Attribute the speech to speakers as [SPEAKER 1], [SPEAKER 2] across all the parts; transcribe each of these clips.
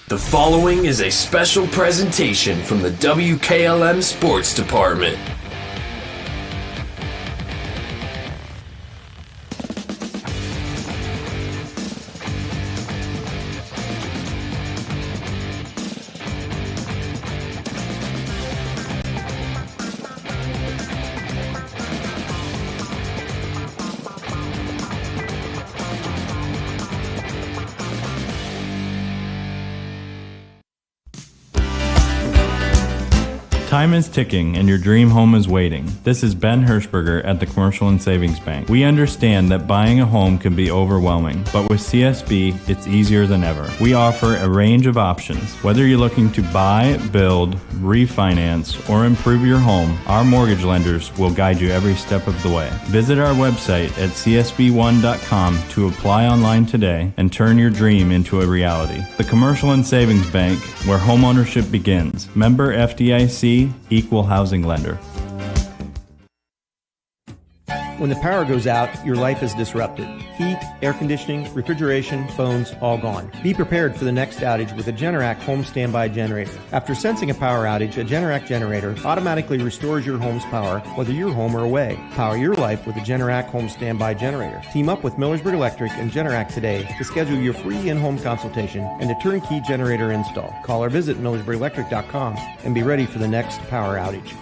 [SPEAKER 1] The following is a special presentation from the WKLM Sports Department.
[SPEAKER 2] Time is ticking and your dream home is waiting. This is Ben Hirschberger at the Commercial and Savings Bank. We understand that buying a home can be overwhelming, but with CSB, it's easier than ever. We offer a range of options. Whether you're looking to buy, build, refinance, or improve your home, our mortgage lenders will guide you every step of the way. Visit our website at csb1.com to apply online today and turn your dream into a reality. The Commercial and Savings Bank, where homeownership begins. Member FDIC, Equal Housing Lender.
[SPEAKER 3] When the power goes out, your life is disrupted. Heat, air conditioning, refrigeration, phones, all gone. Be prepared for the next outage with a Generac home standby generator. After sensing a power outage, a Generac generator automatically restores your home's power, whether you're home or away. Power your life with a Generac home standby generator. Team up with Millersburg Electric and Generac today to schedule your free in-home consultation and a turnkey generator install. Call or visit millersburgelectric.com and be ready for the next power outage.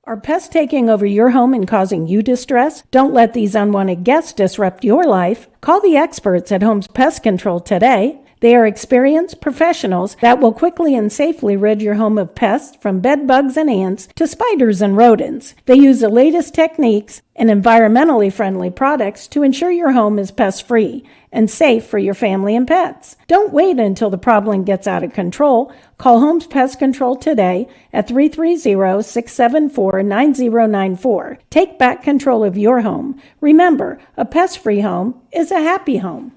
[SPEAKER 4] Are pests taking over your home and causing you distress? Don't let these unwanted guests disrupt your life. Call the experts at Holmes Pest Control today. They are experienced professionals that will quickly and safely rid your home of pests from bed bugs and ants to spiders and rodents. They use the latest techniques and environmentally friendly products to ensure your home is pest-free and safe for your family and pets. Don't wait until the problem gets out of control. Call Holmes Pest Control today at 330-674-9094. Take back control of your home. Remember, a pest-free home is a happy home.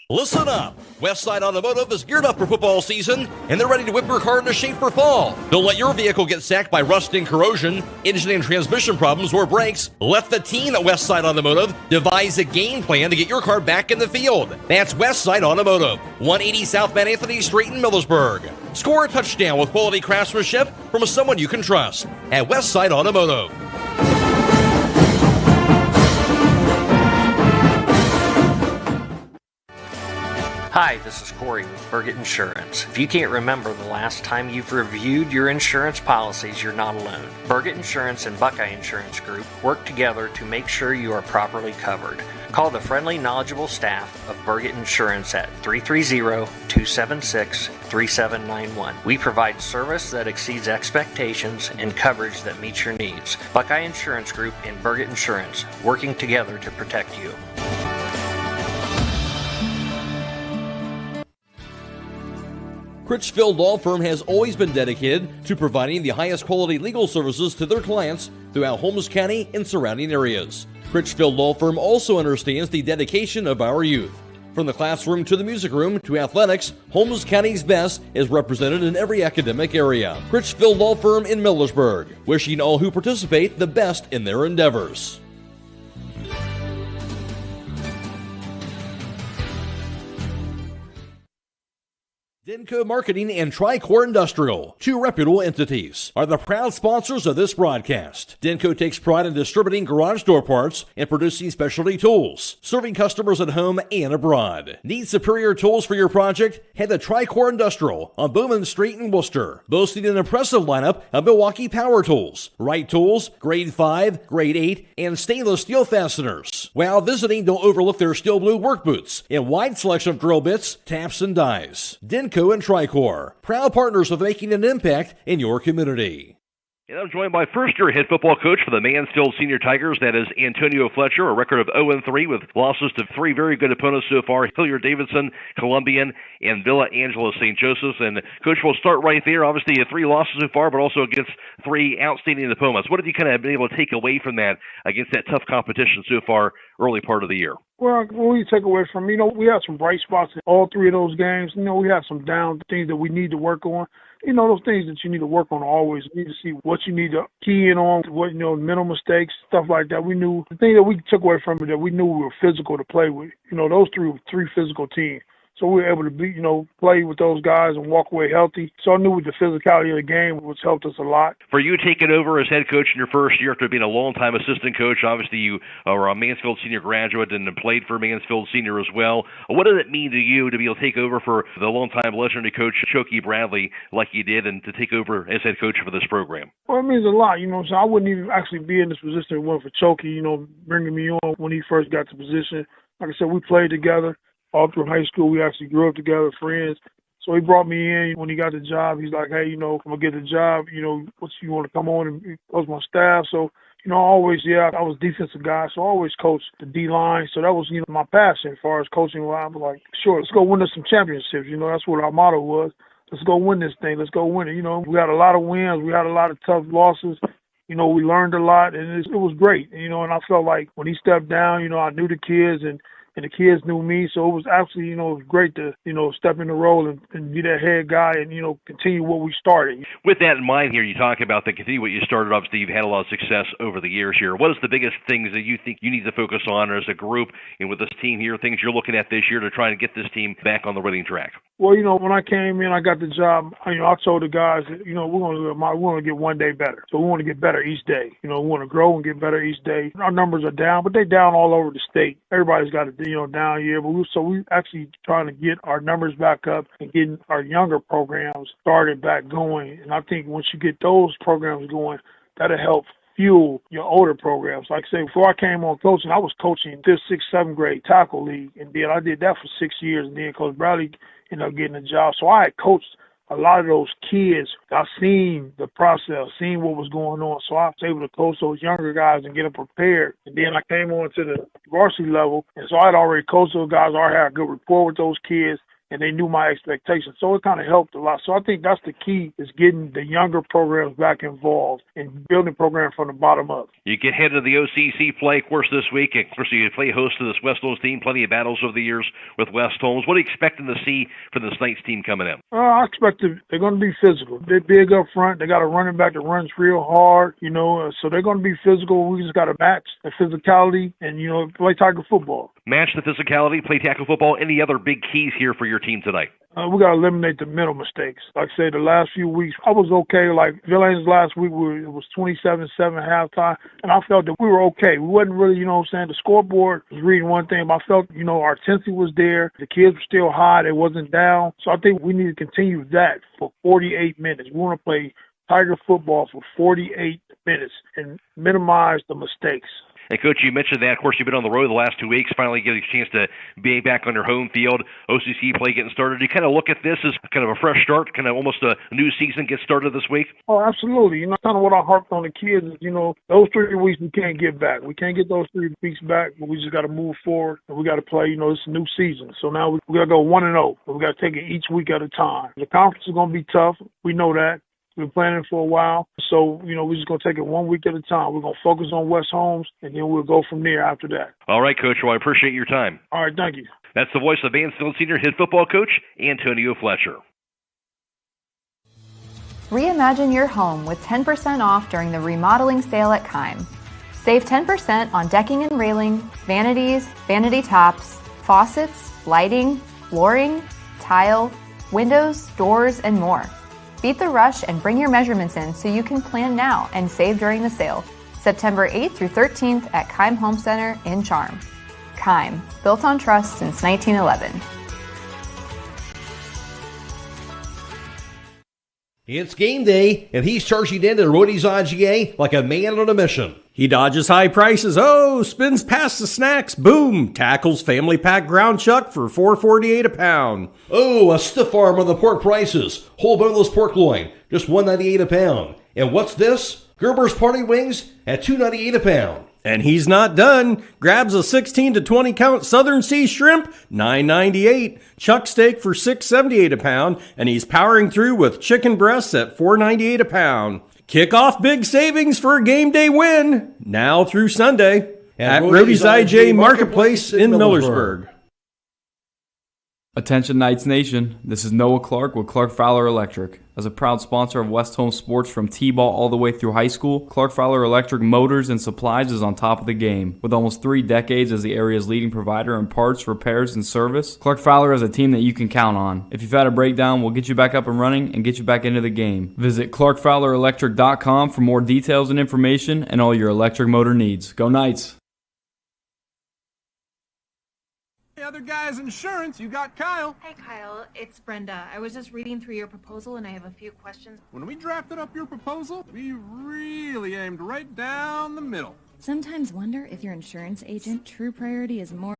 [SPEAKER 5] Listen up! Westside Automotive is geared up for football season, and they're ready to whip your car into shape for fall. Don't let your vehicle get sacked by rust and corrosion, engine and transmission problems, or brakes. Let the team at Westside Automotive devise a game plan to get your car back in the field. That's Westside Automotive, 180 South Van Anthony Street in Millersburg. Score a touchdown with quality craftsmanship from someone you can trust at Westside Automotive.
[SPEAKER 6] Hi, this is Croy with Burgett Insurance. If you can't remember the last time you've reviewed your insurance policies, you're not alone. Burgett Insurance and Buckeye Insurance Group work together to make sure you are properly covered. Call the friendly, knowledgeable staff of Burgett Insurance at 330-276-3791. We provide service that exceeds expectations and coverage that meets your needs. Buckeye Insurance Group and Burgett Insurance, working together to protect you.
[SPEAKER 5] Critchfield Law Firm has always been dedicated to providing the highest quality legal services to their clients throughout Holmes County and surrounding areas. Critchfield Law Firm also understands the dedication of our youth. From the classroom to the music room to athletics, Holmes County's best is represented in every academic area. Critchfield Law Firm in Millersburg, wishing all who participate the best in their endeavors. Denco Marketing and Tricor Industrial, two reputable entities, are the proud sponsors of this broadcast. Denco takes pride in distributing garage door parts and producing specialty tools, serving customers at home and abroad. Need superior tools for your project? Head to Tricor Industrial on Bowman Street in Worcester, boasting an impressive lineup of Milwaukee power tools, Wright tools, grade 5, grade 8, and stainless steel fasteners. While visiting, don't overlook their steel blue work boots and wide selection of drill bits, taps, and dies. Denco and Tricor, proud partners of making an impact in your community.
[SPEAKER 7] And I'm joined by first-year head football coach for the Mansfield Senior Tigers, that is Antonio Fletcher, a record of 0-3 with losses to three very good opponents so far, Hilliard-Davidson, Columbian, and Villa Angela St. Joseph's. And, Coach, we'll start right there. Obviously, 3 losses so far, but also against 3 outstanding opponents. What have you kind of been able to take away from that against that tough competition so far early part of the year?
[SPEAKER 8] Well, what we take away from, we have some bright spots in all 3 of those games. We have some down things that we need to work on. those things that you need to work on always. You need to see what you need to key in on, what, mental mistakes, stuff like that. We knew the thing that we took away from it, that we knew we were physical to play with. Those three physical teams. So we were able to play with those guys and walk away healthy. So I knew with the physicality of the game, which helped us a lot.
[SPEAKER 7] For you taking over as head coach in your first year after being a long-time assistant coach, obviously you are a Mansfield Senior graduate and played for Mansfield Senior as well. What does it mean to you to be able to take over for the long-time legendary coach Chokey Bradley like you did, and to take over as head coach for this program?
[SPEAKER 8] Well, it means a lot. So I wouldn't even actually be in this position if it wasn't for Chokey, bringing me on when he first got the position. Like I said, we played together. All through high school, we actually grew up together, friends. So he brought me in when he got the job. He's like, hey, I'm going to get the job. What you want to come on and coach my staff? So, I was a defensive guy, so I always coached the D-line. So that was, my passion as far as coaching. I was like, sure, let's go win us some championships. That's what our motto was. Let's go win this thing. Let's go win it. We had a lot of wins. We had a lot of tough losses. We learned a lot, and it was great. And I felt like when he stepped down, I knew the kids, and the kids knew me, so it was actually, it was great to, step in the role and be that head guy and, continue what we started.
[SPEAKER 7] With that in mind here, you talk about continue what you started. Obviously, you've had a lot of success over the years here. What is the biggest things that you think you need to focus on as a group and with this team here, things you're looking at this year to try and get this team back on the winning track?
[SPEAKER 8] Well, when I came in, I got the job. I told the guys that, we want to get one day better. So we want to get better each day. We want to grow and get better each day. Our numbers are down, but they're down all over the state. Everybody's got a down year, but we actually trying to get our numbers back up and getting our younger programs started back going. And I think once you get those programs going, that'll help fuel your older programs. Like I say, before I came on coaching, I was coaching this 6th, 7th grade tackle league, and then I did that for 6 years, and then Coach Bradley ended up getting a job. So I had coached a lot of those kids. I seen the process, seen what was going on. So I was able to coach those younger guys and get them prepared. And then I came on to the varsity level, and so I'd already coached those guys. I already had a good rapport with those kids, and they knew my expectations. So it kind of helped a lot. So I think that's the key, is getting the younger programs back involved and building programs from the bottom up.
[SPEAKER 7] You get head of the OCC play, of course, this week. Of course, you play host to this West Holmes team. Plenty of battles over the years with West Holmes. What are you expecting to see for this Knights team coming in?
[SPEAKER 8] I expect they're going to be physical. They're big up front. They got a running back that runs real hard, so they're going to be physical. We just got to match the physicality and, play Tiger football.
[SPEAKER 7] Match the physicality, play tackle football. Any other big keys here for your team tonight?
[SPEAKER 8] We got to eliminate the mental mistakes. Like I said, the last few weeks, I was okay. Like Villains last week, it was 27-7 halftime, and I felt that we were okay. We wasn't really, the scoreboard was reading one thing, but I felt, our intensity was there. The kids were still high. They wasn't down. So I think we need to continue that for 48 minutes. We want to play Tiger football for 48 minutes and minimize the mistakes.
[SPEAKER 7] And, Coach, you mentioned that. Of course, you've been on the road the last 2 weeks, finally getting a chance to be back on your home field, OCC play getting started. Do you kind of look at this as kind of a fresh start, kind of almost a new season gets started this week?
[SPEAKER 8] Oh, absolutely. Kind of what I harped on the kids is, those 3 weeks we can't get back. We can't get those 3 weeks back, but we just got to move forward, and we got to play, it's a new season. So now we got to go 1-0, but we got to take it each week at a time. The conference is going to be tough. We know that. We've been planning for a while. So, we're just going to take it 1 week at a time. We're going to focus on West Holmes, and then we'll go from there after that.
[SPEAKER 7] All right, Coach. Well, I appreciate your time.
[SPEAKER 8] All right, thank you.
[SPEAKER 7] That's the voice of Mansfield Senior head football coach, Antonio Fletcher.
[SPEAKER 9] Reimagine your home with 10% off during the remodeling sale at Kime. Save 10% on decking and railing, vanities, vanity tops, faucets, lighting, flooring, tile, windows, doors, and more. Beat the rush and bring your measurements in so you can plan now and save during the sale. September 8th through 13th at Kime Home Center in Charm. Kime, built on trust since 1911.
[SPEAKER 5] It's game day, and he's charging into Roydy's IGA like a man on a mission.
[SPEAKER 10] He dodges high prices, spins past the snacks, boom, tackles family pack ground chuck for $4.48 a pound.
[SPEAKER 5] A stiff arm on the pork prices. Whole boneless pork loin, just $1.98 a pound. And what's this? Gerber's Party Wings at $2.98 a pound.
[SPEAKER 10] And he's not done. Grabs a 16 to 20 count Southern Sea shrimp, $9.98. Chuck steak for $6.78 a pound, and he's powering through with chicken breasts at $4.98 a pound. Kick off big savings for a game day win, now through Sunday, at Rody's IJ Marketplace in Millersburg.
[SPEAKER 11] Attention Knights Nation, this is Noah Clark with Clark Fowler Electric. As a proud sponsor of West Home Sports from T-ball all the way through high school, Clark Fowler Electric Motors and Supplies is on top of the game. With almost 3 decades as the area's leading provider in parts, repairs, and service, Clark Fowler is a team that you can count on. If you've had a breakdown, we'll get you back up and running and get you back into the game. Visit ClarkFowlerElectric.com for more details and information and all your electric motor needs. Go Knights!
[SPEAKER 12] Hey, other guy's insurance, you got Kyle.
[SPEAKER 13] Hey, Kyle, it's Brenda. I was just reading through your proposal and I have a few questions.
[SPEAKER 12] When we drafted up your proposal, we really aimed right down the middle.
[SPEAKER 14] Sometimes wonder if your insurance agent true priority is more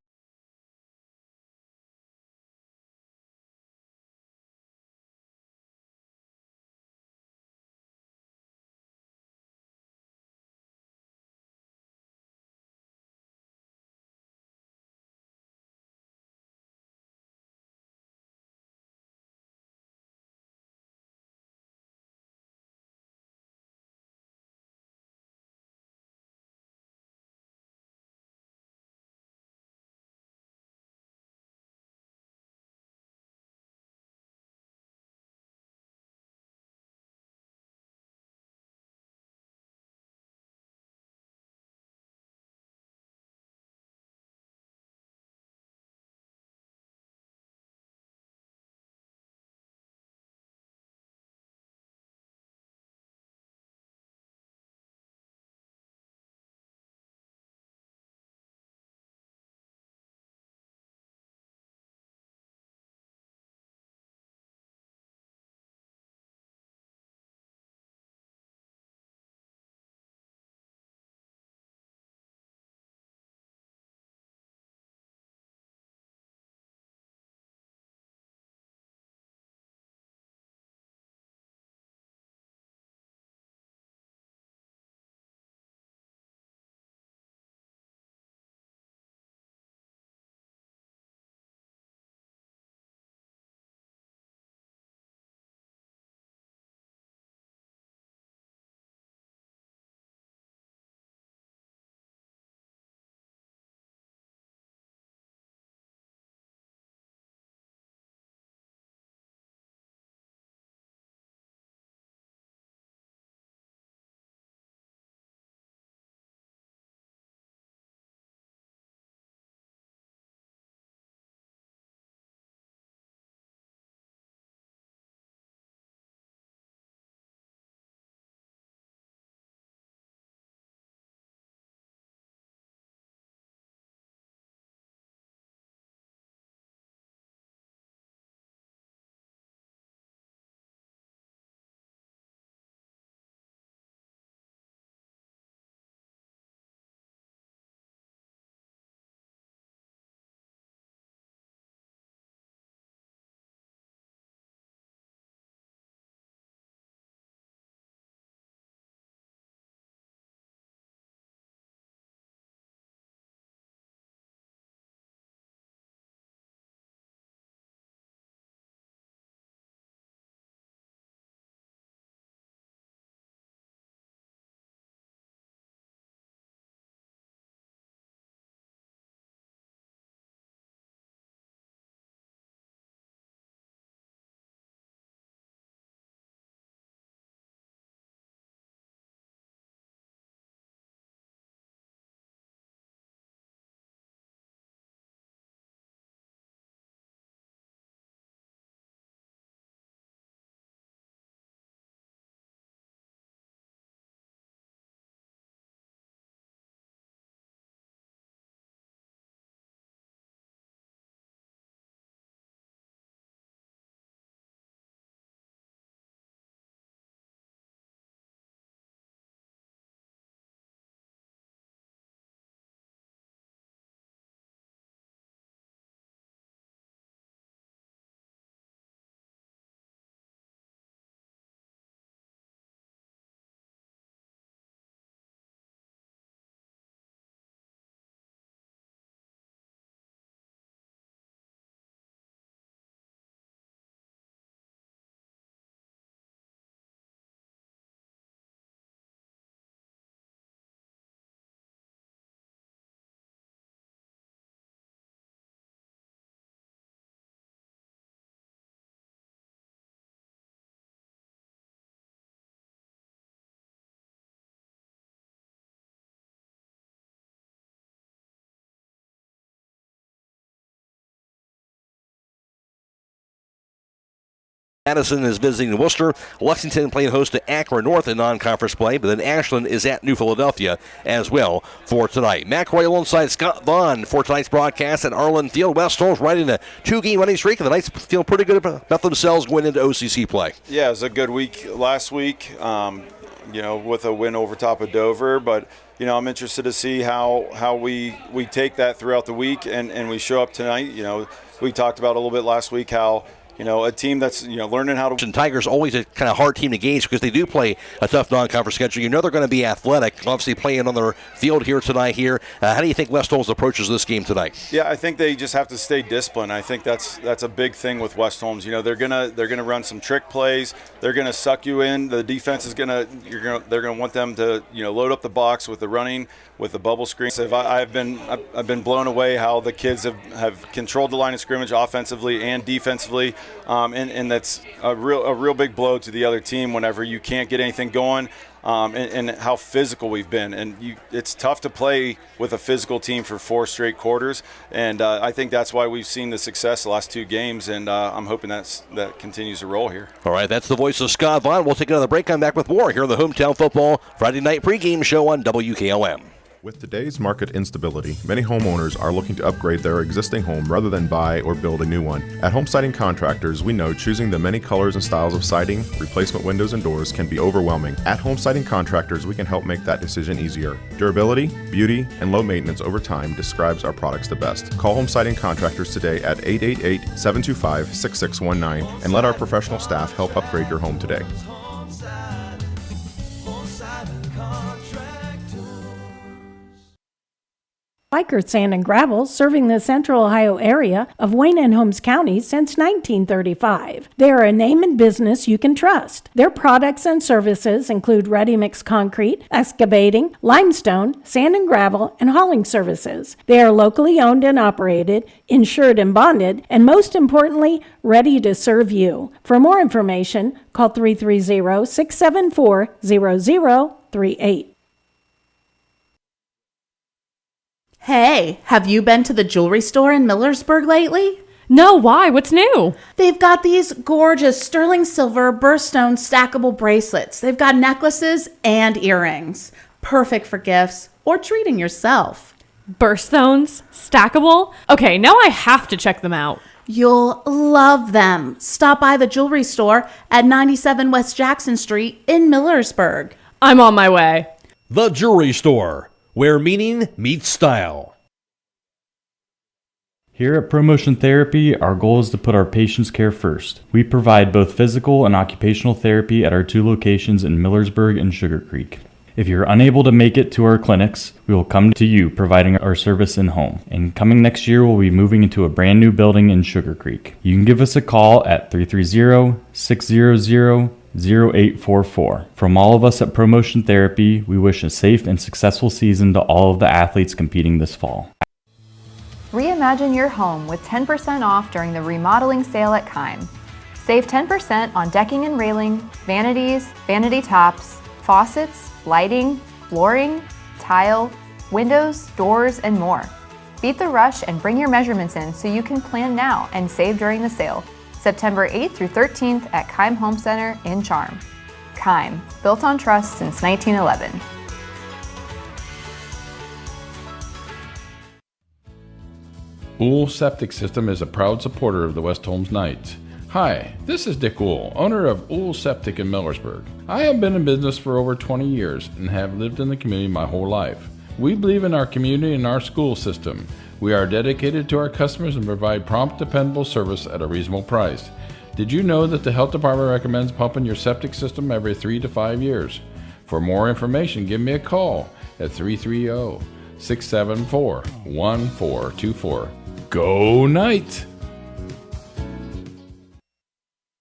[SPEAKER 5] Madison is visiting Worcester. Lexington playing host to Akron North in non-conference play, but then Ashland is at New Philadelphia as well for tonight. Matt Croy alongside Scott Vaughn for tonight's broadcast at Arlin Field. West Holmes riding a 2-game winning streak, and the Knights feel pretty good about themselves going into OCC play.
[SPEAKER 15] Yeah, it was a good week last week, with a win over top of Dover, but I'm interested to see how we take that throughout the week and we show up tonight. We talked about a little bit last week how a team that's, learning how to...
[SPEAKER 5] And Tigers always a kind of hard team to gauge because they do play a tough non-conference schedule. They're going to be athletic, obviously playing on their field here tonight here. How do you think West Holmes approaches this game tonight?
[SPEAKER 15] Yeah, I think they just have to stay disciplined. I think that's a big thing with West Holmes. They're gonna run some trick plays. They're gonna suck you in. The defense is they're gonna want them to load up the box with the running, with the bubble screen. So I've been blown away how the kids have controlled the line of scrimmage offensively and defensively. And that's a real big blow to the other team whenever you can't get anything going, and how physical we've been. And it's tough to play with a physical team for 4 straight quarters, and I think that's why we've seen the success the last 2 games, and I'm hoping that continues to roll here.
[SPEAKER 5] All right, that's the voice of Scott Vaughn. We'll take another break, come back with more here on the Hometown Football Friday night pregame show on WKLM.
[SPEAKER 16] With today's market instability, many homeowners are looking to upgrade their existing home rather than buy or build a new one. At Home Siding Contractors, we know choosing the many colors and styles of siding, replacement windows, and doors can be overwhelming. At Home Siding Contractors, we can help make that decision easier. Durability, beauty, and low maintenance over time describes our products the best. Call Home Siding Contractors today at 888-725-6619 and let our professional staff help upgrade your home today.
[SPEAKER 4] Biker Sand and Gravel, serving the Central Ohio area of Wayne and Holmes counties since 1935. They are a name and business you can trust. Their products and services include ready-mix concrete, excavating, limestone, sand and gravel, and hauling services. They are locally owned and operated, insured and bonded, and most importantly, ready to serve you. For more information, call 330-674-0038.
[SPEAKER 17] Hey, have you been to the jewelry store in Millersburg lately?
[SPEAKER 18] No, why? What's new?
[SPEAKER 17] They've got these gorgeous sterling silver birthstone stackable bracelets. They've got necklaces and earrings. Perfect for gifts or treating yourself.
[SPEAKER 18] Birthstones? Stackable? Okay, now I have to check them out.
[SPEAKER 17] You'll love them. Stop by the jewelry store at 97 West Jackson Street in Millersburg.
[SPEAKER 18] I'm on my way.
[SPEAKER 5] The Jewelry Store, where meaning meets style.
[SPEAKER 2] Here at ProMotion Therapy, our goal is to put our patients' care first. We provide both physical and occupational therapy at our 2 locations in Millersburg and Sugar Creek. If you're unable to make it to our clinics, we will come to you providing our service in-home. And coming next year, we'll be moving into a brand new building in Sugar Creek. You can give us a call at 330-600-0844. From all of us at ProMotion Therapy, we wish a safe and successful season to all of the athletes competing this fall.
[SPEAKER 9] Reimagine your home with 10% off during the remodeling sale at Kime. Save 10% on decking and railing, vanities, vanity tops, faucets, lighting, flooring, tile, windows, doors, and more. Beat the rush and bring your measurements in so you can plan now and save during the sale. September 8th through 13th at Kime Home Center in Charm. Kime, built on trust since 1911.
[SPEAKER 19] Ool Septic System is a proud supporter of the West Holmes Knights. Hi, this is Dick Ool, owner of Ool Septic in Millersburg. I have been in business for over 20 years and have lived in the community my whole life. We believe in our community and our school system. We are dedicated to our customers and provide prompt, dependable service at a reasonable price. Did you know that the health department recommends pumping your septic system every 3 to 5 years? For more information, give me a call at 330-674-1424. Go Knights!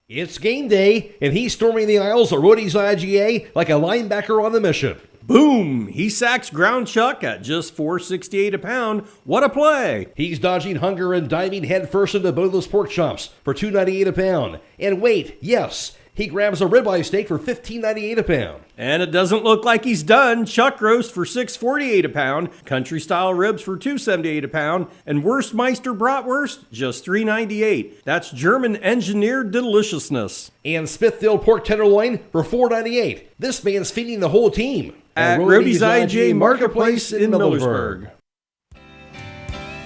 [SPEAKER 5] It's game day, and he's storming the aisles of Rhodey's IGA like a linebacker on a mission.
[SPEAKER 10] Boom! He sacks ground chuck at just $4.68 a pound. What a play!
[SPEAKER 5] He's dodging hunger and diving headfirst into boneless pork chops for $2.98 a pound. And wait, yes, He grabs a ribeye steak for $15.98 a pound.
[SPEAKER 10] And it doesn't look like he's done. Chuck roast for $6.48 a pound, country style ribs for $2.78 a pound, and Wurstmeister bratwurst just $3.98. That's German engineered deliciousness.
[SPEAKER 5] And Smithfield pork tenderloin for $4.98. This man's feeding the whole team.
[SPEAKER 10] At Rody's IJ Marketplace in Millersburg.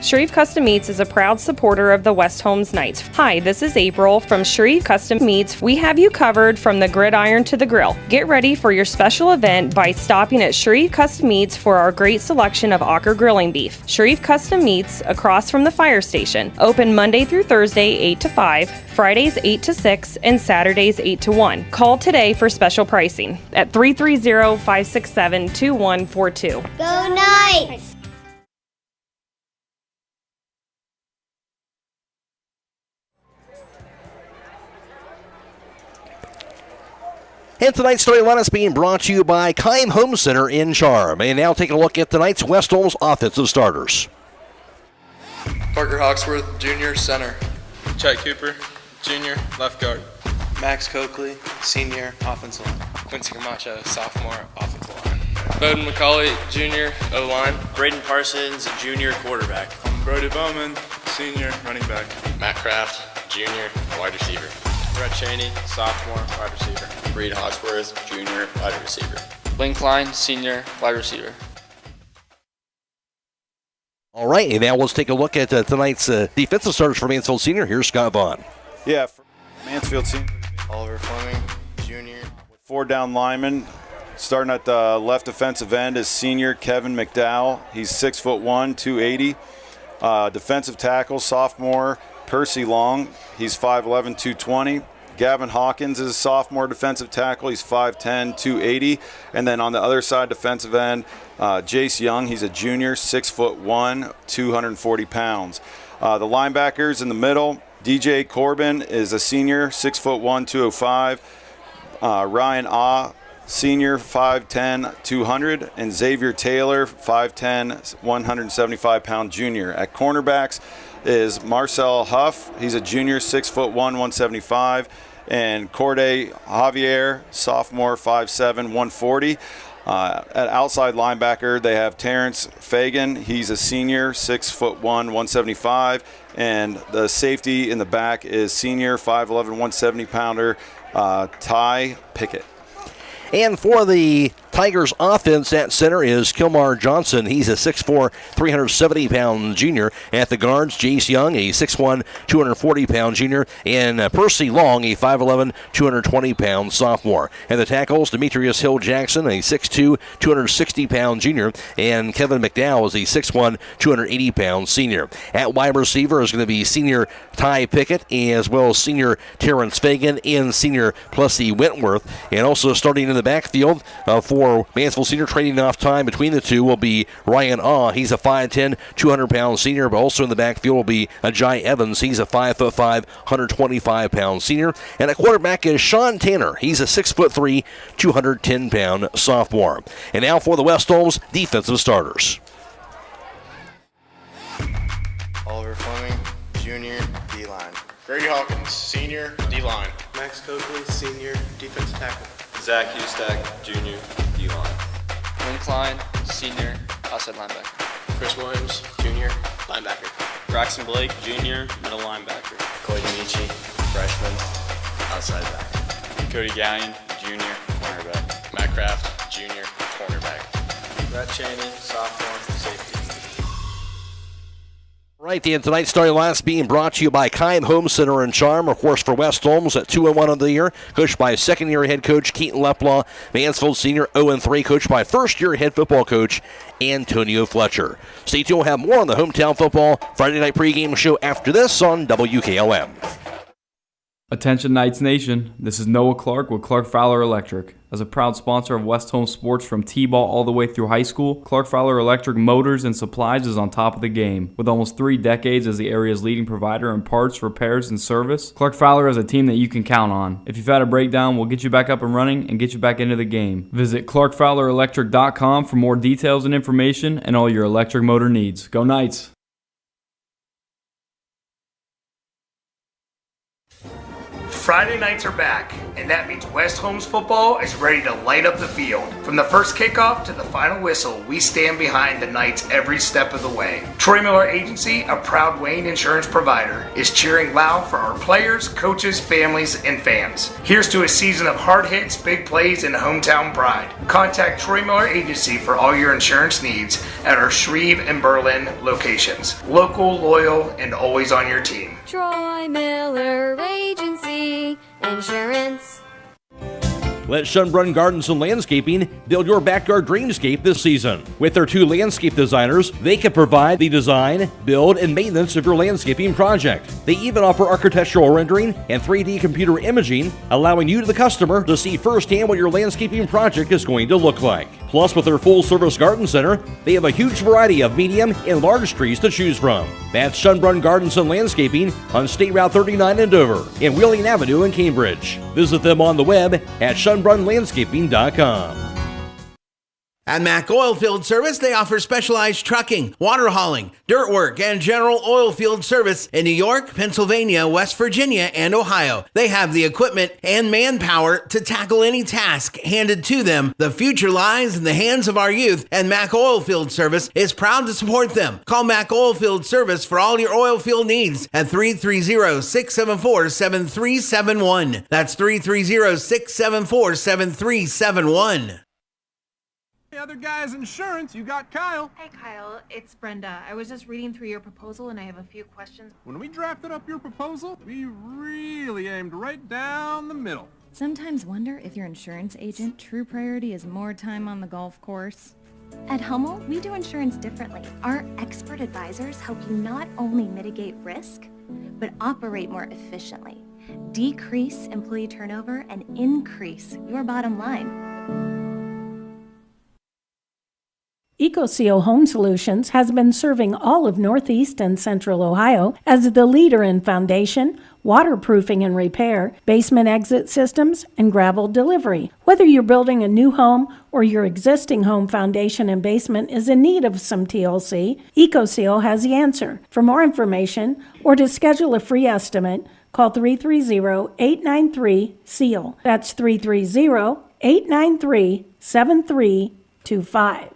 [SPEAKER 20] Shreve Custom Meats is a proud supporter of the West Holmes Knights. Hi, this is April from Shreve Custom Meats. We have you covered from the gridiron to the grill. Get ready for your special event by stopping at Shreve Custom Meats for our great selection of Ocker grilling beef. Shreve Custom Meats, across from the fire station. Open Monday through Thursday, 8 to 5, Fridays 8 to 6, and Saturdays 8 to 1. Call today for special pricing at 330-567-2142.
[SPEAKER 21] Go Knights!
[SPEAKER 22] And tonight's storyline is being brought to you by Keim Home Center in Charm. And now taking a look at tonight's West Holmes offensive starters.
[SPEAKER 23] Parker Hawksworth, junior, center.
[SPEAKER 24] Chet Cooper, junior, left guard.
[SPEAKER 25] Max Coakley, senior, offensive line.
[SPEAKER 24] Quincy Camacho, sophomore, offensive line. Bowden McCauley, junior, O-line.
[SPEAKER 26] Braden Parsons, junior, quarterback.
[SPEAKER 24] Brody Bowman, senior, running back.
[SPEAKER 27] Matt Kraft, junior, wide receiver.
[SPEAKER 26] Brett Cheney, sophomore, wide receiver.
[SPEAKER 27] Reed Hawksworth, junior, wide receiver.
[SPEAKER 26] Lynn Klein, senior, wide receiver.
[SPEAKER 22] All right, and now let's take a look at tonight's defensive starters for Mansfield Senior. Here's Scott Vaughn.
[SPEAKER 15] Yeah, for Mansfield Senior.
[SPEAKER 25] Oliver Fleming, junior.
[SPEAKER 15] 4 down linemen. Starting at the left defensive end is senior Kevin McDowell. He's 6'1", 280. Defensive tackle, sophomore Percy Long. He's 5'11", 220. Gavin Hawkins is a sophomore defensive tackle. He's 5'10", 280. And then on the other side, defensive end, Jace Young. He's a junior, 6'1", 240 pounds. The linebackers in the middle, DJ Corbin is a senior, 6'1", 205. Ryan Ah, senior, 5'10", 200. And Xavier Taylor, 5'10", 175-pound junior. At cornerbacks is Marcel Huff. He's a junior, 6'1", 175. And Corday Javier, sophomore, 5'7", 140. At outside linebacker, they have Terrence Fagan. He's a senior, 6'1", 175. And the safety in the back is senior, 5'11", 170-pounder, Ty Pickett.
[SPEAKER 22] And for the Tigers offense at center is Kilmar Johnson. He's a 6'4", 370-pound junior. At the guards, Jace Young, a 6'1", 240-pound junior. And Percy Long, a 5'11", 220-pound sophomore. And the tackles, Demetrius Hill-Jackson, a 6'2", 260-pound junior. And Kevin McDowell is a 6'1", 280-pound senior. At wide receiver is going to be senior Ty Pickett, as well as senior Terrence Fagan and senior Plessy Wentworth. And also starting in the backfield for Mansfield Senior, trading off time between the two will be Ryan Ah. He's a 5'10", 200-pound senior, but also in the backfield will be Ajay Evans. He's a 5'5", 125-pound senior. And at quarterback is Sean Tanner. He's a 6'3", 210-pound sophomore. And now for the West Holmes defensive starters.
[SPEAKER 25] Oliver Fleming, junior, D-line.
[SPEAKER 27] Grady Hawkins, senior, D-line.
[SPEAKER 25] Max Coakley, senior, defensive tackle.
[SPEAKER 26] Zach Hustack, junior, D-line. Lynn Klein, senior, outside linebacker.
[SPEAKER 27] Chris Williams, junior, linebacker.
[SPEAKER 26] Braxton Blake, junior, middle linebacker.
[SPEAKER 27] Cody Michi, freshman, outside back.
[SPEAKER 26] Cody Gallion, junior, cornerback.
[SPEAKER 27] Matt Kraft, junior, cornerback.
[SPEAKER 25] Brett Cheney, sophomore, safety.
[SPEAKER 22] Right, and tonight's storyline is being brought to you by Keim Home Center in Charm, of course, for West Holmes at 2-1 of the year, coached by second-year head coach Keaton Leplaw. Mansfield Senior 0-3, coached by first-year head football coach Antonio Fletcher. Stay tuned, we'll have more on the Hometown Football Friday night pregame show after this on WKLM.
[SPEAKER 11] Attention Knights Nation, this is Noah Clark with Clark Fowler Electric. As a proud sponsor of West Holmes sports from T-ball all the way through high school, Clark Fowler Electric Motors and Supplies is on top of the game. With almost 3 decades as the area's leading provider in parts, repairs, and service, Clark Fowler is a team that you can count on. If you've had a breakdown, we'll get you back up and running and get you back into the game. Visit ClarkFowlerElectric.com for more details and information and all your electric motor needs. Go Knights!
[SPEAKER 1] Friday nights are back, and that means West Holmes football is ready to light up the field. From the first kickoff to the final whistle, we stand behind the Knights every step of the way. Troy Miller Agency, a proud Wayne insurance provider, is cheering loud for our players, coaches, families, and fans. Here's to a season of hard hits, big plays, and hometown pride. Contact Troy Miller Agency for all your insurance needs at our Shreve and Berlin locations. Local, loyal, and always on your team.
[SPEAKER 3] Troy Miller Agency Insurance.
[SPEAKER 5] Let Schönbrunn Gardens and Landscaping build your backyard dreamscape this season. With their 2 landscape designers, they can provide the design, build, and maintenance of your landscaping project. They even offer architectural rendering and 3D computer imaging, allowing you, the customer, to see firsthand what your landscaping project is going to look like. Plus, with their full-service garden center, they have a huge variety of medium and large trees to choose from. That's Schönbrunn Gardens and Landscaping on State Route 39 in Dover and Wheeling Avenue in Cambridge. Visit them on the web at schönbrunnlandscaping.com.
[SPEAKER 6] At Mack Oilfield Service, they offer specialized trucking, water hauling, dirt work, and general oil field service in New York, Pennsylvania, West Virginia, and Ohio. They have the equipment and manpower to tackle any task handed to them. The future lies in the hands of our youth, and Mack Oilfield Service is proud to support them. Call Mack Oilfield Service for all your oil field needs at 330-674-7371. That's 330-674-7371.
[SPEAKER 12] The other guy's insurance, you got Kyle.
[SPEAKER 14] Hey Kyle, it's Brenda. I was just reading through your proposal and I have a few questions.
[SPEAKER 12] When we drafted up your proposal, we really aimed right down the middle.
[SPEAKER 14] Sometimes wonder if your insurance agent true priority is more time on the golf course.
[SPEAKER 7] At Hummel, we do insurance differently. Our expert advisors help you not only mitigate risk, but operate more efficiently, decrease employee turnover, and increase your bottom line.
[SPEAKER 4] EcoSeal Home Solutions has been serving all of Northeast and Central Ohio as the leader in foundation, waterproofing and repair, basement exit systems, and gravel delivery. Whether you're building a new home or your existing home foundation and basement is in need of some TLC, EcoSeal has the answer. For more information or to schedule a free estimate, call 330-893-SEAL. That's 330-893-7325.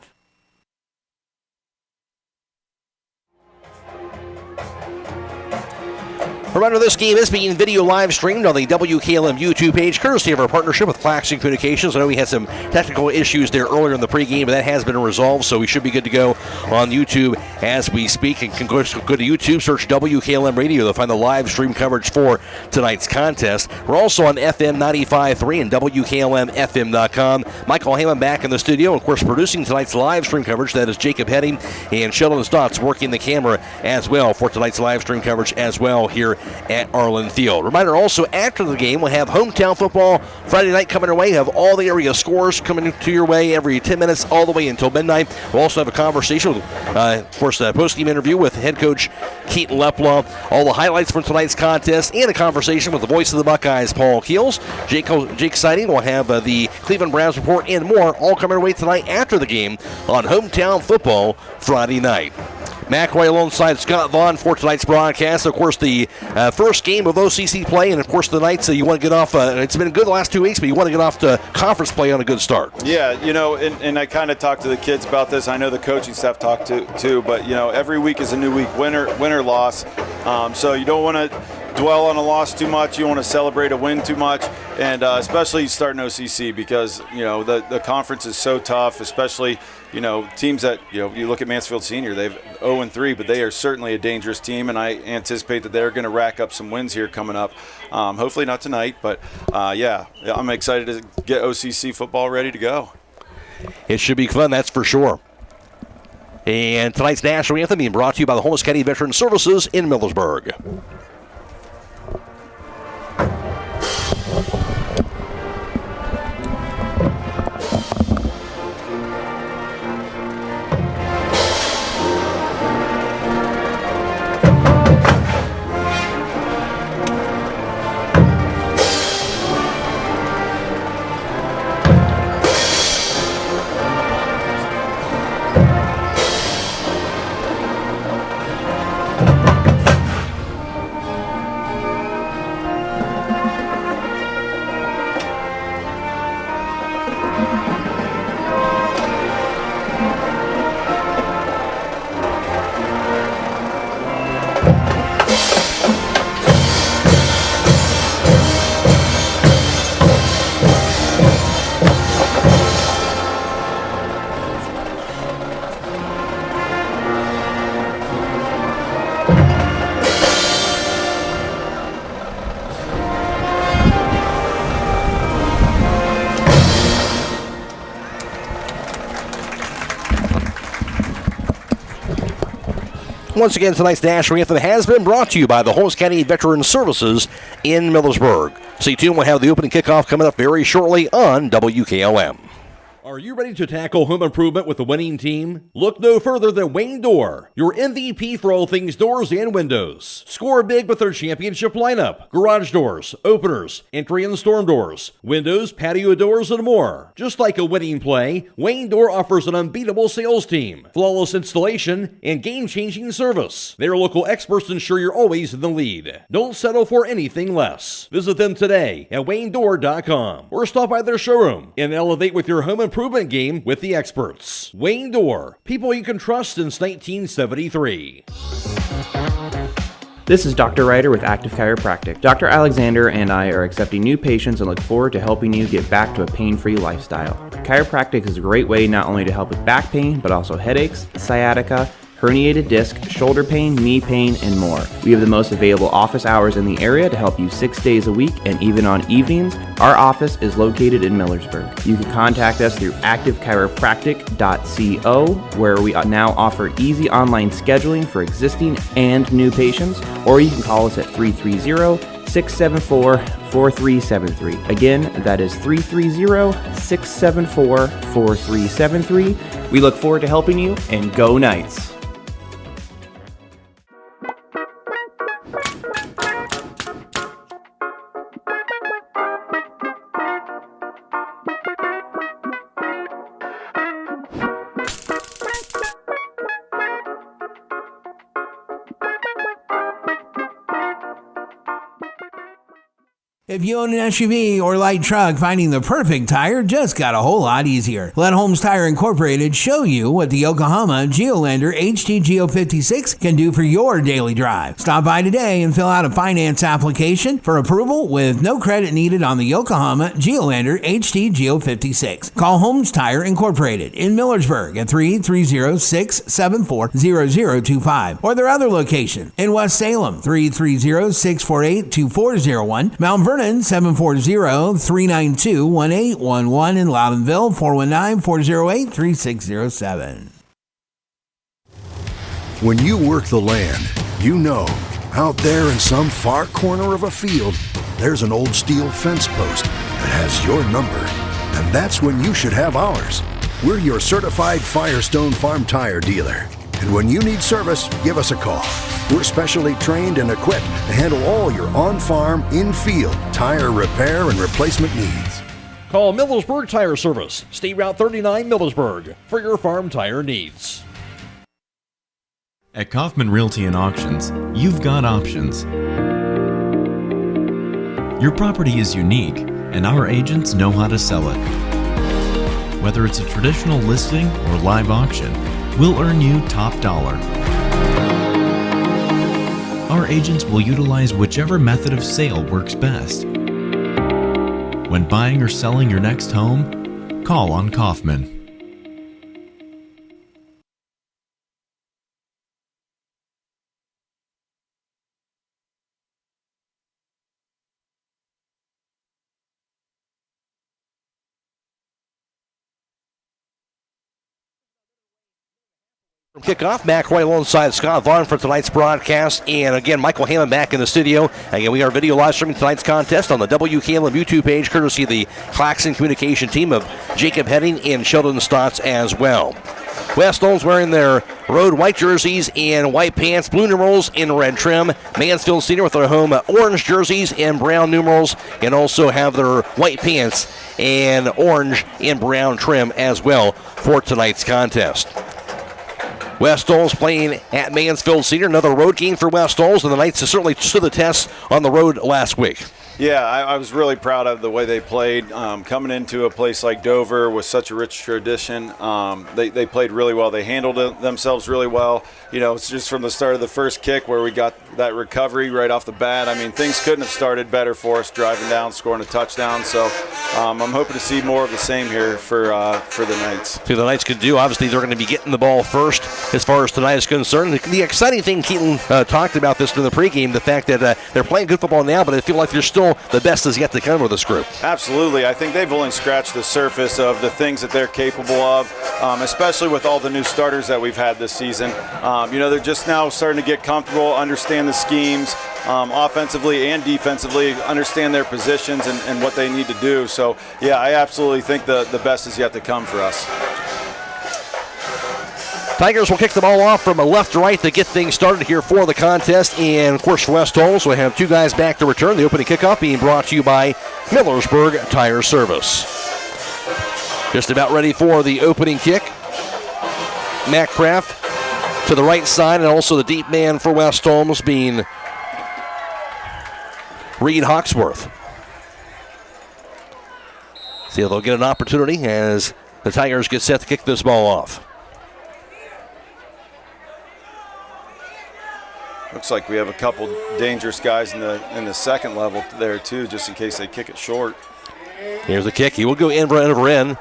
[SPEAKER 22] Reminder, this game is being video live streamed on the WKLM YouTube page, courtesy of our partnership with Claxon Communications. I know we had some technical issues there earlier in the pregame, but that has been resolved, so we should be good to go on YouTube as we speak. And can go to YouTube, search WKLM Radio to find the live stream coverage for tonight's contest. We're also on FM 95.3 and WKLM-FM.com. Michael Hammond back in the studio, of course, producing tonight's live stream coverage. That is Jacob Heading and Sheldon Stotts working the camera as well for tonight's live stream coverage as well here at Arlin Field. Reminder also, after the game, we'll have hometown football Friday night coming our way. Have all the area scores coming to your way every 10 minutes all the way until midnight. We'll also have a conversation with, of course, a post-game interview with head coach Keaton Lepla. All the highlights from tonight's contest and a conversation with the voice of the Buckeyes, Paul Keels. Jake Siding will have the Cleveland Browns report and more all coming our way tonight after the game on hometown football Friday night. McRae alongside Scott Vaughn for tonight's broadcast. Of course, the first game of OCC play, and of course the Knights, you want to get off, it's been good the last 2 weeks, but you want to get off to conference play on a good start.
[SPEAKER 15] Yeah, and I kind of talked to the kids about this. I know the coaching staff talked to too, but, every week is a new week, win or loss. So you don't want to dwell on a loss too much. You want to celebrate a win too much, and especially starting OCC because, the conference is so tough, especially – teams that, you look at Mansfield Senior, they've 0-3, but they are certainly a dangerous team, and I anticipate that they're going to rack up some wins here coming up. Hopefully not tonight, but, I'm excited to get OCC football ready to go.
[SPEAKER 22] It should be fun, that's for sure. And tonight's national anthem being brought to you by the Holmes County Veteran Services in Millersburg. Once again, tonight's National Anthem has been brought to you by the Holmes County Veteran Services in Millersburg. Stay tuned. We'll have the opening kickoff coming up very shortly on WKLM.
[SPEAKER 5] Are you ready to tackle home improvement with a winning team? Look no further than Wayne Door, your MVP for all things doors and windows. Score big with their championship lineup. Garage doors, openers, entry and storm doors, windows, patio doors, and more. Just like a winning play, Wayne Door offers an unbeatable sales team, flawless installation, and game-changing service. Their local experts ensure you're always in the lead. Don't settle for anything less. Visit them today at waynedoor.com or stop by their showroom and elevate with your home improvement game with the experts. Wayne Door, people you can trust since 1973.
[SPEAKER 2] This is Dr. Ryder with Active Chiropractic. Dr. Alexander and I are accepting new patients and look forward to helping you get back to a pain-free lifestyle. Chiropractic is a great way not only to help with back pain, but also headaches, sciatica, herniated disc, shoulder pain, knee pain, and more. We have the most available office hours in the area to help you 6 days a week and even on evenings. Our office is located in Millersburg. You can contact us through activechiropractic.co, where we now offer easy online scheduling for existing and new patients, or you can call us at 330-674-4373. Again, that is 330-674-4373. We look forward to helping you, and go Knights!
[SPEAKER 6] If you own an SUV or light truck, finding the perfect tire just got a whole lot easier. Let Holmes Tire Incorporated show you what the Yokohama Geolandar HT 56 can do for your daily drive. Stop by today and fill out a finance application for approval with no credit needed on the Yokohama Geolandar HT 56. Call Holmes Tire Incorporated in Millersburg at 330-674-0025 or their other location in West Salem, 330-648-2401, Mount Vernon, 740-392-1811, in Loudonville, 419-408-3607.
[SPEAKER 8] When you work the land, you know, out there in some far corner of a field, there's an old steel fence post that has your number. And that's when you should have ours. We're your certified Firestone Farm Tire dealer. And when you need service, give us a call. We're specially trained and equipped to handle all your on-farm, in-field tire repair and replacement needs.
[SPEAKER 5] Call Millersburg Tire Service, State Route 39 Millersburg, for your farm tire needs.
[SPEAKER 13] At Kaufman Realty and Auctions, you've got options. Your property is unique, and our agents know how to sell it. Whether it's a traditional listing or live auction, we'll earn you top dollar. Our agents will utilize whichever method of sale works best. When buying or selling your next home, call on Kaufman.
[SPEAKER 22] From kickoff, Matt Croy alongside Scott Vaughn for tonight's broadcast. And again, Michael Hammond back in the studio. Again, we are video live streaming tonight's contest on the WKLM YouTube page, courtesy of the Claxon communication team of Jacob Heading and Sheldon Stotts as well. West Holmes wearing their road white jerseys and white pants, blue numerals in red trim. Mansfield Senior with their home orange jerseys and brown numerals, and also have their white pants and orange and brown trim as well for tonight's contest. West Holmes playing at Mansfield Senior, another road game for West Holmes, and the Knights certainly stood the test on the road last week.
[SPEAKER 15] Yeah, I was really proud of the way they played. Coming into a place like Dover with such a rich tradition, they played really well. They handled themselves really well. You know, it's just from the start of the first kick where we got that recovery right off the bat. I mean, things couldn't have started better for us, driving down, scoring a touchdown. So I'm hoping to see more of the same here for the Knights.
[SPEAKER 22] See, the Knights could do. Obviously, they're going to be getting the ball first as far as tonight is concerned. The exciting thing, Keaton talked about this in the pregame, the fact that they're playing good football now, but I feel like they're still the best is yet to come with this group.
[SPEAKER 15] Absolutely. I think they've only scratched the surface of the things that they're capable of, especially with all the new starters that we've had this season. They're just now starting to get comfortable, understand the schemes, offensively and defensively, understand their positions and what they need to do. So, yeah, I absolutely think the best is yet to come for us.
[SPEAKER 22] Tigers will kick the ball off from left to right to get things started here for the contest. And, of course, for West Holmes, we have two guys back to return. The opening kickoff being brought to you by Millersburg Tire Service. Just about ready for the opening kick. Matt Kraft to the right side, and also the deep man for West Holmes being Reed Hawksworth. See if they'll get an opportunity as the Tigers get set to kick this ball off.
[SPEAKER 15] Looks like we have a couple dangerous guys in the second level there too, just in case they kick it short.
[SPEAKER 22] Here's the kick. He will go in.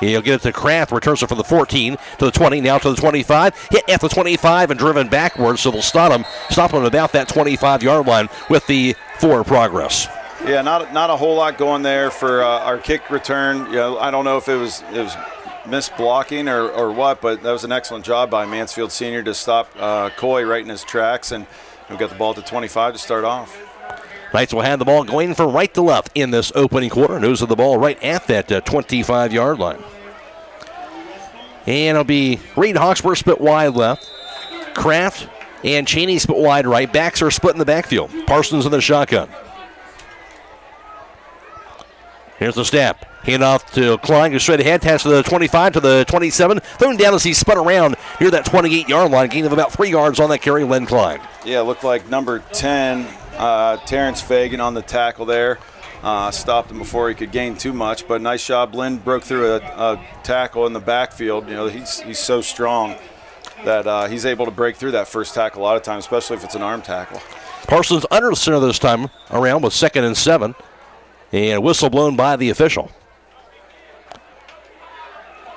[SPEAKER 22] He'll get it to Kraft. Returns it from the 14 to the 20, now to the 25. Hit at the 25 and driven backwards, so they'll stop him about that 25-yard line with the forward progress.
[SPEAKER 15] Yeah, not a whole lot going there for our kick return. I don't know if it was missed blocking or what, but that was an excellent job by Mansfield Senior to stop Croy right in his tracks, and we'll get the ball to 25 to start off.
[SPEAKER 22] Knights will have the ball going from right to left in this opening quarter. Nose of the ball right at that 25-yard line. And it'll be Reed Hawksworth split wide left. Kraft and Cheney split wide right. Backs are split in the backfield. Parsons in the shotgun. Here's the snap. Hand off to Klein. Goes straight ahead. Pass to the 25 to the 27. Thrown down as he spun around near that 28-yard line. Gain of about 3 yards on that carry. Len Klein.
[SPEAKER 15] Yeah, looked like number 10, Terrence Fagan on the tackle there. Stopped him before he could gain too much. But nice job. Lynn broke through a tackle in the backfield. He's so strong that he's able to break through that first tackle a lot of times, especially if it's an arm tackle.
[SPEAKER 22] Parsons under the center this time around with 2nd and 7. And a whistle blown by the official.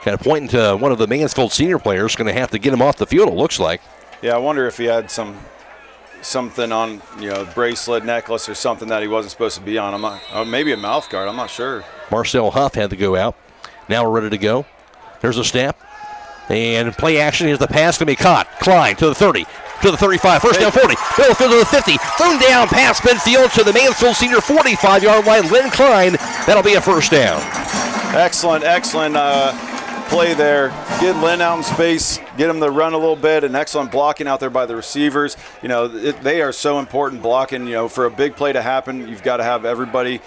[SPEAKER 22] Kind of pointing to one of the Mansfield senior players. Going to have to get him off the field, it looks like.
[SPEAKER 15] Yeah, I wonder if he had something on, bracelet, necklace, or something that he wasn't supposed to be on. Maybe a mouth guard. I'm not sure.
[SPEAKER 22] Marcel Huff had to go out. Now we're ready to go. There's a snap. And play action. Here's the pass going to be caught. Klein to the 30. To the 35, first down 40, middle field to the 50, thrown down past midfield to the Mansfield senior 45-yard line, Lynn Klein. That'll be a first down.
[SPEAKER 15] Excellent play there. Get Lynn out in space, get him to run a little bit, and excellent blocking out there by the receivers. They are so important blocking. For a big play to happen, you've got to have everybody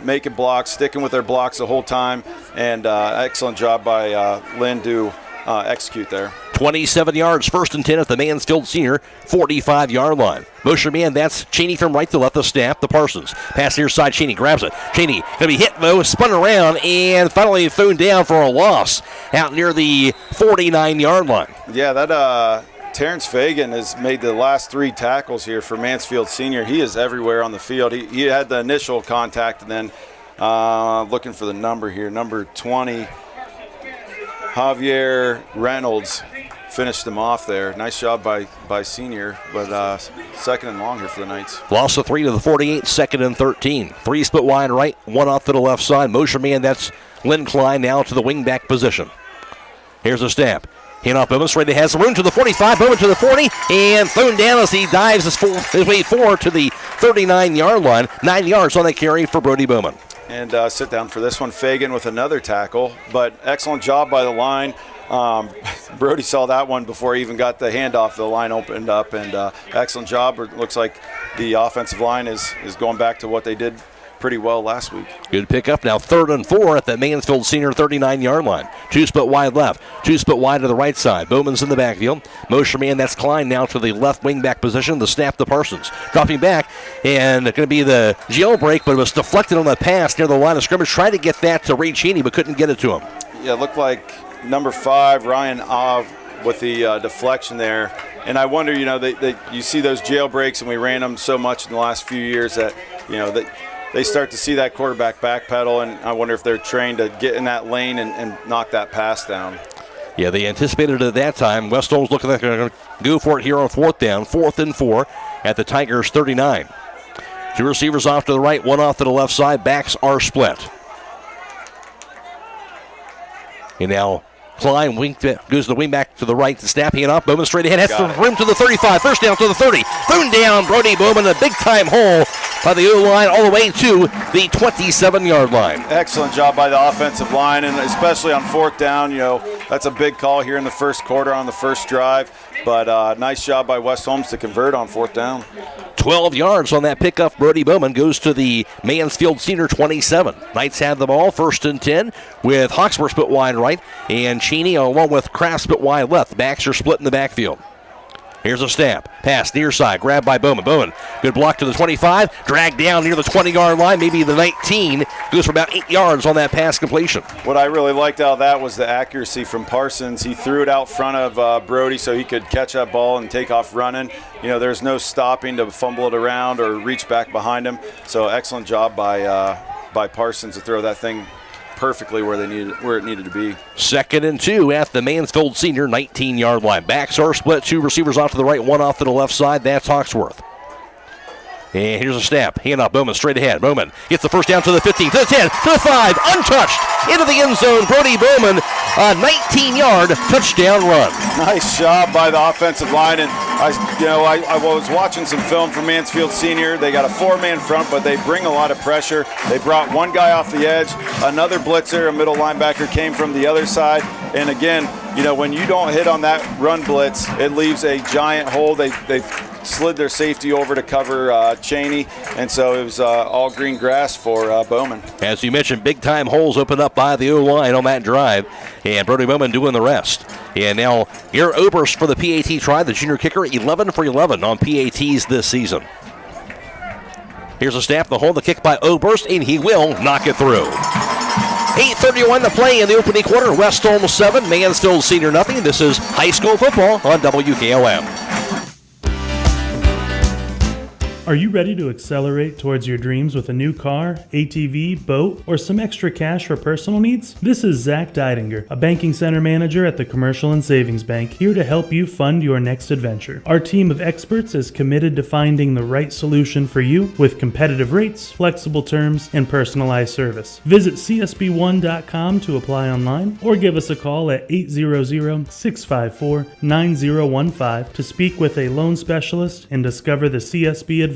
[SPEAKER 15] making blocks, sticking with their blocks the whole time, and excellent job by Lynn to execute there.
[SPEAKER 22] 27 yards, 1st and 10 at the Mansfield senior 45-yard line. Motion man, that's Cheney from right to left, the snap, the Parsons. Pass near side, Cheney grabs it. Cheney going to be hit, though, spun around, and finally thrown down for a loss out near the 49-yard line.
[SPEAKER 15] Yeah, that Terrence Fagan has made the last 3 tackles here for Mansfield senior. He is everywhere on the field. He had the initial contact, and then looking for the number here, number 20, Javier Reynolds finished him off there. Nice job by senior, but 2nd and long here for the Knights.
[SPEAKER 22] Loss of 3 to the 48, 2nd and 13. 3 split wide right, 1 off to the left side. Motion man, that's Lynn Klein now to the wingback position. Here's a snap. Hand off Bowman, straight has some room to the 45, Bowman to the 40, and thrown down as he dives his way forward to the 39-yard line. 9 yards on that carry for Brody Bowman.
[SPEAKER 15] And sit down for this one, Fagan with another tackle, but excellent job by the line. Brody saw that one before he even got the handoff. The line opened up, and excellent job. It looks like the offensive line is going back to what they did pretty well last week.
[SPEAKER 22] Good pickup. Now 3rd and 4 at the Mansfield senior 39-yard line. 2 split wide left. 2 split wide to the right side. Bowman's in the backfield. Motion man, that's Klein now to the left wingback position. The snap to Parsons. Dropping back, and going to be the jailbreak, but it was deflected on the pass near the line of scrimmage. Tried to get that to Reed Cheney, but couldn't get it to him.
[SPEAKER 15] Yeah, it looked like number 5, Ryan Av, with the deflection there. And I wonder, you see those jailbreaks, and we ran them so much in the last few years that, they start to see that quarterback backpedal, and I wonder if they're trained to get in that lane and knock that pass down.
[SPEAKER 22] Yeah, they anticipated it at that time. West Holmes looking like they're going to go for it here on 4th down. 4th and 4 at the Tigers 39. 2 receivers off to the right, 1 off to the left side. Backs are split. And now Klein goes the wing back to the right, snapping it up. Bowman straight ahead, has the rim to the 35. First down to the 30. Thrown down, Brody Bowman, a big-time hole by the O-line all the way to the 27-yard line.
[SPEAKER 15] Excellent job by the offensive line, and especially on 4th down. That's a big call here in the first quarter on the first drive. But nice job by West Holmes to convert on 4th down.
[SPEAKER 22] 12 yards on that pickup. Brody Bowman goes to the Mansfield senior 27. Knights have the ball, 1st and 10, with Hawksworth split wide right, and Cheney along with Kraft split wide left. The backs are split in the backfield. Here's a snap. Pass near side. Grabbed by Bowman. Bowman, good block to the 25. Dragged down near the 20-yard line, maybe the 19. Goes for about 8 yards on that pass completion.
[SPEAKER 15] What I really liked out of that was the accuracy from Parsons. He threw it out front of Brody so he could catch that ball and take off running. There's no stopping to fumble it around or reach back behind him. So excellent job by Parsons to throw that thing perfectly where it needed to be.
[SPEAKER 22] 2nd and 2 at the Mansfield senior 19-yard line. Backs are split. 2 receivers off to the right, 1 off to the left side. That's Hawksworth. And here's a snap. Hand off. Bowman straight ahead. Bowman gets the first down to the 15, to the 10, to the 5. Untouched. Into the end zone. Brody Bowman, a 19-yard touchdown run.
[SPEAKER 15] Nice job by the offensive line. And I was watching some film from Mansfield Senior. They got a 4-man front, but they bring a lot of pressure. They brought one guy off the edge. Another blitzer, a middle linebacker, came from the other side. And again, when you don't hit on that run blitz, it leaves a giant hole. They slid their safety over to cover Cheney, and so it was all green grass for Bowman.
[SPEAKER 22] As you mentioned, big-time holes opened up by the O-line on that drive, and Brody Bowman doing the rest. And now Garrett Oberst for the PAT try, the junior kicker, 11 for 11 on PATs this season. Here's a snap, the hole, the kick by Oberst, and he will knock it through. 8:31 to play in the opening quarter. West Holmes 7, Mansfield Senior nothing. This is high school football on WKLM.
[SPEAKER 9] Are you ready to accelerate towards your dreams with a new car, ATV, boat, or some extra cash for personal needs? This is Zach Deidinger, a banking center manager at the Commercial and Savings Bank, here to help you fund your next adventure. Our team of experts is committed to finding the right solution for you with competitive rates, flexible terms, and personalized service. Visit csb1.com to apply online or give us a call at 800-654-9015 to speak with a loan specialist and discover the CSB advantage.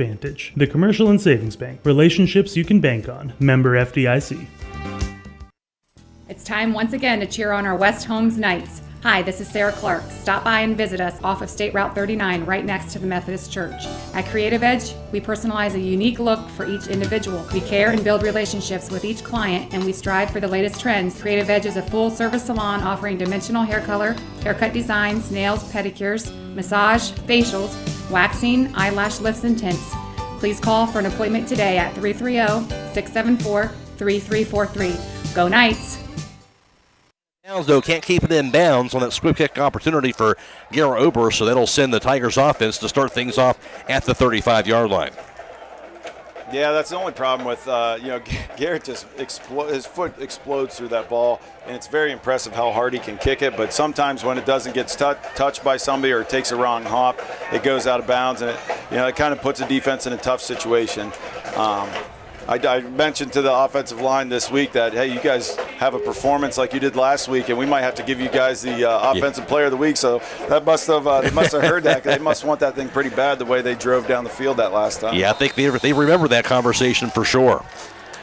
[SPEAKER 9] The Commercial and Savings Bank. Relationships you can bank on. Member FDIC.
[SPEAKER 10] It's time once again to cheer on our West Holmes Knights. Hi, this is Sarah Clark. Stop by and visit us off of State Route 39 right next to the Methodist Church. At Creative Edge, we personalize a unique look for each individual. We care and build relationships with each client, and we strive for the latest trends. Creative Edge is a full-service salon offering dimensional hair color, haircut designs, nails, pedicures, massage, facials, waxing, eyelash lifts, and tints. Please call for an appointment today at 330-674-3343. Go Knights!
[SPEAKER 22] Though can't keep it in bounds on that squib kick opportunity for Garrett Oberst, so that'll send the Tigers offense to start things off at the 35-yard line.
[SPEAKER 15] Yeah, that's the only problem with, Garrett just his foot explodes through that ball, and it's very impressive how hard he can kick it, but sometimes when it doesn't get touched by somebody or it takes a wrong hop, it goes out of bounds, and it kind of puts the defense in a tough situation. I mentioned to the offensive line this week that, hey, you guys have a performance like you did last week, and we might have to give you guys the offensive player of the week. So that must have they must have heard that. They must want that thing pretty bad the way they drove down the field that last time.
[SPEAKER 22] Yeah, I think they remember that conversation for sure.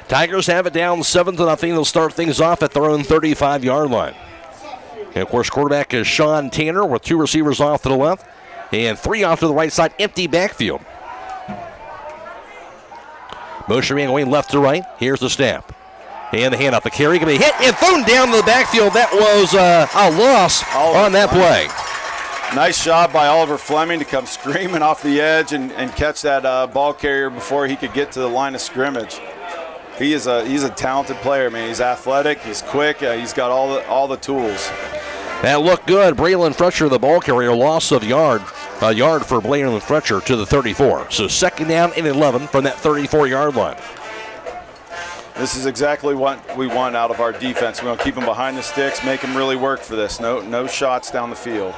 [SPEAKER 22] Tigers have it down 7-0. They'll start things off at their own 35-yard line. And, of course, quarterback is Sean Tanner with 2 receivers off to the left and 3 off to the right side, empty backfield. Motion man going left to right. Here's the snap. And the handoff. The carry going to be hit and thrown down to the backfield. That was a loss on that play.
[SPEAKER 15] Nice job by Oliver Fleming to come screaming off the edge and catch that ball carrier before he could get to the line of scrimmage. He's a talented player, man. He's athletic. He's quick. He's got all the tools.
[SPEAKER 22] That looked good. Braylon Fletcher, the ball carrier, loss of yard. A yard for Braylon Fletcher to the 34. So 2nd down and 11 from that 34-yard line.
[SPEAKER 15] This is exactly what we want out of our defense. We want to keep them behind the sticks, make them really work for this. No shots down the field.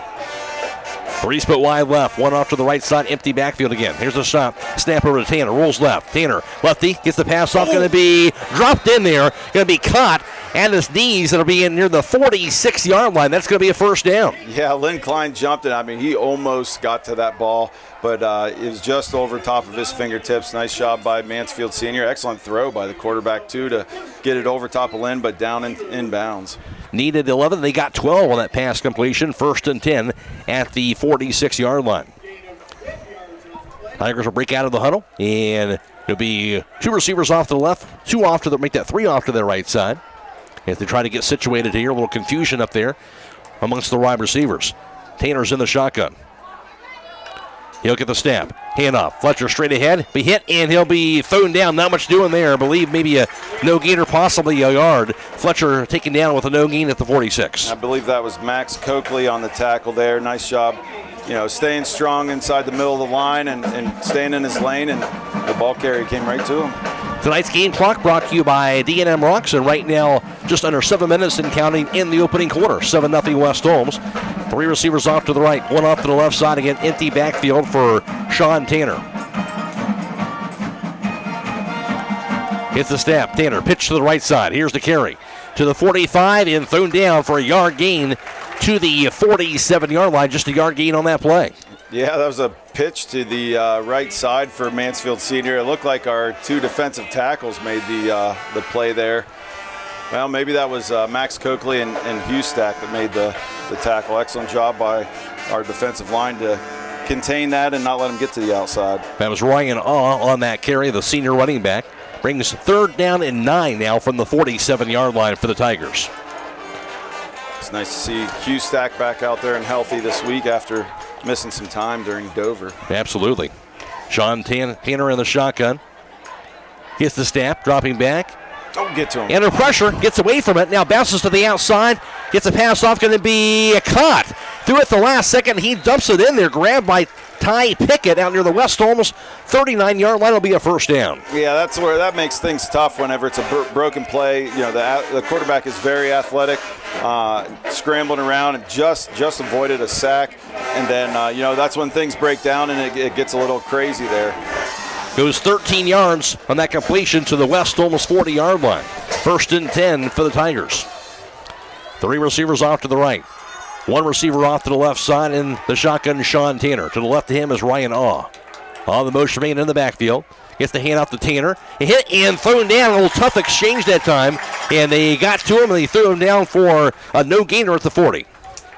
[SPEAKER 22] 3 split wide left, one off to the right side, empty backfield again. Here's a shot, snap over to Tanner, rolls left. Tanner, lefty, gets the pass off, going to be dropped in there, going to be caught at his knees. It'll be in near the 46-yard line. That's going to be a first down.
[SPEAKER 15] Yeah, Lynn Klein jumped it. I mean, he almost got to that ball, but it was just over top of his fingertips. Nice job by Mansfield Senior. Excellent throw by the quarterback, too, to get it over top of Lynn, but down in bounds.
[SPEAKER 22] Needed 11. They got 12 on that pass completion. 1st and 10 at the 46-yard line. Tigers will break out of the huddle, and it'll be 2 receivers off to the left, 2 off to the, make that 3 off to their right side. As they try to get situated here, a little confusion up there amongst the wide receivers. Tanner's in the shotgun. He'll get the snap. Handoff. Fletcher straight ahead. Be hit, and he'll be thrown down. Not much doing there. I believe maybe a no gain or possibly a yard. Fletcher taken down with a no gain at the 46.
[SPEAKER 15] I believe that was Max Coakley on the tackle there. Nice job, staying strong inside the middle of the line and staying in his lane, and the ball carrier came right to him.
[SPEAKER 22] Tonight's game clock brought to you by D&M Rocks, and right now just under 7 minutes and counting in the opening quarter. 7-0 West Holmes. 3 receivers off to the right, 1 off to the left side. Again, empty backfield for Sean Tanner. Hits the snap. Tanner pitch to the right side. Here's the carry to the 45 and thrown down for a yard gain to the 47-yard line. Just a yard gain on that play.
[SPEAKER 15] Yeah, that was a pitch to the right side for Mansfield Senior. It looked like our 2 defensive tackles made the play there. Well, maybe that was Max Coakley and Hustack that made the tackle. Excellent job by our defensive line to contain that and not let him get to the outside.
[SPEAKER 22] That was Ryan Awe on that carry, the senior running back. Brings 3rd down and 9 now from the 47-yard line for the Tigers.
[SPEAKER 15] It's nice to see Hustack back out there and healthy this week after missing some time during Dover.
[SPEAKER 22] Absolutely. Sean Tanner in the shotgun. Gets the snap, dropping back.
[SPEAKER 15] Don't get to him.
[SPEAKER 22] Under pressure, gets away from it. Now bounces to the outside. Gets a pass off, going to be caught. Threw it the last second. He dumps it in there, grabbed by Ty Pickett out near the West Holmes 39-yard line. Will be a first down.
[SPEAKER 15] Yeah, that's where that makes things tough whenever it's a broken play. The quarterback is very athletic, scrambling around and just avoided a sack. And then, that's when things break down and it gets a little crazy there.
[SPEAKER 22] Goes 13 yards on that completion to the West Holmes 40-yard line. 1st and 10 for the Tigers. 3 receivers off to the right. 1 receiver off to the left side in the shotgun, Sean Tanner. To the left of him is Ryan Awe. On the motion man in the backfield. Gets the hand off to Tanner. He hit and thrown down. A little tough exchange that time. And they got to him and they threw him down for a no gainer at the 40.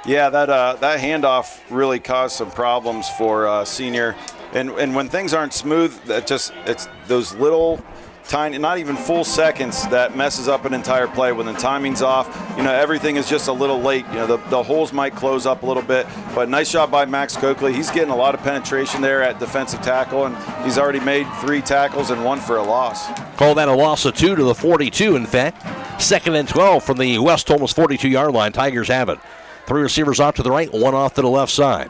[SPEAKER 15] Yeah, that handoff really caused some problems for Senior. And when things aren't smooth, it's those little tiny, not even full seconds that messes up an entire play. When the timing's off, everything is just a little late. The holes might close up a little bit, but nice job by Max Coakley. He's getting a lot of penetration there at defensive tackle, and he's already made 3 tackles and 1 for a loss.
[SPEAKER 22] Call that a loss of 2 to the 42, in fact. 2nd and 12 from the West Holmes 42-yard line. Tigers have it. 3 receivers off to the right, 1 off to the left side.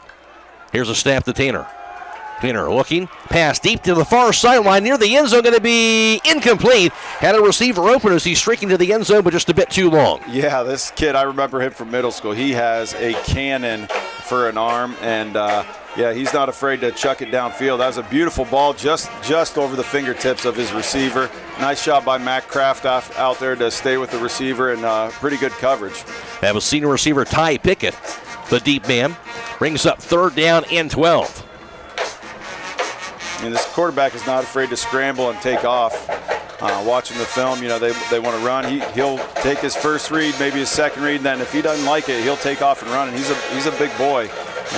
[SPEAKER 22] Here's a snap to Tanner. Tanner looking, pass deep to the far sideline near the end zone, going to be incomplete. Had a receiver open as he's streaking to the end zone, but just a bit too long.
[SPEAKER 15] Yeah, this kid, I remember him from middle school. He has a cannon for an arm, and he's not afraid to chuck it downfield. That was a beautiful ball just over the fingertips of his receiver. Nice job by Matt Kraft out there to stay with the receiver, and pretty good coverage.
[SPEAKER 22] That was senior receiver Ty Pickett, the deep man. Brings up 3rd down and 12.
[SPEAKER 15] And this quarterback is not afraid to scramble and take off. Watching the film, they want to run. He'll take his first read, maybe his second read, and then if he doesn't like it, he'll take off and run. And he's a big boy.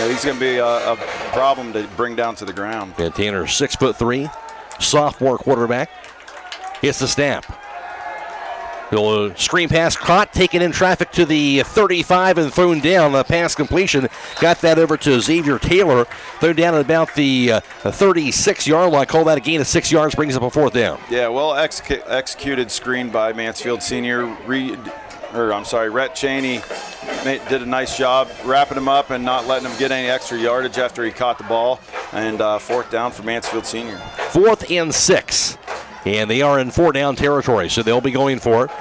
[SPEAKER 15] He's going to be a problem to bring down to the ground.
[SPEAKER 22] Yeah, Tanner, 6'3", sophomore quarterback. Hits the snap. He'll screen pass caught, taken in traffic to the 35 and thrown down. The pass completion got that over to Xavier Taylor. Thrown down at about the 36-yard line. Call that a gain of 6 yards, brings up a 4th down.
[SPEAKER 15] Yeah, well executed screen by Mansfield Senior. Rhett Cheney did a nice job wrapping him up and not letting him get any extra yardage after he caught the ball. And 4th down for Mansfield Senior.
[SPEAKER 22] 4th and 6. And they are in 4-down territory, so they'll be going for it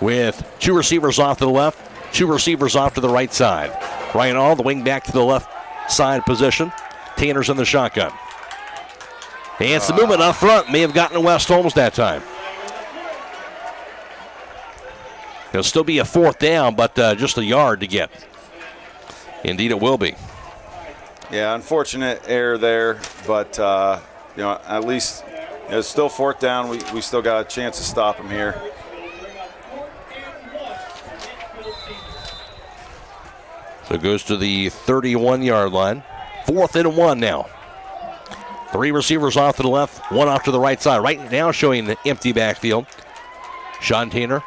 [SPEAKER 22] with 2 receivers off to the left, 2 receivers off to the right side. Ryan All, the wing back to the left side position. Tanner's in the shotgun. And some movement up front. May have gotten to West Holmes that time. It'll still be a 4th down, but just a yard to get. Indeed, it will be.
[SPEAKER 15] Yeah, unfortunate error there, but at least it's still 4th down. We still got a chance to stop him here.
[SPEAKER 22] So it goes to the 31-yard line. 4th and 1 now. 3 receivers off to the left, 1 off to the right side. Right now showing the empty backfield. Sean Tanner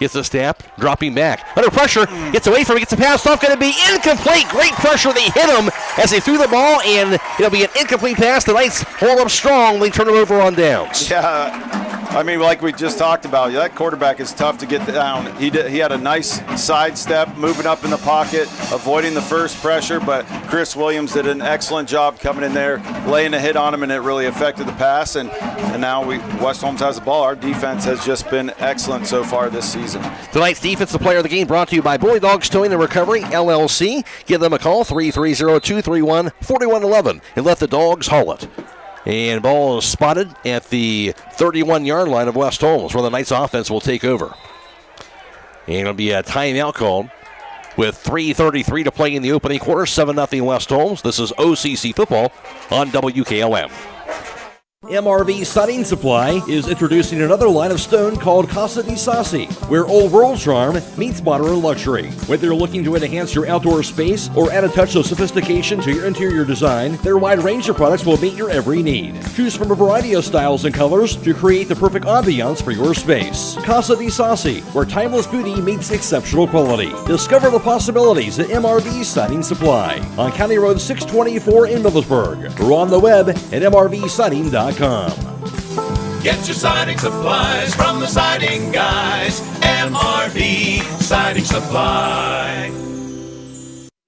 [SPEAKER 22] gets a step, dropping back. Under pressure, gets away from it, gets a pass off, going to be incomplete. Great pressure, they hit him as they threw the ball, and it'll be an incomplete pass. The Knights hold up strong, they turn it over on downs.
[SPEAKER 15] Yeah, I mean, like we just talked about, that quarterback is tough to get down. He had a nice sidestep, moving up in the pocket, avoiding the first pressure, but Chris Williams did an excellent job coming in there, laying a hit on him, and it really affected the pass. And now West Holmes has the ball. Our defense has just been excellent so far this season.
[SPEAKER 22] Tonight's defensive player of the game brought to you by Bully Dogs Towing and Recovery, LLC. Give them a call, 330-231-4111, and let the dogs haul it. And ball is spotted at the 31-yard line of West Holmes, where the Knights offense will take over. And it'll be a timeout called with 3:33 to play in the opening quarter, 7-0 West Holmes. This is OCC football on WKLM.
[SPEAKER 5] MRV Siding Supply is introducing another line of stone called Casa di Sassi, where old world charm meets modern luxury. Whether you're looking to enhance your outdoor space or add a touch of sophistication to your interior design, their wide range of products will meet your every need. Choose from a variety of styles and colors to create the perfect ambiance for your space. Casa di Sassi, where timeless beauty meets exceptional quality. Discover the possibilities at MRV Siding Supply on County Road 624 in Middlesburg, or on the web at mrvsiding.com.
[SPEAKER 16] Get your siding supplies from the siding guys. MRV Siding Supply.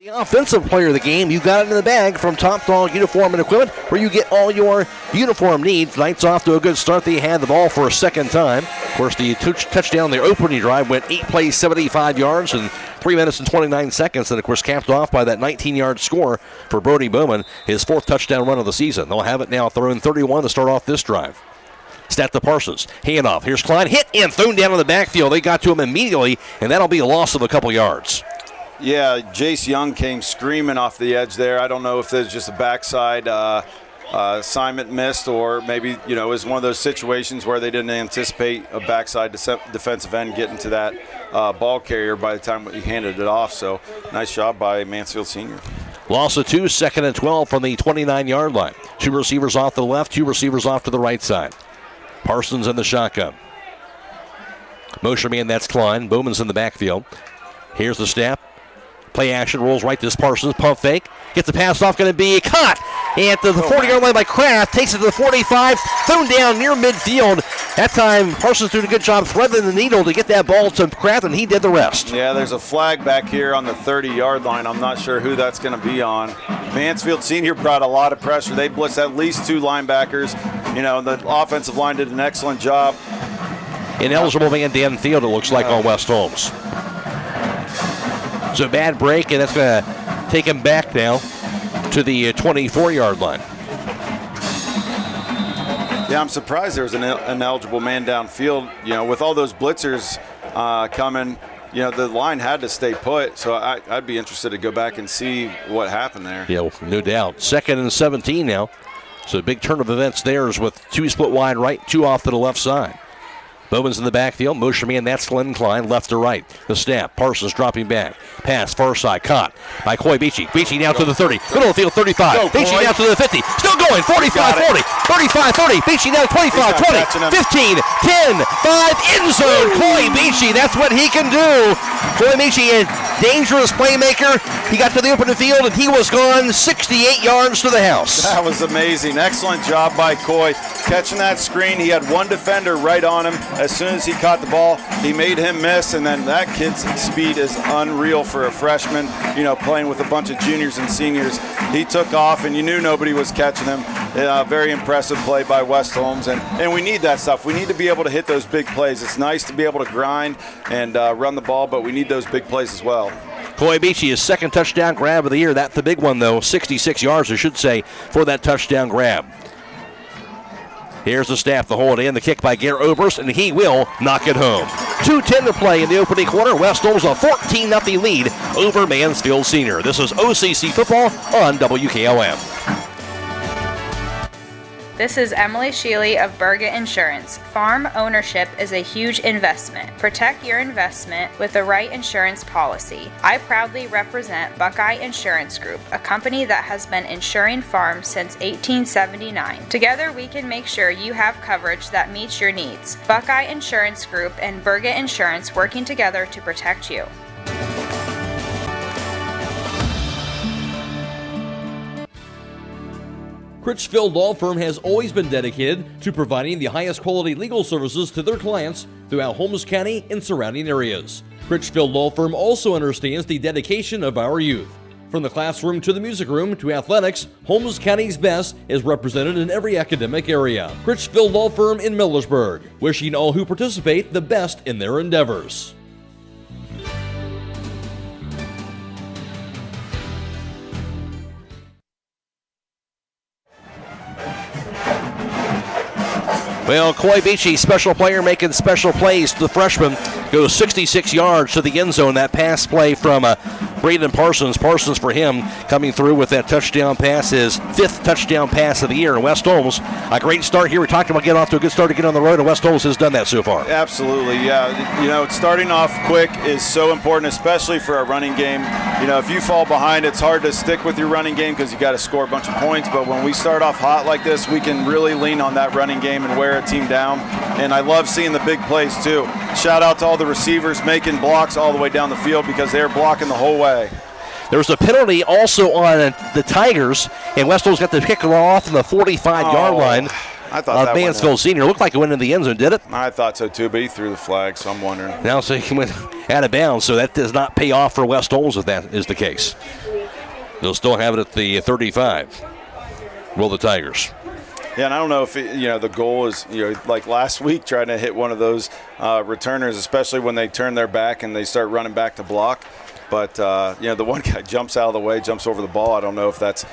[SPEAKER 22] The offensive player of the game, you got it in the bag from Top Dog Uniform and Equipment, where you get all your uniform needs. Knights off to a good start. They had the ball for a second time. Of course, the touchdown, the opening drive went 8 plays, 75 yards, and 3 minutes and 29 seconds, and of course capped off by that 19-yard score for Brody Bowman, his 4th touchdown run of the season. They'll have it now, throwing 31 to start off this drive. Snap to Parsons, handoff. Here's Klein, hit and thrown down in the backfield. They got to him immediately, and that'll be a loss of a couple yards.
[SPEAKER 15] Yeah, Jace Young came screaming off the edge there. I don't know if there's just a backside assignment missed, or maybe it was one of those situations where they didn't anticipate a backside defensive end getting to that ball carrier by the time he handed it off. So nice job by Mansfield Senior.
[SPEAKER 22] Loss of 2, 2nd and 12 from the 29-yard line. 2 receivers off to the left, 2 receivers off to the right side. Parsons in the shotgun. Motion man, that's Klein. Bowman's in the backfield. Here's the snap. Play action, rolls right to this Parsons, pump fake. Gets the pass off, going to be caught at the 40-yard line by Kraft. Takes it to the 45, thrown down near midfield. That time, Parsons doing a good job threading the needle to get that ball to Kraft, and he did the rest.
[SPEAKER 15] Yeah, there's a flag back here on the 30-yard line. I'm not sure who that's going to be on. Mansfield Senior brought a lot of pressure. They blitzed at least 2 linebackers. The offensive line did an excellent job.
[SPEAKER 22] Ineligible man downfield, it looks like, on West Holmes. So bad break, and that's going to take him back now to the 24-yard line.
[SPEAKER 15] Yeah, I'm surprised there was an ineligible man downfield. With all those blitzers coming, the line had to stay put. So I'd be interested to go back and see what happened there.
[SPEAKER 22] Yeah, no doubt. 2nd and 17 now. So a big turn of events there is with 2 split wide right, 2 off to the left side. Bowman's in the backfield. Motion man, that's Glenn Klein, left to right. The snap. Parsons dropping back. Pass, far side, caught by Coy Beachy. Beachy down to the 30. Middle of the field, 35. Beachy down to the 50. Still going, 45, 40. 35, 30. Beachy down 25, 20, 15, 10, 5, end zone. Coy Beachy, that's what he can do. Coy Beachy, a dangerous playmaker. He got to the open field, and he was gone 68 yards to the house.
[SPEAKER 15] That was amazing. Excellent job by Coy. Catching that screen, he had one defender right on him. As soon as he caught the ball, he made him miss, and then that kid's speed is unreal for a freshman, playing with a bunch of juniors and seniors. He took off, and you knew nobody was catching him. Very impressive play by West Holmes, and we need that stuff. We need to be able to hit those big plays. It's nice to be able to grind and run the ball, but we need those big plays as well.
[SPEAKER 22] Croy Beachy, his second touchdown grab of the year. That's the big one, though. 66 yards, I should say, for that touchdown grab. Here's the snap, the hold in, the kick by Garrett Oberst, and he will knock it home. 2:10 to play in the opening quarter. West Holmes a 14-0 lead over Mansfield Senior. This is OCC football on WKLM.
[SPEAKER 17] This is Emily Sheely of Burgett Insurance. Farm ownership is a huge investment. Protect your investment with the right insurance policy. I proudly represent Buckeye Insurance Group, a company that has been insuring farms since 1879. Together we can make sure you have coverage that meets your needs. Buckeye Insurance Group and Burgett Insurance working together to protect you.
[SPEAKER 5] Critchfield Law Firm has always been dedicated to providing the highest quality legal services to their clients throughout Holmes County and surrounding areas. Critchfield Law Firm also understands the dedication of our youth. From the classroom to the music room to athletics, Holmes County's best is represented in every academic area. Critchfield Law Firm in Millersburg, wishing all who participate the best in their endeavors.
[SPEAKER 22] Well, Croy Beachy, special player making special plays. The freshman goes 66 yards to the end zone. That pass play from Braden Parsons. Parsons for him coming through with that touchdown pass, his 5th touchdown pass of the year. And West Holmes, a great start here. We talked about getting off to a good start to get on the road, and West Holmes has done that so far.
[SPEAKER 15] Absolutely, yeah. You know, starting off quick is so important, especially for a running game. You know, if you fall behind, it's hard to stick with your running game because you got to score a bunch of points. But when we start off hot like this, we can really lean on that running game and wear a team down. And I love seeing the big plays too. Shout out to all the receivers making blocks all the way down the field because they're blocking the whole way.
[SPEAKER 22] There's a penalty also on the Tigers, and West Holmes got the kick off in the 45-yard line.
[SPEAKER 15] I thought that
[SPEAKER 22] Mansfield Senior. Looked like it went in the end zone, did it?
[SPEAKER 15] I thought so too, but he threw the flag, so I'm wondering.
[SPEAKER 22] Now so he went out of bounds, so that does not pay off for West Holmes if that is the case. They'll still have it at the 35. Will the Tigers?
[SPEAKER 15] Yeah, and I don't know if the goal is like last week trying to hit one of those returners, especially when they turn their back and they start running back to block. But the one guy jumps out of the way, jumps over the ball. I don't know if that's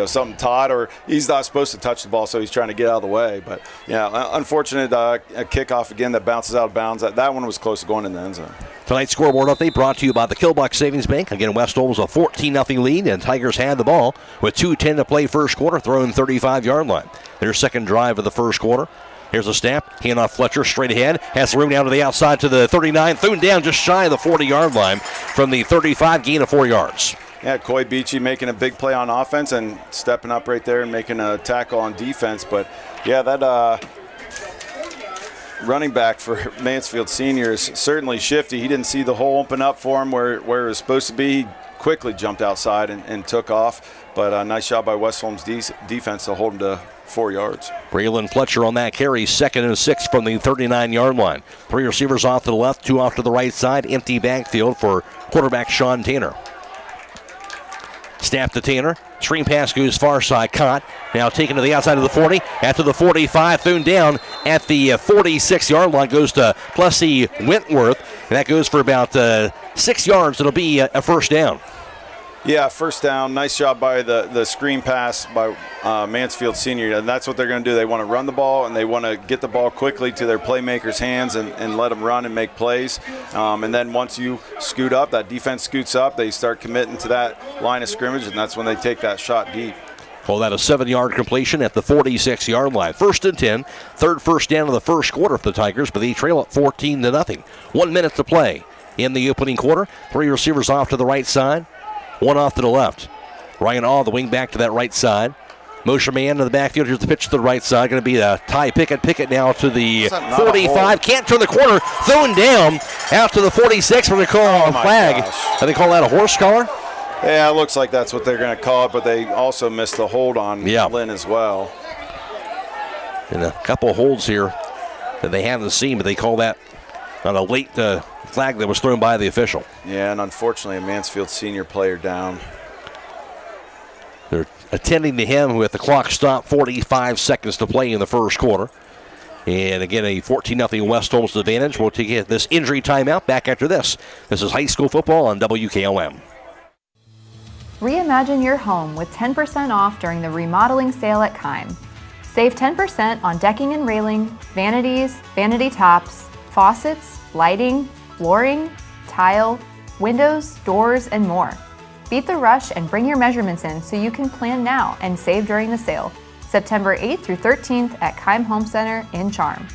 [SPEAKER 15] something taught or he's not supposed to touch the ball, so he's trying to get out of the way. But unfortunate a kickoff again that bounces out of bounds. That one was close to going in the end zone.
[SPEAKER 22] Tonight's scoreboard update brought to you by the Killbuck Savings Bank. Again, West Holmes a 14-0 lead, and Tigers had the ball with 2:10 to play first quarter, throwing 35-yard line. Their second drive of the first quarter. Here's a snap, hand off Fletcher, straight ahead, has room down to the outside to the 39, thrown down just shy of the 40-yard line from the 35, gain of 4 yards.
[SPEAKER 15] Yeah, Croy Beachy making a big play on offense and stepping up right there and making a tackle on defense. But, yeah, that running back for Mansfield Senior is certainly shifty. He didn't see the hole open up for him where it was supposed to be. He quickly jumped outside and took off. But a nice job by West Holmes' defense to hold him to 4 yards.
[SPEAKER 22] Braylon Fletcher on that carry, 2nd and 6 from the 39-yard line. 3 receivers off to the left, 2 off to the right side. Empty backfield for quarterback Sean Tanner. Snap to Tanner. Screen pass goes far side, caught. Now taken to the outside of the 40. After the 45, thrown down at the 46-yard line. Goes to Plessy Wentworth. And that goes for about 6 yards. It'll be a first down.
[SPEAKER 15] Yeah, first down. Nice job by the screen pass by Mansfield Senior. And that's what they're going to do. They want to run the ball, and they want to get the ball quickly to their playmakers' hands and let them run and make plays. And then once you scoot up, that defense scoots up, they start committing to that line of scrimmage, and that's when they take that shot deep.
[SPEAKER 22] Call that a 7-yard completion at the 46-yard line. 1st and 10. Third first down of the first quarter for the Tigers, but they trail at 14-0. 1 minute to play in the opening quarter. 3 receivers off to the right side. 1 off to the left. Ryan All, the wing back to that right side. Motion man to the backfield. Here's the pitch to the right side. Going to be a Ty Pickett. Pickett now to the 45. Can't turn the corner. Thrown down out to the 46 when they call a flag. Do they call that a horse collar?
[SPEAKER 15] Yeah, it looks like that's what they're going to call it, but they also missed the hold on Lynn as well.
[SPEAKER 22] And a couple of holds here that they haven't seen, but they call that on a late flag that was thrown by the official.
[SPEAKER 15] Yeah, and unfortunately a Mansfield Senior player down.
[SPEAKER 22] They're attending to him with the clock stopped, 45 seconds to play in the first quarter. And again, a 14-0 West Holmes advantage. We'll take this injury timeout back after this. This is high school football on WKLM.
[SPEAKER 18] Reimagine your home with 10% off during the remodeling sale at Keim. Save 10% on decking and railing, vanities, vanity tops, faucets, lighting, flooring, tile, windows, doors, and more. Beat the rush and bring your measurements in so you can plan now and save during the sale. September 8th through 13th at Keim Home Center in Charm.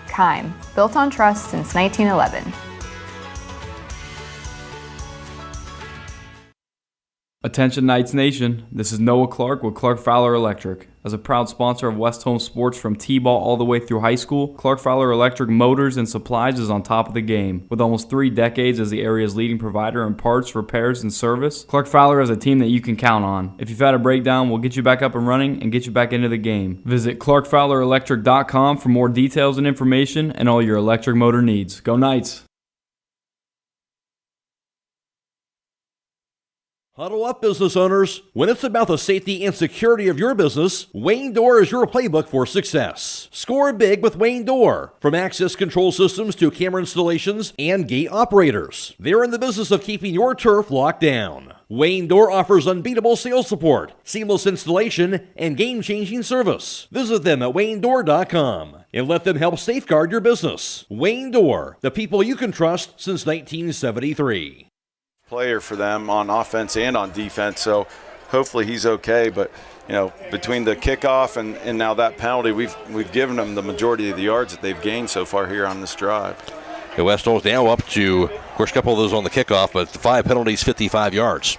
[SPEAKER 18] Keim, built on trust since 1911.
[SPEAKER 11] Attention Knights Nation, this is Noah Clark with Clark Fowler Electric. As a proud sponsor of West Holmes sports from T-ball all the way through high school, Clark Fowler Electric Motors and Supplies is on top of the game. With almost 3 decades as the area's leading provider in parts, repairs, and service, Clark Fowler is a team that you can count on. If you've had a breakdown, we'll get you back up and running and get you back into the game. Visit ClarkFowlerElectric.com for more details and information and all your electric motor needs. Go Knights!
[SPEAKER 5] Huddle up, business owners. When it's about the safety and security of your business, Wayne Door is your playbook for success. Score big with Wayne Door. From access control systems to camera installations and gate operators, they're in the business of keeping your turf locked down. Wayne Door offers unbeatable sales support, seamless installation, and game-changing service. Visit them at WayneDoor.com and let them help safeguard your business. Wayne Door, the people you can trust since 1973.
[SPEAKER 15] Player for them on offense and on defense, so hopefully he's okay. But between the kickoff and now that penalty, we've given them the majority of the yards that they've gained so far here on this drive.
[SPEAKER 22] The West Holmes now up to, of course, a couple of those on the kickoff, but 5 penalties, 55 yards.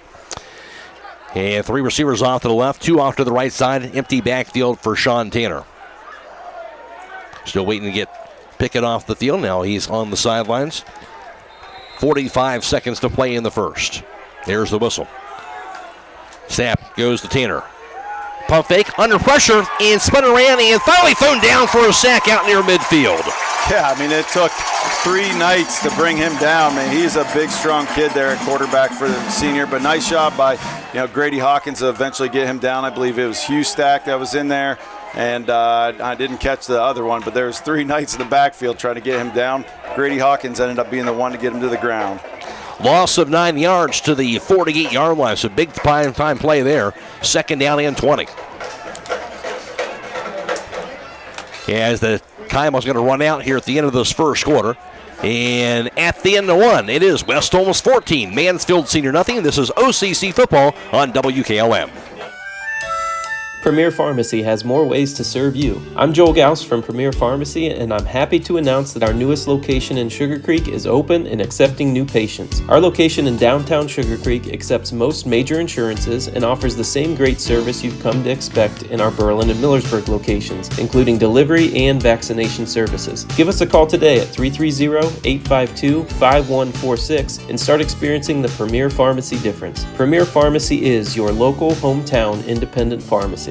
[SPEAKER 22] And 3 receivers off to the left, 2 off to the right side. Empty backfield for Sean Tanner. Still waiting to get Pickett off the field. Now he's on the sidelines. 45 seconds to play in the first. There's the whistle. Snap goes to Tanner. Pump fake, under pressure, and spun around and finally thrown down for a sack out near midfield.
[SPEAKER 15] Yeah, it took 3 nights to bring him down. He's a big, strong kid there at quarterback for the senior, but nice job by Grady Hawkins to eventually get him down. I believe it was Hugh Stack that was in there, and I didn't catch the other one, but there was 3 nights in the backfield trying to get him down. Grady Hawkins ended up being the one to get him to the ground.
[SPEAKER 22] Loss of 9 yards to the 48-yard line, so big time play there. 2nd down and 20. As the time was going to run out here at the end of this first quarter. And at the end of 1, it is West Holmes 14, Mansfield Senior nothing. This is OCC football on WKLM.
[SPEAKER 19] Premier Pharmacy has more ways to serve you. I'm Joel Gauss from Premier Pharmacy, and I'm happy to announce that our newest location in Sugar Creek is open and accepting new patients. Our location in downtown Sugar Creek accepts most major insurances and offers the same great service you've come to expect in our Berlin and Millersburg locations, including delivery and vaccination services. Give us a call today at 330-852-5146 and start experiencing the Premier Pharmacy difference. Premier Pharmacy is your local hometown independent pharmacy.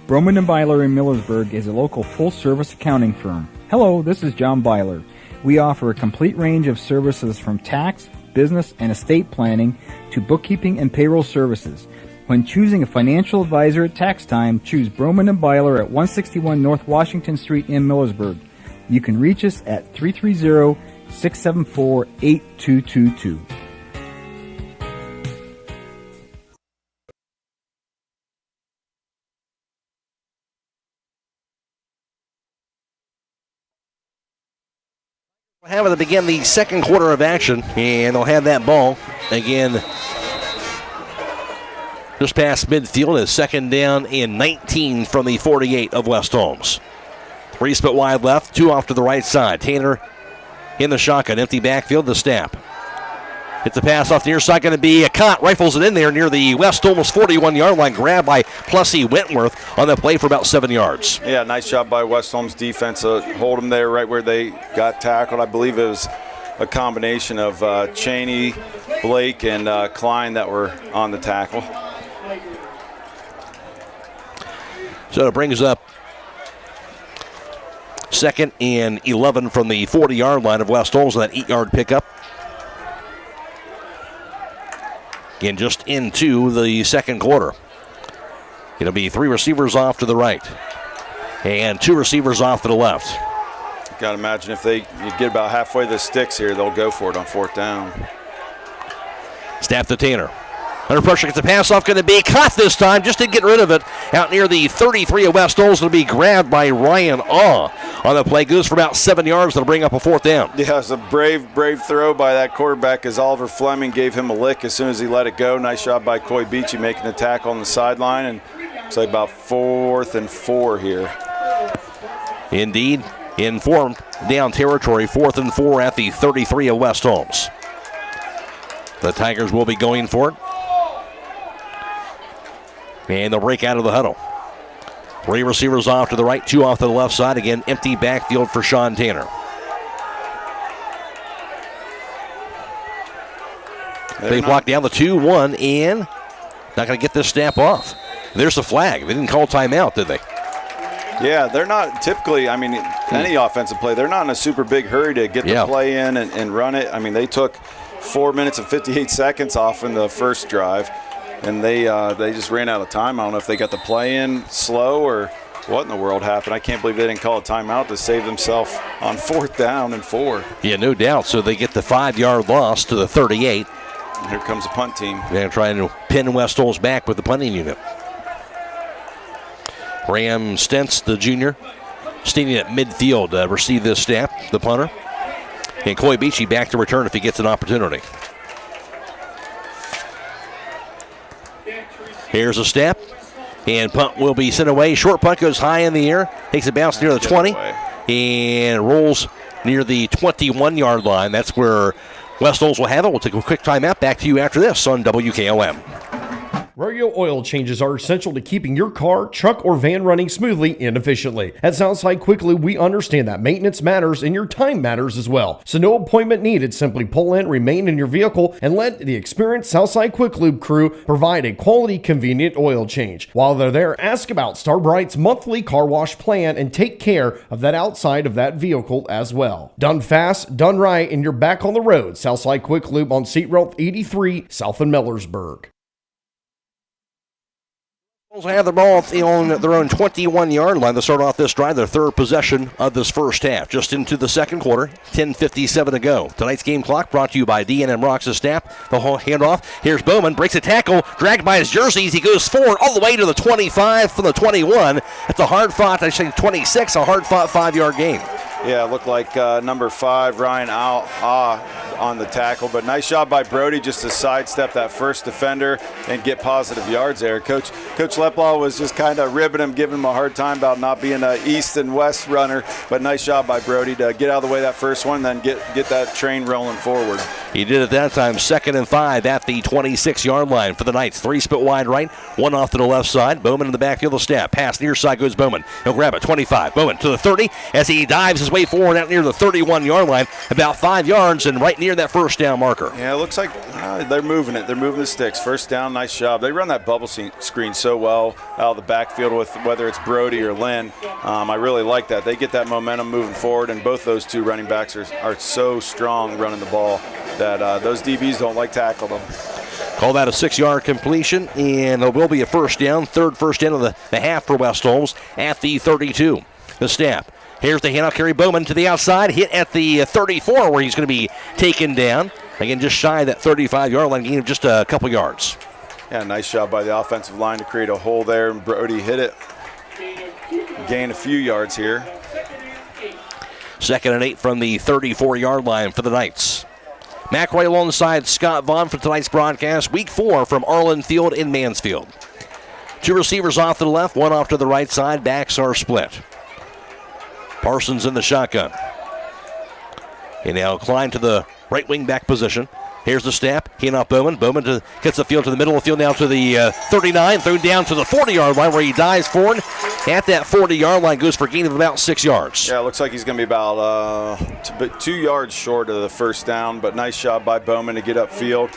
[SPEAKER 20] Broman & Byler in Millersburg is a local full-service accounting firm. Hello, this is John Byler. We offer a complete range of services from tax, business, and estate planning to bookkeeping and payroll services. When choosing a financial advisor at tax time, choose Broman & Byler at 161 North Washington Street in Millersburg. You can reach us at 330-674-8222.
[SPEAKER 22] Having to begin the second quarter of action, and they'll have that ball again just past midfield. Is 2nd down and 19 from the 48 of West Holmes. 3 split wide left, 2 off to the right side. Tanner in the shotgun, empty backfield to Snap. Hits the pass off the near side, going to be a caught. Rifles it in there near the West Holmes 41-yard line. Grab by Plessy Wentworth on the play for about 7 yards.
[SPEAKER 15] Yeah, nice job by West Holmes defense. Hold them there right where they got tackled. I believe it was a combination of Cheney, Blake, and Klein that were on the tackle.
[SPEAKER 22] So it brings up 2nd and 11 from the 40-yard line of West Holmes on that 8-yard pickup. Again, just into the second quarter. It'll be 3 receivers off to the right and 2 receivers off to the left.
[SPEAKER 15] Got to imagine if you get about halfway to the sticks here, they'll go for it on 4th down.
[SPEAKER 22] Snap to Tanner. Under pressure, gets the pass off, going to be caught this time. Just didn't get rid of it. Out near the 33 of West Holmes, it'll be grabbed by Ryan Awe on the play. Goes for about 7 yards. That'll bring up a 4th down.
[SPEAKER 15] Yeah, it's a brave throw by that quarterback as Oliver Fleming gave him a lick as soon as he let it go. Nice job by Coy Beachy making the tackle on the sideline. And it's like about 4th and 4 here.
[SPEAKER 22] Indeed, in 4th down territory, 4th and 4 at the 33 of West Holmes. The Tigers will be going for it. And they'll break out of the huddle. 3 receivers off to the right, 2 off to the left side. Again, empty backfield for Sean Tanner. They block down the 2-1 and not going to get this snap off. There's the flag. They didn't call timeout, did they?
[SPEAKER 15] Yeah, they're not typically, any offensive play, they're not in a super big hurry to get the play in and run it. They took 4 minutes and 58 seconds off in the first drive. And they just ran out of time. I don't know if they got the play in slow or what in the world happened. I can't believe they didn't call a timeout to save themselves on 4th down and 4.
[SPEAKER 22] Yeah, no doubt. So they get the 5-yard loss to the 38.
[SPEAKER 15] And here comes the punt team.
[SPEAKER 22] They're trying to pin West Holmes back with the punting unit. Graham Stentz, the junior, standing at midfield to receive this snap, the punter. And Coy Beachy back to return if he gets an opportunity. Here's a snap, and punt will be sent away. Short punt goes high in the air, takes a bounce near the 20, and rolls near the 21-yard line. That's where West Holmes will have it. We'll take a quick timeout. Back to you after this on WKLM.
[SPEAKER 1] Rodeo oil changes are essential to keeping your car, truck, or van running smoothly and efficiently. At Southside Quick Lube, we understand that maintenance matters and your time matters as well. So no appointment needed. Simply pull in, remain in your vehicle, and let the experienced Southside Quick Lube crew provide a quality, convenient oil change. While they're there, ask about Starbright's monthly car wash plan and take care of that outside of that vehicle as well. Done fast, done right, and you're back on the road. Southside Quick Lube on Seat Route 83, south of Millersburg.
[SPEAKER 22] Bulls have the ball on their own 21-yard line to start off this drive, their 3rd possession of this first half. Just into the second quarter, 10:57 to go. Tonight's game clock brought to you by D&M Rocks' snap. The whole handoff. Here's Bowman, breaks a tackle, dragged by his jerseys. He goes forward all the way to the 25 from the 21. It's a hard-fought, 26, a hard-fought 5-yard gain.
[SPEAKER 15] Yeah, it looked like number 5, Ryan on the tackle, but nice job by Brody just to sidestep that first defender and get positive yards there. Coach Leplaw was just kind of ribbing him, giving him a hard time about not being an east and west runner, but nice job by Brody to get out of the way that first one, then get that train rolling forward.
[SPEAKER 22] He did it that time, 2nd and 5 at the 26-yard line for the Knights. 3 split wide right, 1 off to the left side. Bowman in the backfield will snap. Pass near side goes Bowman. He'll grab it, 25. Bowman to the 30 as he dives his way forward out near the 31-yard line, about 5 yards and right near that first down marker.
[SPEAKER 15] Yeah, it looks like they're moving it. They're moving the sticks. First down, nice job. They run that bubble screen so well out of the backfield with whether it's Brody or Lynn. I really like that. They get that momentum moving forward, and both those two running backs are so strong running the ball that those DBs don't like tackle them.
[SPEAKER 22] Call that a 6-yard completion, and there will be a first down, 3rd first down of the half for West Holmes at the 32. The snap. Here's the handoff carry. Bowman to the outside, hit at the 34 where he's going to be taken down. Again, just shy of that 35-yard line, gain of just a couple yards.
[SPEAKER 15] Yeah, nice job by the offensive line to create a hole there, and Brody hit it. Gain a few yards here.
[SPEAKER 22] 2nd and 8 from the 34-yard line for the Knights. Matt Croy alongside Scott Vaughn for tonight's broadcast. Week 4 from Arlin Field in Mansfield. 2 receivers off to the left, 1 off to the right side. Backs are split. Parsons in the shotgun. And now Klein to the right wing back position. Here's the snap. Handoff Bowman. Bowman gets the field to the middle of the field now to the 39. Thrown down to the 40-yard line where he dives forward. At that 40-yard line, goes for a gain of about 6 yards.
[SPEAKER 15] Yeah, it looks like he's going to be about 2 yards short of the first down, but nice job by Bowman to get upfield.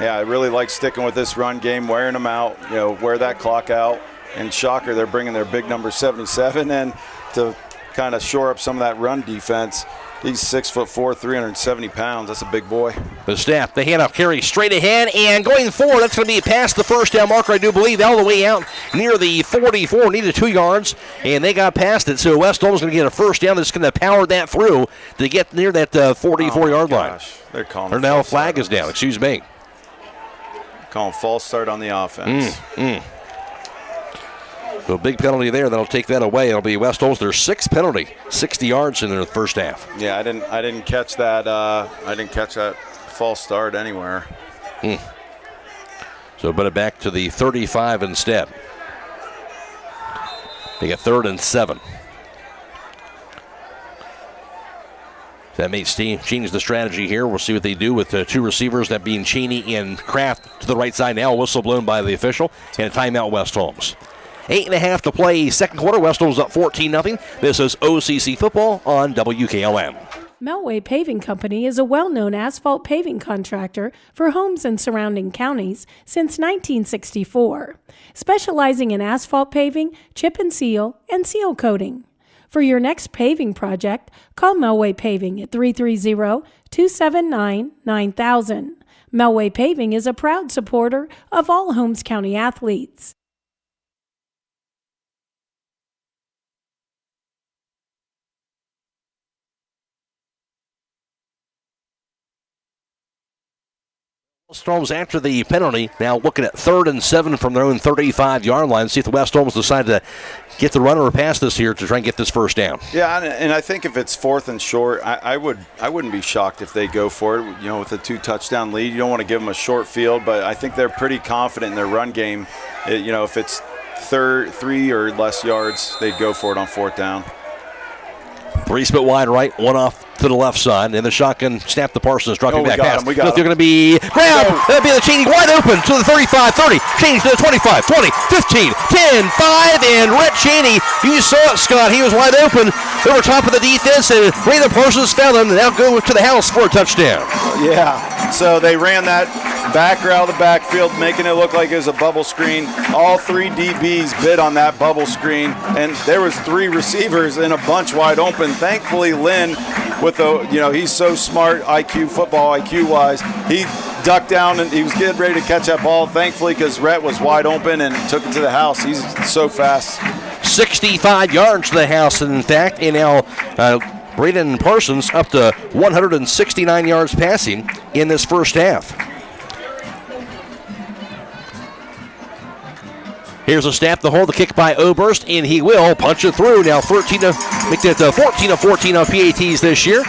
[SPEAKER 15] Yeah, I really like sticking with this run game, wearing them out, wear that clock out. And shocker, they're bringing their big number 77 in to kind of shore up some of that run defense. He's 6'4", 370 pounds. That's a big boy.
[SPEAKER 22] The snap, the handoff carry straight ahead, and going forward, that's going to be past the first down marker, I do believe, all the way out near the 44, needed 2 yards, and they got past it. So West Holmes going to get a first down that's going to power that through to get near that 44-yard line.
[SPEAKER 15] They're calling.
[SPEAKER 22] Or now a flag is down, excuse me.
[SPEAKER 15] Calling false start on the offense.
[SPEAKER 22] So big penalty there. That'll take that away. It'll be West Holmes. Their 6th penalty, 60 yards in the first half.
[SPEAKER 15] Yeah, I didn't catch that. I didn't catch that false start anywhere.
[SPEAKER 22] So put it back to the 35 instead. They get 3rd and 7. That may change the strategy here. We'll see what they do with 2 receivers, that being Cheney and Kraft to the right side now. Whistle blown by the official, and a timeout West Holmes. 8.5 to play, second quarter. West Holmes up 14-0. This is OCC football on WKLM.
[SPEAKER 4] Melway Paving Company is a well-known asphalt paving contractor for Holmes and surrounding counties since 1964, specializing in asphalt paving, chip and seal coating. For your next paving project, call Melway Paving at 330-279-9000. Melway Paving is a proud supporter of all Holmes County athletes.
[SPEAKER 22] Holmes after the penalty, now looking at 3rd and 7 from their own 35-yard line. See if the West Holmes decide to get the runner or pass this here to try and get this first down.
[SPEAKER 15] Yeah, and I think if it's 4th and short, I wouldn't be shocked if they go for it. You know, with a 2-touchdown lead, you don't want to give them a short field, but I think they're pretty confident in their run game. You know, if it's 3 or less yards, they'd go for it on 4th down.
[SPEAKER 22] 3 split wide right, 1 off to the left side, and the shotgun snap to Parsons, dropping back pass.
[SPEAKER 15] We got him.
[SPEAKER 22] They're going to be grabbed. That'll be the Cheney wide open to the 35, 30. Cheney to the 25, 20, 15, 10, 5, and Rhett Cheney. You saw it, Scott. He was wide open over top of the defense, and Raymond Parsons found him, and now go to the house for a touchdown.
[SPEAKER 15] Yeah, so they ran that back route of the backfield, making it look like it was a bubble screen. All 3 DBs bid on that bubble screen, and there was 3 receivers in a bunch wide open. Thankfully, Lynn, with the, you know, he's so smart, football IQ-wise, he ducked down and he was getting ready to catch that ball, thankfully, because Rhett was wide open and took it to the house. He's so fast.
[SPEAKER 22] 65 yards to the house, in fact, and now Braden Parsons up to 169 yards passing in this first half. Here's a snap, the hold, the kick by Oberst, and he will punch it through. Now 14 of 14 on PATs this year.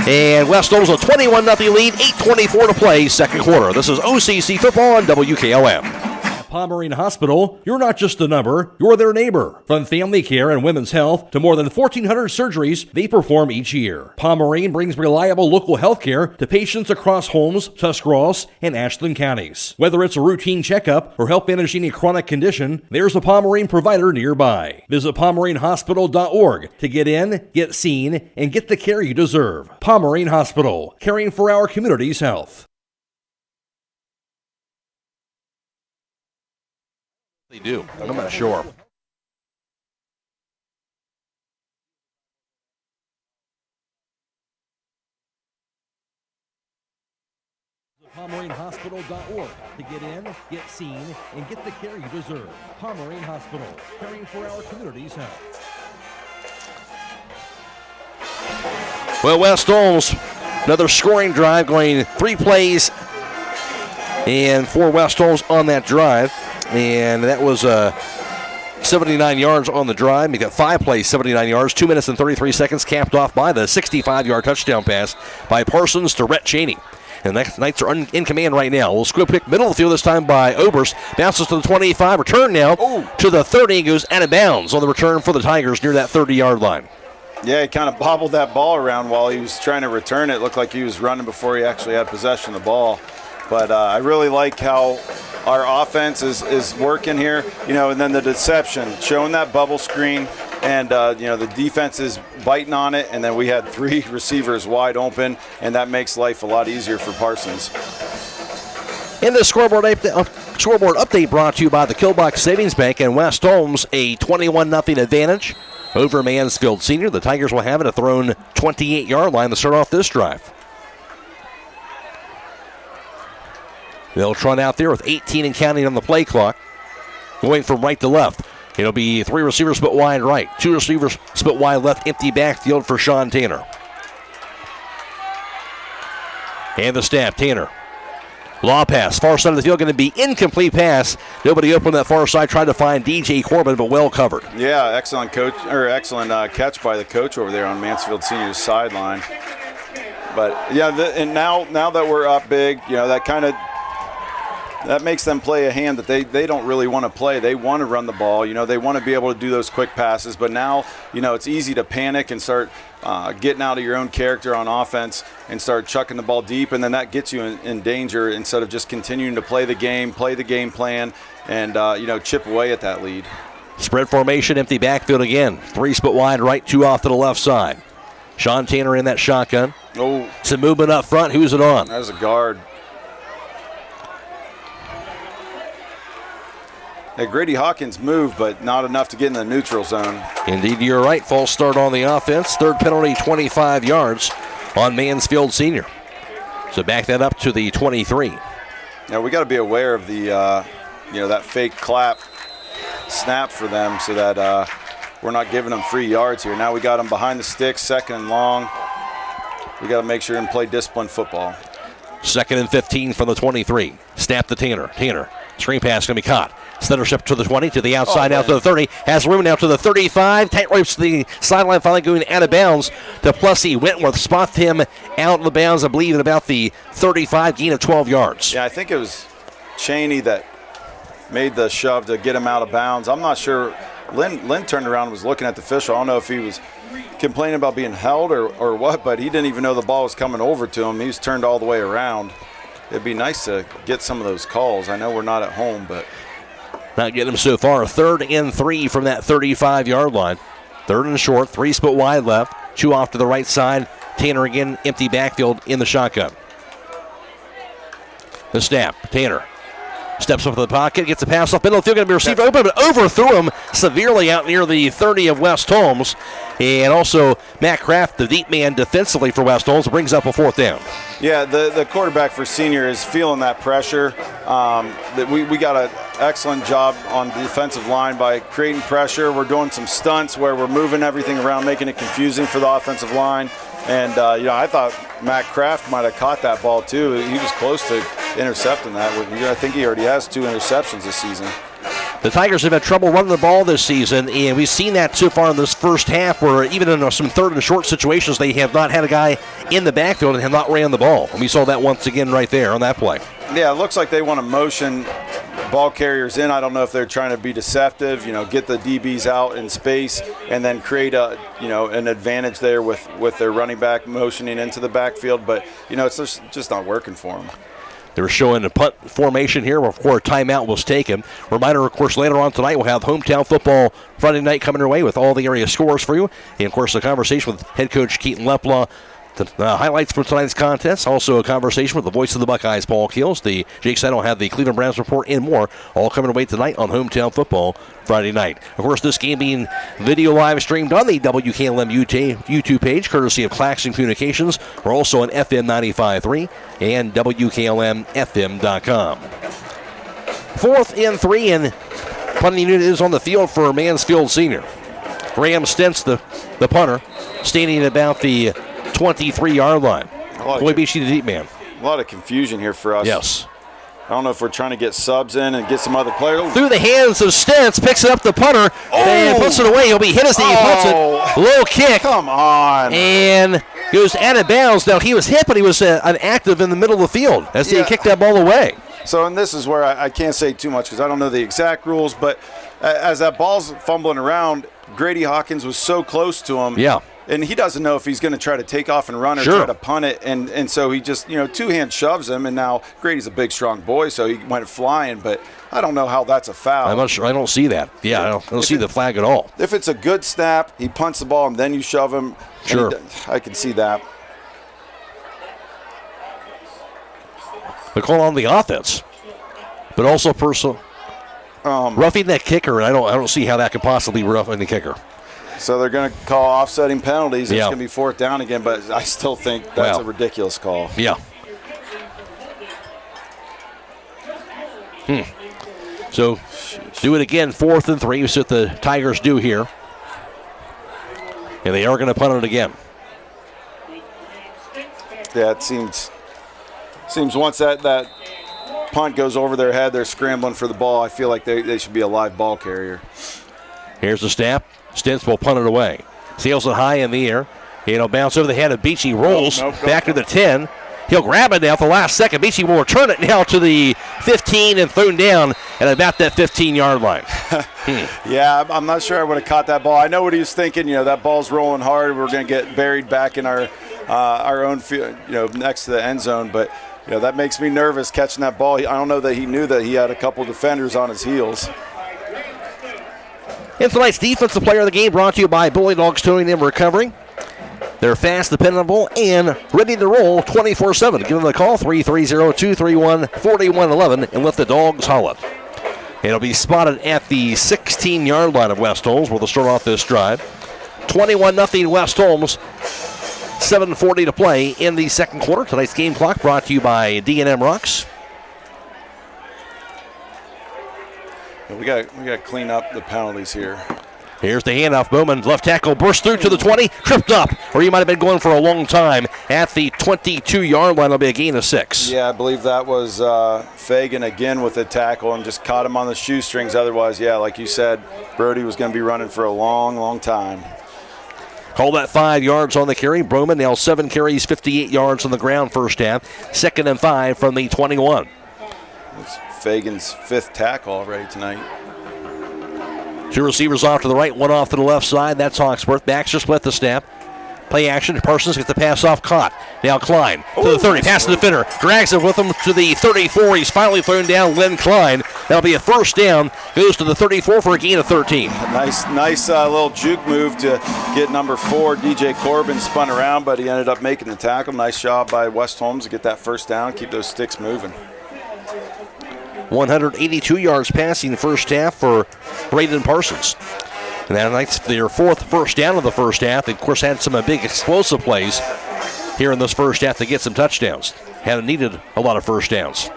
[SPEAKER 22] And West Holmes a 21-0 lead, 8:24 to play, second quarter. This is OCC football on WKLM.
[SPEAKER 5] Pomerene Hospital, you're not just a number, you're their neighbor. From family care and women's health to more than 1,400 surgeries they perform each year. Pomerene brings reliable local health care to patients across Holmes, Tuscarawas, and Ashland counties. Whether it's a routine checkup or help manage any chronic condition, there's a Pomerene provider nearby. Visit PomereneHospital.org to get in, get seen, and get the care you deserve. Pomerene Hospital, caring for our community's health.
[SPEAKER 22] They do. I'm not sure.
[SPEAKER 5] PomereneHospital.org to get in, get seen, and get the care you deserve. Pomerene Hospital, caring for our community's health.
[SPEAKER 22] Well, West Holmes, another scoring drive, going 3 plays and 4 West Holmes on that drive. And that was 79 yards on the drive. We got 5 plays, 79 yards, 2 minutes and 33 seconds, capped off by the 65-yard touchdown pass by Parsons to Rhett Cheney. And the Knights are in command right now. We'll squib pick middle of the field this time by Oberst. Bounces to the 25, return now to the 30, and goes out of bounds on the return for the Tigers near that 30-yard line.
[SPEAKER 15] Yeah, he kind of bobbled that ball around while he was trying to return it. Looked like he was running before he actually had possession of the ball. But I really like how our offense is working here, you know, and then the deception, showing that bubble screen, and, you know, the defense is biting on it, and then we had 3 receivers wide open, and that makes life a lot easier for Parsons.
[SPEAKER 22] In the scoreboard update brought to you by the Killbox Savings Bank and West Holmes, a 21-0 advantage over Mansfield Senior. The Tigers will have it at their own 28-yard line to start off this drive. They'll trot out there with 18 and counting on the play clock. Going from right to left. It'll be 3 receivers split wide right. 2 receivers split wide left. Empty backfield for Sean Tanner. And the snap, Tanner. Law pass, far side of the field, going to be incomplete pass. Nobody open that far side, tried to find DJ Corbin, but well covered.
[SPEAKER 15] Yeah, excellent catch by the coach over there on Mansfield Senior's sideline. But yeah, and now that we're up big, that makes them play a hand that they don't really want to play. They want to run the ball. They want to be able to do those quick passes. But now, it's easy to panic and start getting out of your own character on offense and start chucking the ball deep, and then that gets you in danger instead of just continuing to play the game plan, and chip away at that lead.
[SPEAKER 22] Spread formation, empty backfield again. 3 split wide right, 2 off to the left side. Sean Tanner in that shotgun.
[SPEAKER 15] Oh,
[SPEAKER 22] some movement up front. Who's it on?
[SPEAKER 15] That was a guard. Hey, Grady Hawkins moved, but not enough to get in the neutral zone.
[SPEAKER 22] Indeed, you're right. False start on the offense. Third penalty, 25 yards on Mansfield Senior. So back that up to the 23.
[SPEAKER 15] Now we got to be aware of the, that fake clap snap for them, so that we're not giving them free yards here. Now we got them behind the sticks, 2nd and long. We got to make sure and play disciplined football.
[SPEAKER 22] 2nd and 15 from the 23. Snap to Tanner. Tanner, screen pass going to be caught. Centership to the 20, to the outside, out to the 30. Has room now to the 35. Tight ropes to the sideline, finally going out of bounds to Plessy. Wentworth spots him out of the bounds, I believe, at about the 35, gain of 12 yards.
[SPEAKER 15] Yeah, I think it was Cheney that made the shove to get him out of bounds. I'm not sure. Lynn turned around and was looking at the official. I don't know if he was complaining about being held or what, but he didn't even know the ball was coming over to him. He was turned all the way around. It'd be nice to get some of those calls. I know we're not at home, but
[SPEAKER 22] not getting them so far. 3rd and 3 from that 35-yard line. 3rd and short, 3 split wide left, 2 off to the right side. Tanner again, empty backfield in the shotgun. The snap, Tanner steps up to the pocket, gets a pass off middle of the field, going to be received open, but overthrew him severely out near the 30 of West Holmes. And also Matt Kraft, the deep man defensively for West Holmes, brings up a 4th down.
[SPEAKER 15] Yeah, the quarterback for Senior is feeling that pressure. We got an excellent job on the defensive line by creating pressure. We're doing some stunts where we're moving everything around, making it confusing for the offensive line. And, I thought Matt Kraft might have caught that ball, too. He was close to intercepting that. I think he already has 2 interceptions this season.
[SPEAKER 22] The Tigers have had trouble running the ball this season, and we've seen that so far in this first half, where even in some 3rd and short situations, they have not had a guy in the backfield and have not ran the ball. And we saw that once again right there on that play.
[SPEAKER 15] Yeah, it looks like they want to motion ball carriers in. I don't know if they're trying to be deceptive, get the DBs out in space and then create an advantage there with their running back motioning into the backfield. But, it's just not working for them.
[SPEAKER 22] They're showing a punt formation here before a timeout was taken. Reminder, of course, later on tonight we'll have hometown football Friday night coming your way with all the area scores for you. And, of course, a conversation with head coach Keaton Leplaw. The highlights for tonight's contest. Also a conversation with the voice of the Buckeyes, Paul Keels. The Jake Saddle have the Cleveland Browns report and more. All coming away tonight on hometown football Friday night. Of course, this game being video live streamed on the WKLM YouTube page, courtesy of Claxon Communications. We're also on FM 95.3 and WKLM-FM.com. 4th and 3, and punting unit is on the field for Mansfield Senior. Graham Stentz, the punter, standing at about the 23-yard line. Boy, Beachy, the deep man.
[SPEAKER 15] A lot of confusion here for us.
[SPEAKER 22] Yes.
[SPEAKER 15] I don't know if we're trying to get subs in and get some other players.
[SPEAKER 22] Through the hands of Stentz, picks it up the punter, and puts it away. He'll be hit as he puts it. Low kick.
[SPEAKER 15] Come on.
[SPEAKER 22] And goes out of bounds. Now, he was hit, but he was inactive in the middle of the field as he kicked that ball away.
[SPEAKER 15] So, and this is where I can't say too much because I don't know the exact rules, but as that ball's fumbling around, Grady Hawkins was so close to him.
[SPEAKER 22] Yeah.
[SPEAKER 15] And he doesn't know if he's going to try to take off and run or try to punt it. And so he just, two-hand shoves him. And now Grady's a big, strong boy, so he went flying. But I don't know how that's a foul.
[SPEAKER 22] I'm not sure. I don't see that. Yeah, I don't see the flag at all.
[SPEAKER 15] If it's a good snap, he punts the ball, and then you shove him.
[SPEAKER 22] Sure.
[SPEAKER 15] I can see that.
[SPEAKER 22] The call on the offense. But also personal. Roughing that kicker, and I don't see how that could possibly be roughing the kicker.
[SPEAKER 15] So they're going to call offsetting penalties. It's
[SPEAKER 22] Yeah.
[SPEAKER 15] going to be 4th down again, but I still think that's a ridiculous call.
[SPEAKER 22] Yeah. So do it again, 4th and 3. That's what the Tigers do here. And they are going to punt it again.
[SPEAKER 15] Yeah, it seems once that punt goes over their head, they're scrambling for the ball. I feel like they should be a live ball carrier.
[SPEAKER 22] Here's the snap. Stintz will punt it away. Sails it high in the air. It'll bounce over the head of Beachy. Rolls back to the 10. He'll grab it now at the last second. Beachy will return it now to the 15 and thrown down at about that 15-yard line.
[SPEAKER 15] Yeah, I'm not sure I would have caught that ball. I know what he was thinking. That ball's rolling hard. We're going to get buried back in our own field, next to the end zone. But that makes me nervous catching that ball. I don't know that he knew that he had a couple defenders on his heels.
[SPEAKER 22] And tonight's defensive player of the game brought to you by Bully Dogs Towing and Recovering. They're fast, dependable, and ready to roll 24/7. Give them a call, 330-231-4111, and let the dogs holler. It'll be spotted at the 16-yard line of West Holmes, where they'll start off this drive. 21-0 West Holmes. 7:40 to play in the second quarter. Tonight's game clock brought to you by D&M Rocks.
[SPEAKER 15] We got to clean up the penalties here.
[SPEAKER 22] Here's the handoff. Bowman, left tackle, burst through to the 20, tripped up, or he might have been going for a long time at the 22-yard line. It'll be a gain of 6.
[SPEAKER 15] Yeah, I believe that was Fagan again with the tackle and just caught him on the shoestrings. Otherwise, yeah, like you said, Brody was going to be running for a long, long time.
[SPEAKER 22] Call that 5 yards on the carry. Broman now 7 carries, 58 yards on the ground first half. 2nd and 5 from the 21.
[SPEAKER 15] It's Fagan's 5th tackle already tonight.
[SPEAKER 22] 2 receivers off to the right, 1 off to the left side. That's Hawksworth. Baxter split the snap. Play action. Parsons gets the pass off, caught. Now Klein to the 30. Pass to the defender. Drags it with him to the 34. He's finally thrown down. Len Klein. That'll be a 1st down. Goes to the 34 for a gain of 13.
[SPEAKER 15] Nice little juke move to get number 4. DJ Corbin spun around, but he ended up making the tackle. Nice job by West Holmes to get that 1st down, keep those sticks moving.
[SPEAKER 22] 182 yards passing first half for Braden Parsons. And that's their 4th first down of the first half. They, of course, had some big explosive plays here in this first half to get some touchdowns. Hadn't needed a lot of first downs.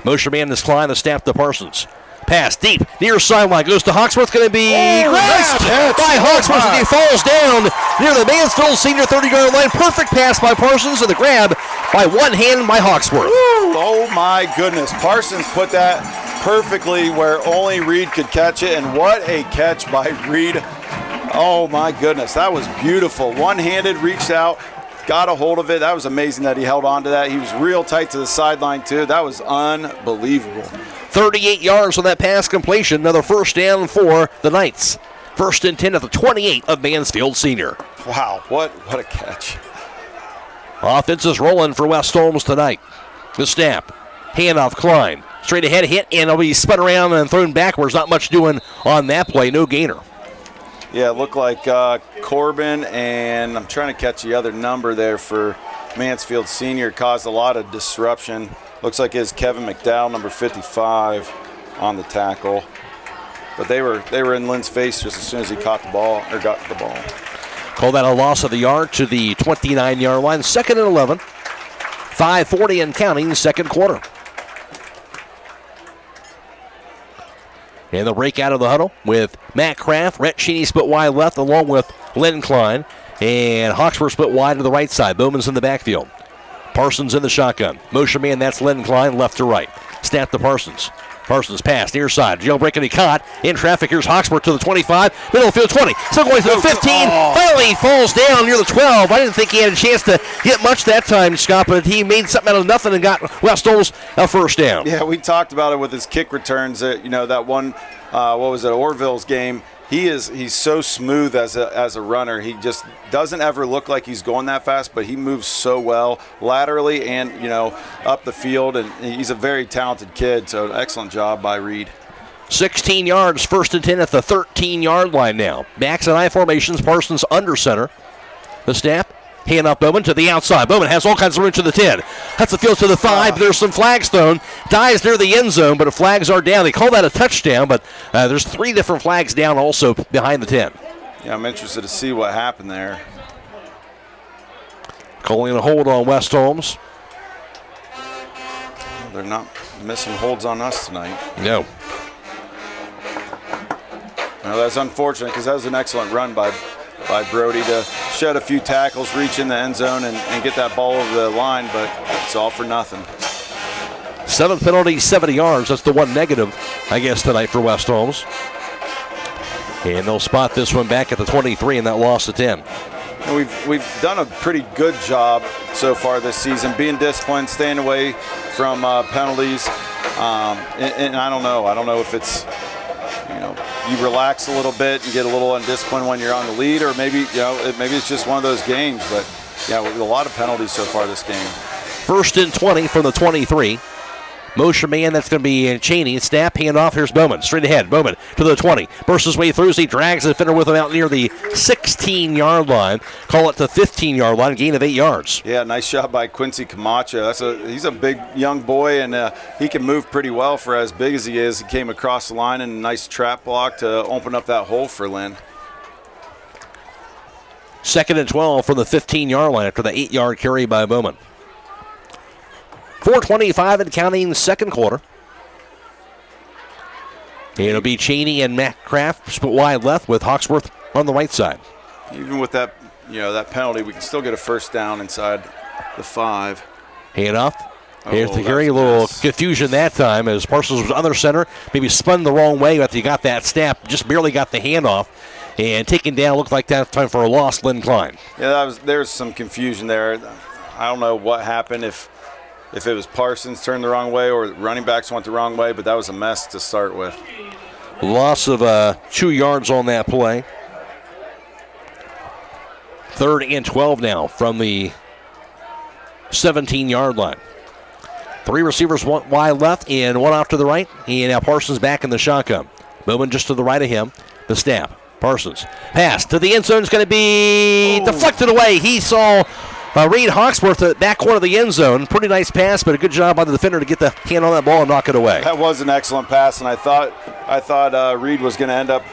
[SPEAKER 22] Motion man is Klein, the snap to Parsons. Pass deep, near sideline, goes to Hawksworth, going to be grabbed by Hawksworth as he falls down near the Mansfield senior 30-yard line. Perfect pass by Parsons, and the grab by one hand by Hawksworth.
[SPEAKER 15] Oh my goodness, Parsons put that perfectly where only Reed could catch it, and what a catch by Reed. Oh my goodness, that was beautiful. One-handed, reached out, got a hold of it. That was amazing that he held on to that. He was real tight to the sideline too. That was unbelievable.
[SPEAKER 22] 38 yards on that pass completion. Another 1st down for the Knights. 1st and 10 at the 28 of Mansfield Senior.
[SPEAKER 15] Wow, what a catch.
[SPEAKER 22] Offense is rolling for West Holmes tonight. The snap. Handoff Klein. Straight ahead hit, and it'll be spun around and thrown backwards. Not much doing on that play. No gainer.
[SPEAKER 15] Yeah, it looked like Corbin, and I'm trying to catch the other number there for Mansfield Senior, caused a lot of disruption. Looks like it's Kevin McDowell, number 55, on the tackle. But they were in Lynn's face just as soon as he caught the ball, or got the ball.
[SPEAKER 22] Call that a loss of the yard to the 29-yard line. 2nd and 11. 5:40 and counting, second quarter. And they'll break out of the huddle with Matt Kraft, Rhett Cheney split wide left, along with Len Klein. And Hawksworth split wide to the right side. Bowman's in the backfield. Parsons in the shotgun. Motion man, that's Len Klein, left to right. Snap to Parsons. Parsons pass, near side. Jailbreak and he caught. In traffic, here's Hawksworth to the 25. Middle field 20. Still going to the 15. Finally falls down near the 12. I didn't think he had a chance to get much that time, Scott, but he made something out of nothing and got West Holmes a 1st down.
[SPEAKER 15] Yeah, we talked about it with his kick returns. That one, what was it, Orville's game. He's so smooth as a runner. He just doesn't ever look like he's going that fast, but he moves so well laterally and up the field, and he's a very talented kid. So excellent job by Reed.
[SPEAKER 22] 16 yards, 1st and 10 at the 13-yard line now. Backs and I formations. Parsons under center. The snap. Hand off Bowman to the outside. Bowman has all kinds of room to the 10. Cuts the field to the 5. There's some flags thrown. Dives near the end zone, but flags are down. They call that a touchdown, but there's 3 different flags down also behind the 10.
[SPEAKER 15] Yeah, I'm interested to see what happened there.
[SPEAKER 22] Calling a hold on West Holmes.
[SPEAKER 15] They're not missing holds on us tonight.
[SPEAKER 22] No.
[SPEAKER 15] Well, that's unfortunate because that was an excellent run by Brody to shed a few tackles, reach in the end zone, and get that ball over the line, but it's all for nothing.
[SPEAKER 22] 7th penalty, 70 yards. That's the one negative, I guess, tonight for West Holmes. And they'll spot this one back at the 23 and that loss to 10.
[SPEAKER 15] And we've done a pretty good job so far this season, being disciplined, staying away from penalties. And I don't know if it's, you relax a little bit and get a little undisciplined when you're on the lead, or maybe maybe it's just one of those games. But yeah, with a lot of penalties so far this game.
[SPEAKER 22] 1st and 20 from the 23. Motion man, that's going to be Cheney. Snap, hand off. Here's Bowman. Straight ahead. Bowman to the 20. Bursts his way through as he drags the defender with him out near the 16-yard line. Call it the 15-yard line. Gain of 8 yards.
[SPEAKER 15] Yeah, nice shot by Quincy Camacho. He's a big young boy, and he can move pretty well for as big as he is. He came across the line and a nice trap block to open up that hole for Lynn.
[SPEAKER 22] 2nd and 12 from the 15-yard line after the 8-yard carry by Bowman. 4:25 and counting, second quarter. It'll be Cheney and Matt Kraft split wide left with Hawksworth on the right side.
[SPEAKER 15] Even with that, that penalty, we can still get a first down inside the 5.
[SPEAKER 22] Hand off. Here's the carry. A little confusion that time as Parsons was under center, maybe spun the wrong way after he got that snap, just barely got the handoff. And taken down, looked like that time for a loss, Lynn Klein.
[SPEAKER 15] Yeah, there's some confusion there. I don't know what happened, if it was Parsons turned the wrong way or running backs went the wrong way, but that was a mess to start with.
[SPEAKER 22] Loss of 2 yards on that play. 3rd and 12 now from the 17-yard line. 3 receivers, one wide left and one off to the right. And now Parsons back in the shotgun. Bowman just to the right of him. The snap. Parsons. Pass to the end zone is going to be deflected away. He saw Reed Hawksworth at back corner of the end zone. Pretty nice pass, but a good job by the defender to get the hand on that ball and knock it away.
[SPEAKER 15] That was an excellent pass, and I thought Reed was going to end up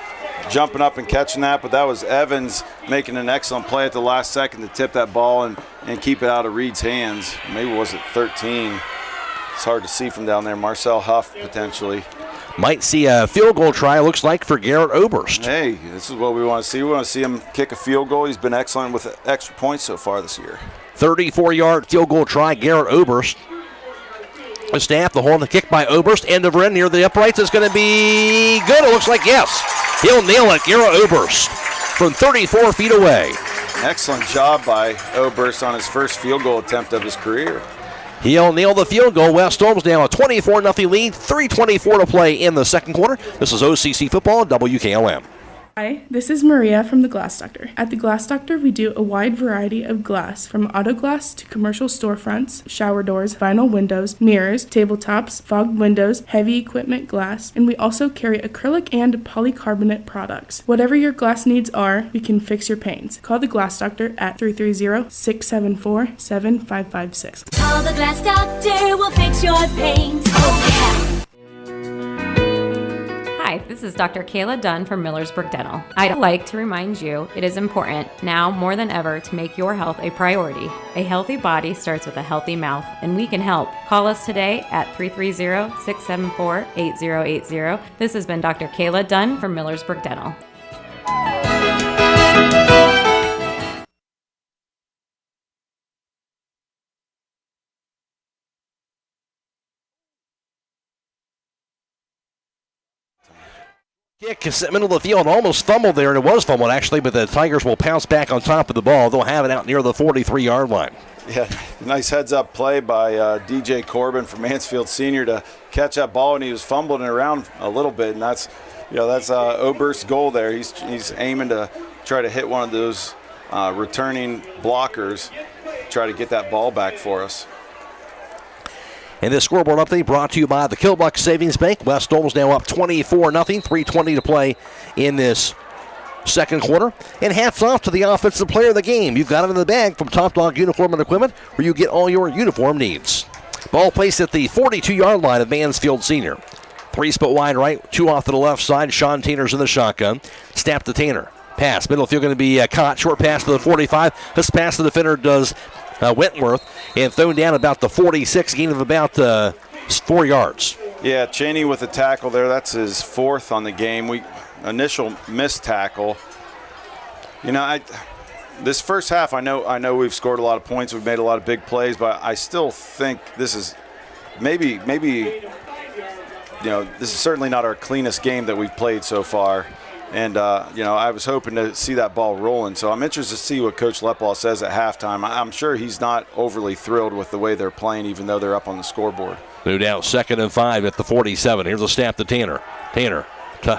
[SPEAKER 15] jumping up and catching that, but that was Evans making an excellent play at the last second to tip that ball and keep it out of Reed's hands. Maybe was it 13? It's hard to see from down there. Marcel Huff potentially.
[SPEAKER 22] Might see a field goal try, looks like, for Garrett Oberst.
[SPEAKER 15] Hey, this is what we want to see. We want to see him kick a field goal. He's been excellent with extra points so far this year.
[SPEAKER 22] 34-yard field goal try, Garrett Oberst. The snap, the hold, the kick by Oberst. End over end near the uprights is going to be good. It looks like yes. He'll nail it, Garrett Oberst, from 34 feet away.
[SPEAKER 15] Excellent job by Oberst on his first field goal attempt of his career.
[SPEAKER 22] He'll nail the field goal. West Holmes now a 24-0 lead, 3:24 to play in the second quarter. This is OCC Football at WKLM.
[SPEAKER 3] Hi, this is Maria from The Glass Doctor. At The Glass Doctor, we do a wide variety of glass, from auto glass to commercial storefronts, shower doors, vinyl windows, mirrors, tabletops, fogged windows, heavy equipment glass, and we also carry acrylic and polycarbonate products. Whatever your glass needs are, we can fix your panes. Call The Glass Doctor at 330-674-7556.
[SPEAKER 21] Call The Glass Doctor, we'll fix your panes. Oh, yeah.
[SPEAKER 23] Hi, this is Dr. Kayla Dunn from Millersburg Dental. I'd like to remind you it is important now more than ever to make your health a priority. A healthy body starts with a healthy mouth, and we can help. Call us today at 330-674-8080. This has been Dr. Kayla Dunn from Millersburg Dental.
[SPEAKER 22] Kick is middle of the field, almost fumbled there, and it was fumbled actually, but the Tigers will pounce back on top of the ball. They'll have it out near the 43-yard line.
[SPEAKER 15] Yeah, nice heads-up play by DJ Corbin from Mansfield Senior to catch that ball, and he was fumbling it around a little bit, and that's Oberst's goal there. He's aiming to try to hit one of those returning blockers, try to get that ball back for us.
[SPEAKER 22] And this scoreboard update brought to you by the Killbuck Savings Bank. West Holmes now up 24-0, 3:20 to play in this second quarter. And hats off to the offensive player of the game. You've got it in the bag from Top Dog Uniform and Equipment, where you get all your uniform needs. Ball placed at the 42-yard line of Mansfield Senior. 3 split wide right, 2 off to the left side. Sean Tanner's in the shotgun. Snap to Tanner. Pass. Middle field going to be caught. Short pass to the 45. This pass the defender does Wentworth. And thrown down about the 46. Gain of about 4 yards.
[SPEAKER 15] Yeah, Cheney with the tackle there. That's his 4th on the game. Initial missed tackle. This first half, I know we've scored a lot of points. We've made a lot of big plays, but I still think this is maybe this is certainly not our cleanest game that we've played so far. And, I was hoping to see that ball rolling. So I'm interested to see what Coach Leplau says at halftime. I'm sure he's not overly thrilled with the way they're playing, even though they're up on the scoreboard.
[SPEAKER 22] No doubt, 2nd and 5 at the 47. Here's a snap to Tanner. Tanner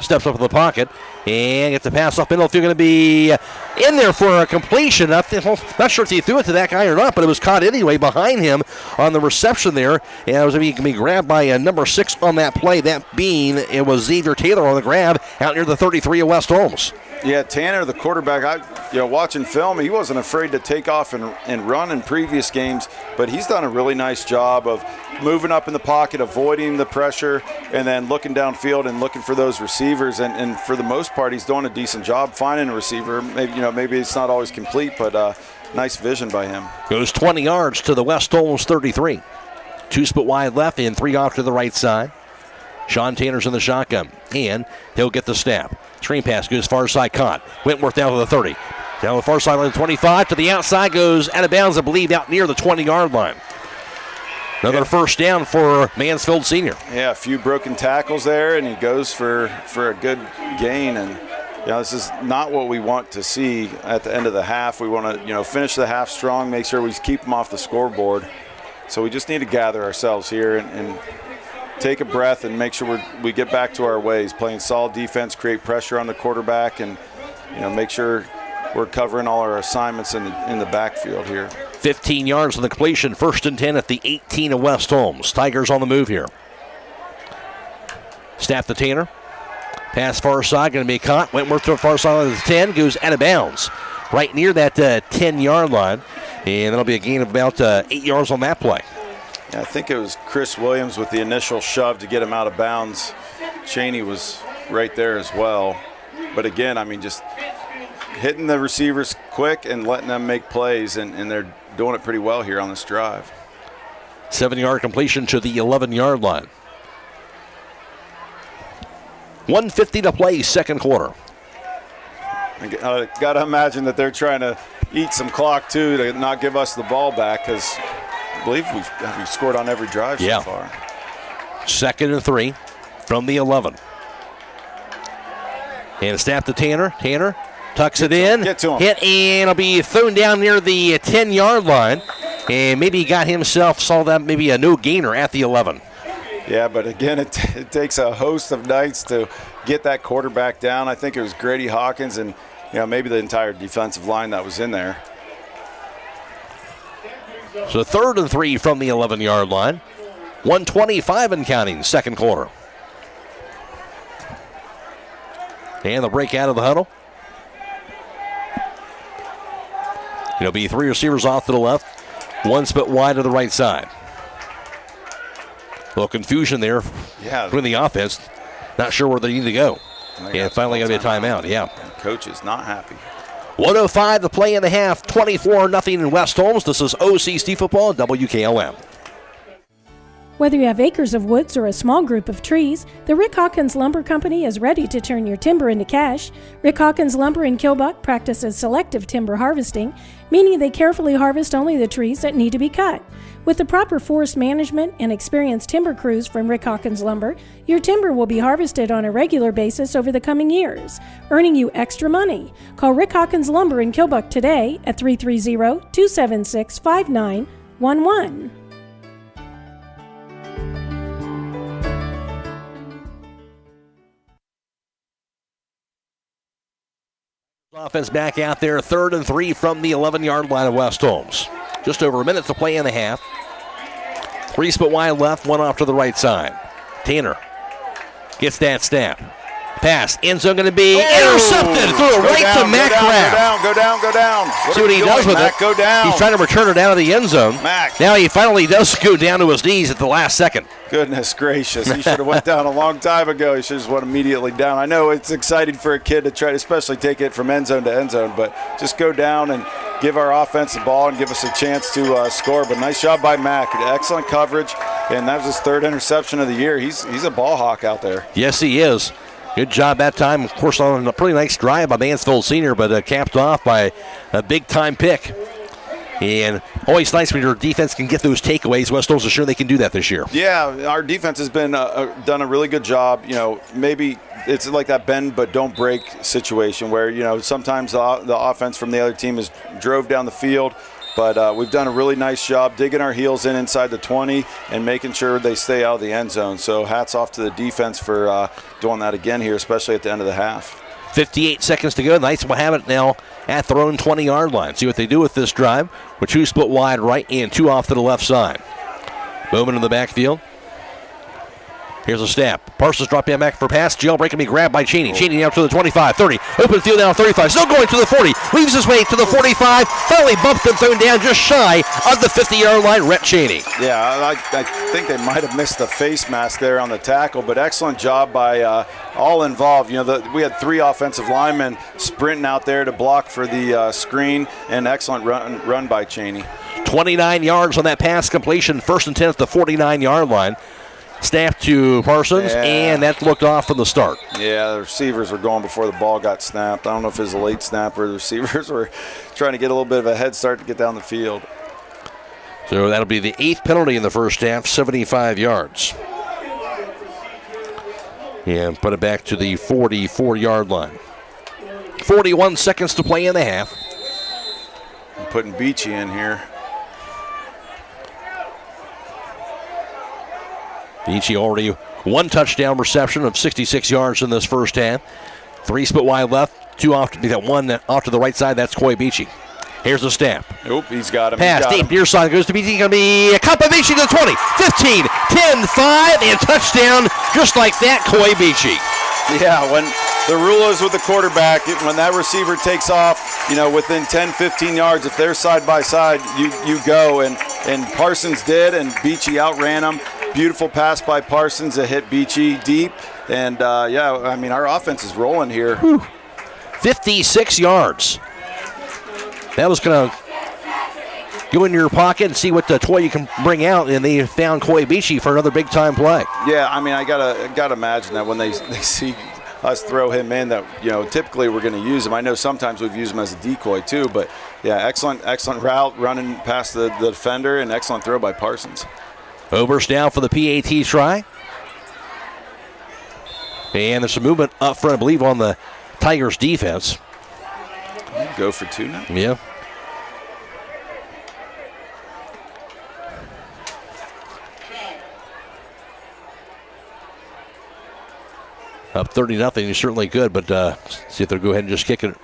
[SPEAKER 22] steps up in the pocket and gets the pass off middle. If you're going to be in there for a completion, not sure if he threw it to that guy or not, but it was caught anyway behind him on the reception there. And it was going to be grabbed by number 6 on that play. That being, it was Xavier Taylor on the grab out near the 33 of West Holmes.
[SPEAKER 15] Yeah, Tanner, the quarterback, watching film, he wasn't afraid to take off and run in previous games, but he's done a really nice job of moving up in the pocket, avoiding the pressure, and then looking downfield and looking for those receivers. And for the most part, he's doing a decent job finding a receiver. Maybe it's not always complete, but nice vision by him.
[SPEAKER 22] Goes 20 yards to the West Holmes 33. 2 split wide left and 3 off to the right side. Sean Tanner's in the shotgun, and he'll get the snap. Screen pass goes far side, caught. Wentworth down to the 30. Down the far sideline, 25 to the outside, goes out of bounds, I believe, out near the 20-yard line. Another first down for Mansfield Senior.
[SPEAKER 15] Yeah, a few broken tackles there, and he goes for a good gain. And this is not what we want to see at the end of the half. We want to finish the half strong, make sure we keep them off the scoreboard. So we just need to gather ourselves here and take a breath and make sure we get back to our ways, playing solid defense, create pressure on the quarterback, and make sure we're covering all our assignments in the backfield here.
[SPEAKER 22] 15 yards on the completion, 1st and 10 at the 18 of West Holmes. Tigers on the move here. Snap to Tanner. Pass far side, going to be caught. Wentworth to the far side of the 10, goes out of bounds. Right near that 10-yard line, and that'll be a gain of about 8 yards on that play.
[SPEAKER 15] Yeah, I think it was Chris Williams with the initial shove to get him out of bounds. Cheney was right there as well. But again, just hitting the receivers quick and letting them make plays, and they're doing it pretty well here on this drive.
[SPEAKER 22] 7-yard completion to the 11-yard line. 1:50 to play, 2nd quarter.
[SPEAKER 15] I got to imagine that they're trying to eat some clock, too, to not give us the ball back, because I believe we've scored on every drive so far.
[SPEAKER 22] 2nd and 3 from the 11. And a snap to Tanner. Tanner tucks it in.
[SPEAKER 15] Get to him.
[SPEAKER 22] Hit, and it'll be thrown down near the 10-yard line. And maybe he got himself, saw that maybe a no gainer at the 11.
[SPEAKER 15] Yeah, but again, it takes a host of nights to get that quarterback down. I think it was Grady Hawkins and maybe the entire defensive line that was in there.
[SPEAKER 22] So 3rd and 3 from the 11-yard line. 1:25 and counting, 2nd quarter. And the break out of the huddle. It'll be 3 receivers off to the left, 1 split wide to the right side. A little confusion there between the offense. Not sure where they need to go. And finally going to be a timeout,
[SPEAKER 15] Coach is not happy.
[SPEAKER 22] 1:05 to play in the half, 24-0 in West Holmes. This is OCC Football, WKLM.
[SPEAKER 4] Whether you have acres of woods or a small group of trees, the Rick Hawkins Lumber Company is ready to turn your timber into cash. Rick Hawkins Lumber in Kilbuck practices selective timber harvesting, meaning they carefully harvest only the trees that need to be cut. With the proper forest management and experienced timber crews from Rick Hawkins Lumber, your timber will be harvested on a regular basis over the coming years, earning you extra money. Call Rick Hawkins Lumber in Kilbuck today at 330-276-5911.
[SPEAKER 22] Offense back out there, 3rd and 3 from the 11-yard line of West Holmes. Just over a minute to play in the half. 3 split wide left, 1 off to the right side. Tanner gets that snap. Pass. End zone going to be intercepted. Threw it right to Mac Craft.
[SPEAKER 15] Go down.
[SPEAKER 22] See what he does with
[SPEAKER 15] Mac?
[SPEAKER 22] it.
[SPEAKER 15] Go down.
[SPEAKER 22] He's trying to return it down to the end zone.
[SPEAKER 15] Mac.
[SPEAKER 22] Now he finally does go down to his knees at the last second.
[SPEAKER 15] Goodness gracious. He should have went down a long time ago. He should have just went immediately down. I know it's exciting for a kid to try to especially take it from end zone to end zone, but just go down and give our offense the ball and give us a chance to score. But nice job by Mac. Excellent coverage, and that was his third interception of the year. He's a ball hawk out there.
[SPEAKER 22] Yes, he is. Good job that time, of course, on a pretty nice drive by Mansfield Senior, but capped off by a big-time pick. And always nice when your defense can get those takeaways. West Holmes is sure they can do that this year.
[SPEAKER 15] Yeah, our defense has been done a really good job. You know, maybe it's like that bend but don't break situation where, you know, sometimes the offense from the other team has drove down the field. But we've done a really nice job digging our heels inside the 20 and making sure they stay out of the end zone. So hats off to the defense for doing that again here, especially at the end of the half.
[SPEAKER 22] 58 seconds to go. The Knights will have it now at their own 20-yard line. See what they do with this drive. With 2 split wide right and 2 off to the left side. Bowman in the backfield. Here's a snap. Parsons dropping back for pass. Jailbreak can be grabbed by Cheney. Cheney now to the 25, 30. Open field now 35. Still going to the 40. Leaves his way to the 45. Finally bumped and thrown down just shy of the 50-yard line. Rhett Cheney.
[SPEAKER 15] Yeah, I think they might have missed the face mask there on the tackle, but excellent job by all involved. You know, we had 3 offensive linemen sprinting out there to block for the screen, and excellent run by Cheney.
[SPEAKER 22] 29 yards on that pass completion. 1st and 10 at the 49-yard line. Snap to Parsons, and that looked off from the start.
[SPEAKER 15] Yeah, the receivers were going before the ball got snapped. I don't know if it was a late snap or the receivers were trying to get a little bit of a head start to get down the field.
[SPEAKER 22] So that'll be the 8th penalty in the first half, 75 yards. And put it back to the 44-yard line. 41 seconds to play in the half.
[SPEAKER 15] I'm putting Beachy in here.
[SPEAKER 22] Beachy already 1 touchdown reception of 66 yards in this first half. 3 split wide left, 2 off to be that 1 off to the right side. That's Coy Beachy. Here's the snap.
[SPEAKER 15] Nope, he's got him.
[SPEAKER 22] Pass deep near side goes to Beachy. Going to be a cut by Beachy to the 20, 15, 10, 5, and touchdown just like that, Coy Beachy.
[SPEAKER 15] Yeah, when the rule is with the quarterback, when that receiver takes off, you know, within 10, 15 yards, if they're side by side, you go. And Parsons did, and Beachy outran him. Beautiful pass by Parsons that hit Beachy deep. And, yeah, I mean, our offense is rolling here.
[SPEAKER 22] 56 yards. That was going to go in your pocket and see what toy you can bring out, and they found Coy Beachy for another big-time play.
[SPEAKER 15] Yeah, I mean, I gotta imagine that when they see us throw him in, that, you know, typically we're going to use him. I know sometimes we've used him as a decoy too, but, yeah, excellent route running past the defender, and excellent throw by Parsons.
[SPEAKER 22] Oberst down for the PAT try. And there's some movement up front, I believe, on the Tigers defense.
[SPEAKER 15] Go for 2 now?
[SPEAKER 22] Yeah. Up 30-0, you certainly could, but see if they'll go ahead and just kick it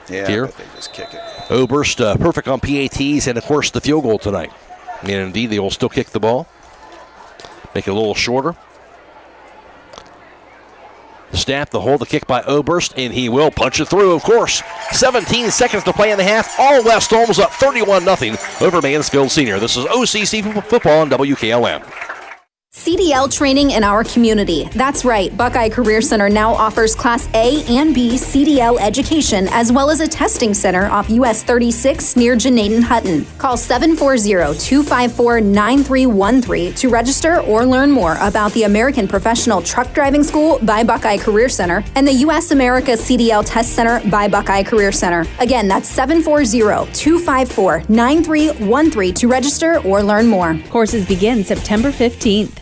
[SPEAKER 22] here.
[SPEAKER 15] They just kick it.
[SPEAKER 22] Oberst perfect on PATs and, of course, the field goal tonight. And indeed, they will still kick the ball. Make it a little shorter. The snap, the hold, the kick by Oberst, and he will punch it through, of course. 17 seconds to play in the half. All West Holmes up 31-0 over Mansfield Senior. This is OCC football on WKLM.
[SPEAKER 7] CDL training in our community. That's right, Buckeye Career Center now offers Class A and B CDL education, as well as a testing center off US 36 near Janaden-Hutton. Call 740-254-9313 to register or learn more about the American Professional Truck Driving School by Buckeye Career Center and the US America CDL Test Center by Buckeye Career Center. Again, that's 740-254-9313 to register or learn more.
[SPEAKER 4] Courses begin September 15th.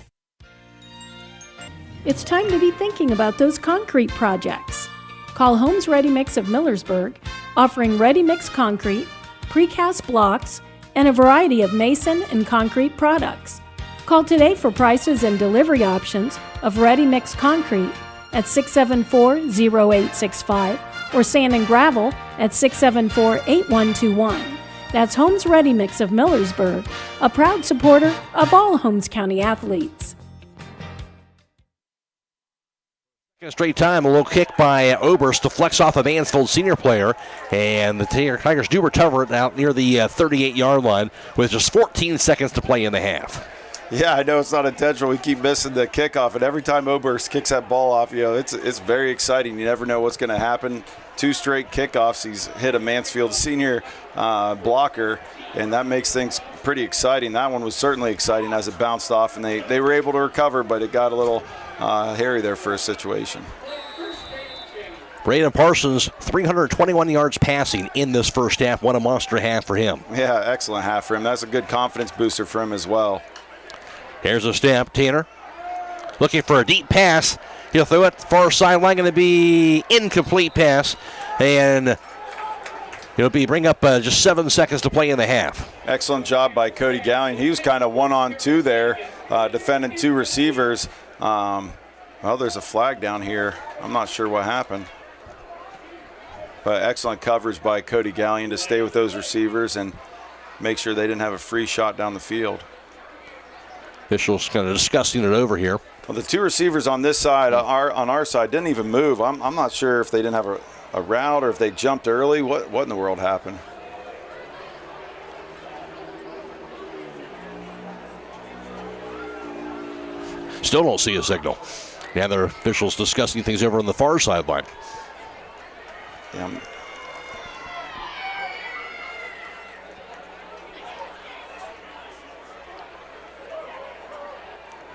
[SPEAKER 4] It's time to be thinking about those concrete projects. Call Holmes Ready Mix of Millersburg, offering ready mix concrete, precast blocks, and a variety of mason and concrete products. Call today for prices and delivery options of ready mix concrete at 674-0865 or sand and gravel at 674-8121. That's Holmes Ready Mix of Millersburg, a proud supporter of all Holmes County athletes.
[SPEAKER 22] Straight time, a little kick by Oberst to flex off a Mansfield senior player, and the Tigers do recover it out near the 38-yard line with just 14 seconds to play in the half.
[SPEAKER 15] Yeah, I know it's not intentional. We keep missing the kickoff, and every time Oberst kicks that ball off, it's very exciting. You never know what's going to happen. 2 straight kickoffs. He's hit a Mansfield senior blocker, and that makes things pretty exciting. That one was certainly exciting as it bounced off, and they were able to recover, but it got a little hairy there for a situation.
[SPEAKER 22] Braden Parsons, 321 yards passing in this first half. What a monster half for him.
[SPEAKER 15] Yeah, excellent half for him. That's a good confidence booster for him as well.
[SPEAKER 22] Here's a snap. Tanner looking for a deep pass. He'll throw it far sideline, going to be incomplete pass, and it'll be bring up just 7 seconds to play in the half.
[SPEAKER 15] Excellent job by Cody Gallion. He was kind of 1-on-2 there, defending 2 receivers. Well, there's a flag down here. I'm not sure what happened. But excellent coverage by Cody Gallion to stay with those receivers and make sure they didn't have a free shot down the field.
[SPEAKER 22] Officials kind of discussing it over here.
[SPEAKER 15] Well, the 2 receivers on this side, on our side, didn't even move. I'm not sure if they didn't have a route or if they jumped early. What in the world happened?
[SPEAKER 22] Still don't see a signal. Now there are officials discussing things over on the far sideline.
[SPEAKER 15] Yeah.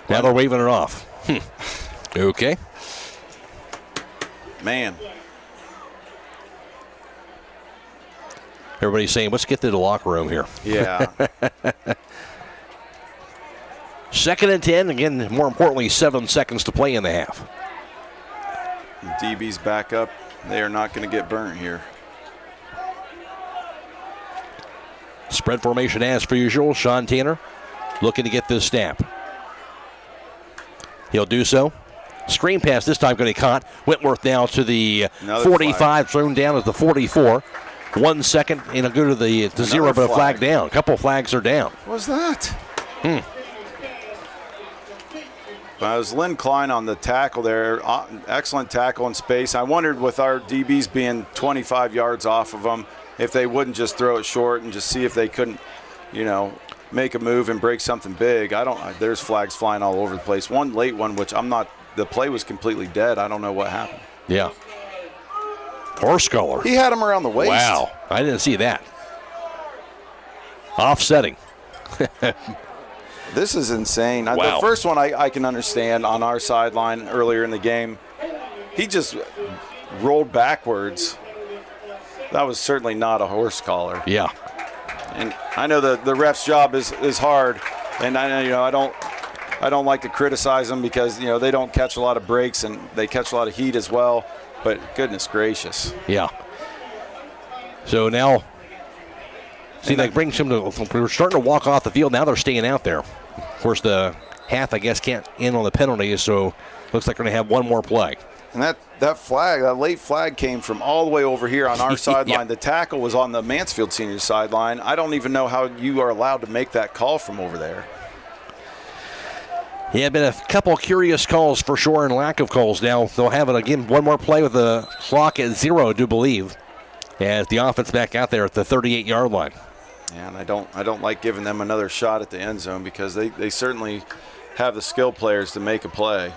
[SPEAKER 22] Now they're waving it off. Okay.
[SPEAKER 15] Man.
[SPEAKER 22] Everybody's saying, let's get to the locker room here.
[SPEAKER 15] Yeah.
[SPEAKER 22] 2nd and 10. Again, more importantly, 7 seconds to play in the half.
[SPEAKER 15] DB's back up. They are not going to get burnt here.
[SPEAKER 22] Spread formation as per usual. Sean Tanner looking to get this snap. He'll do so. Screen pass this time going to be caught. Whitworth now to the
[SPEAKER 15] Another
[SPEAKER 22] 45,
[SPEAKER 15] flag.
[SPEAKER 22] thrown down at the 44. 1 second, and it'll go to the zero, but a flag down. A couple flags are down.
[SPEAKER 15] What was that? Well, it was Lynn Klein on the tackle there. Excellent tackle in space. I wondered with our DBs being 25 yards off of them, if they wouldn't just throw it short and just see if they couldn't, make a move and break something big. There's flags flying all over the place. One late one, which the play was completely dead. I don't know what happened.
[SPEAKER 22] Yeah. Horse collar.
[SPEAKER 15] He had him around the waist.
[SPEAKER 22] Wow. I didn't see that. Offsetting.
[SPEAKER 15] This is insane.
[SPEAKER 22] Wow.
[SPEAKER 15] The first one I can understand on our sideline earlier in the game. He just rolled backwards. That was certainly not a horse collar.
[SPEAKER 22] Yeah.
[SPEAKER 15] And I know the ref's job is hard, and I don't like to criticize them because they don't catch a lot of breaks and they catch a lot of heat as well. But goodness gracious.
[SPEAKER 22] Yeah. So now, that brings him to. We're starting to walk off the field. Now they're staying out there. Of course, the half I guess can't end on the penalties, so looks like we're going to have one more play.
[SPEAKER 15] And that late flag came from all the way over here on our sideline.
[SPEAKER 22] Yeah.
[SPEAKER 15] The tackle was on the Mansfield senior sideline. I don't even know how you are allowed to make that call from over there.
[SPEAKER 22] Yeah, been a couple curious calls for sure and lack of calls. Now they'll have it again, one more play with the clock at 0, I do believe, as the offense back out there at the 38-yard line.
[SPEAKER 15] Yeah, and I don't like giving them another shot at the end zone because they certainly have the skill players to make a play.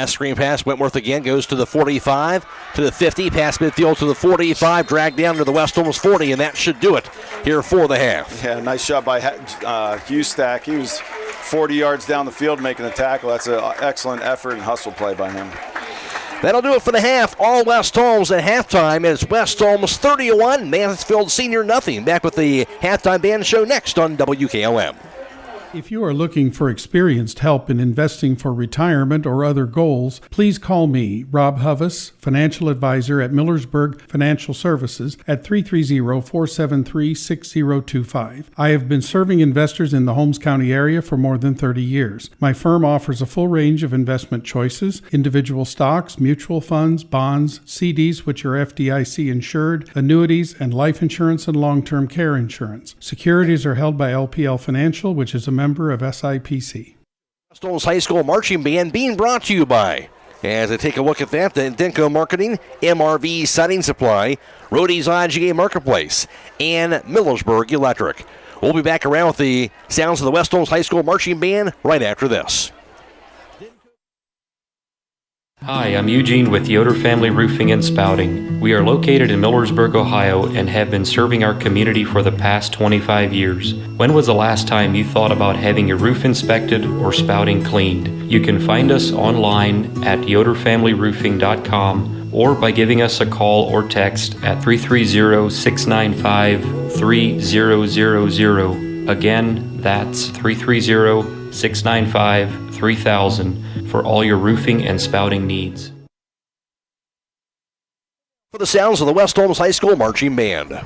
[SPEAKER 22] Screen pass, Whitworth again, goes to the 45, to the 50, pass midfield to the 45, dragged down to the West Holmes 40, and that should do it here for the half.
[SPEAKER 15] Yeah, nice shot by Hustack. He was 40 yards down the field making the tackle. That's an excellent effort and hustle play by him.
[SPEAKER 22] That'll do it for the half. All West Holmes at halftime. It's West Holmes 31, Mansfield Senior nothing. Back with the halftime band show next on WKLM.
[SPEAKER 2] If you are looking for experienced help in investing for retirement or other goals, please call me, Rob Huvis, financial advisor at Millersburg Financial Services at 330-473-6025. I have been serving investors in the Holmes County area for more than 30 years. My firm offers a full range of investment choices, individual stocks, mutual funds, bonds, CDs which are FDIC insured, annuities, and life insurance and long-term care insurance. Securities are held by LPL Financial, which is a member of SIPC.
[SPEAKER 22] West Holmes High School Marching Band being brought to you by As I take a look at that, the Denko Marketing, MRV Siding Supply, Rody's IGA Marketplace, and Millersburg Electric. We'll be back around with the sounds of the West Holmes High School Marching Band right after this.
[SPEAKER 6] Hi, I'm Eugene with Yoder Family Roofing and Spouting. We are located in Millersburg, Ohio, and have been serving our community for the past 25 years. When was the last time you thought about having your roof inspected or spouting cleaned? You can find us online at yoderfamilyroofing.com or by giving us a call or text at 330-695-3000. Again, that's 330-695-3000 for all your roofing and spouting needs.
[SPEAKER 22] For the sounds of the West Holmes High School Marching Band.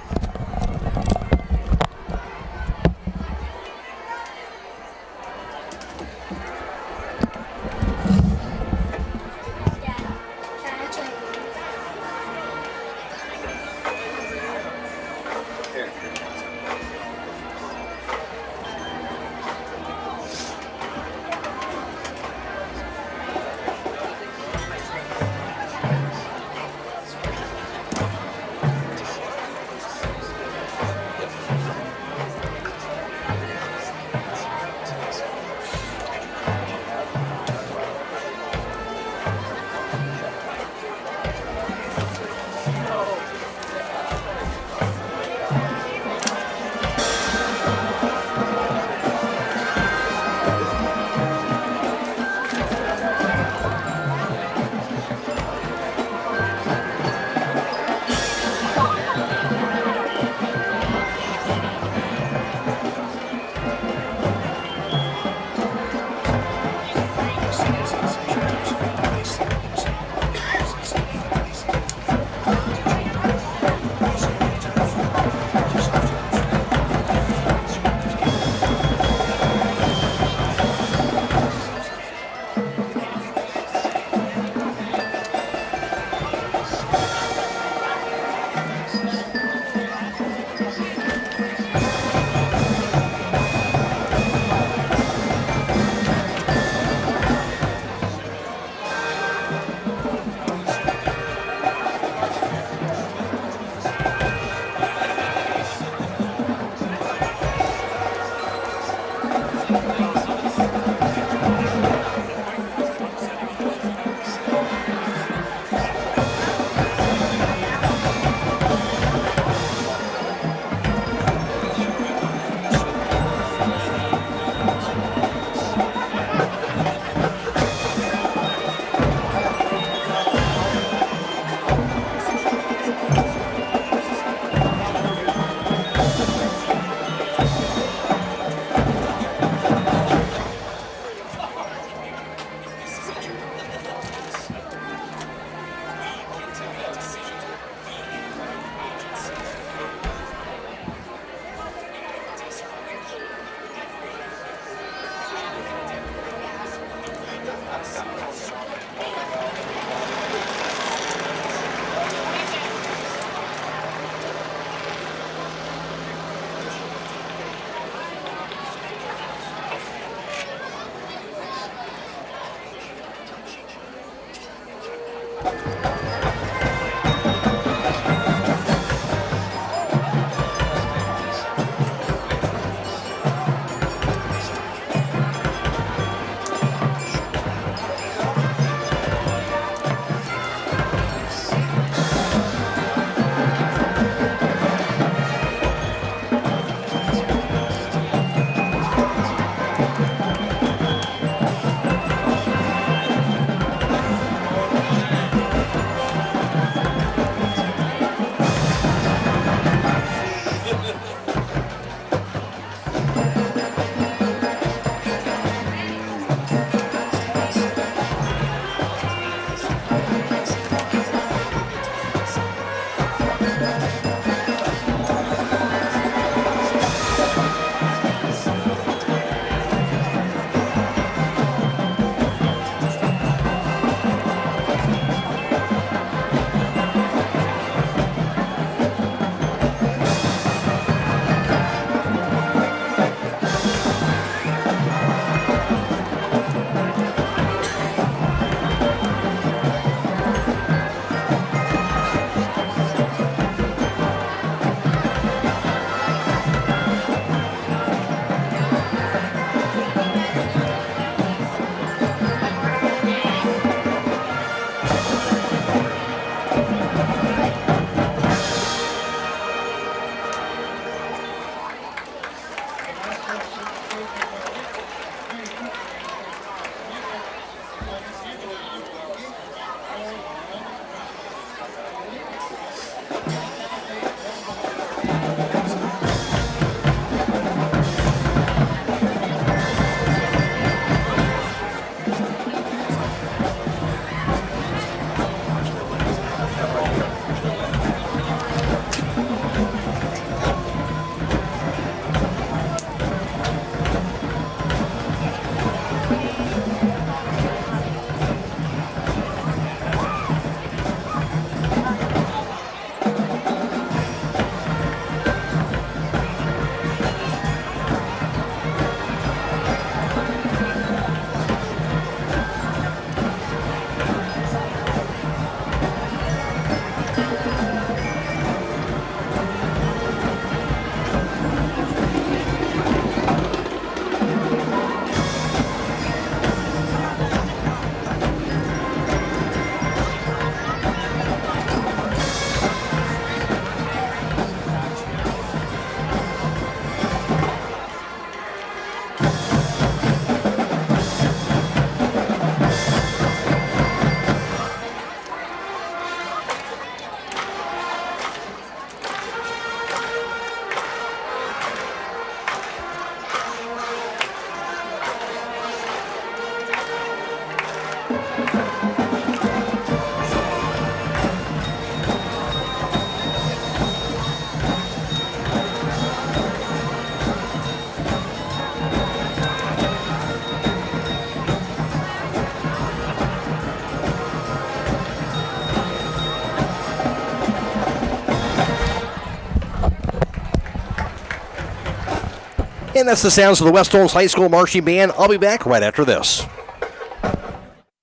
[SPEAKER 22] And that's the sounds of the West Holmes High School Marching Band. I'll be back right after this.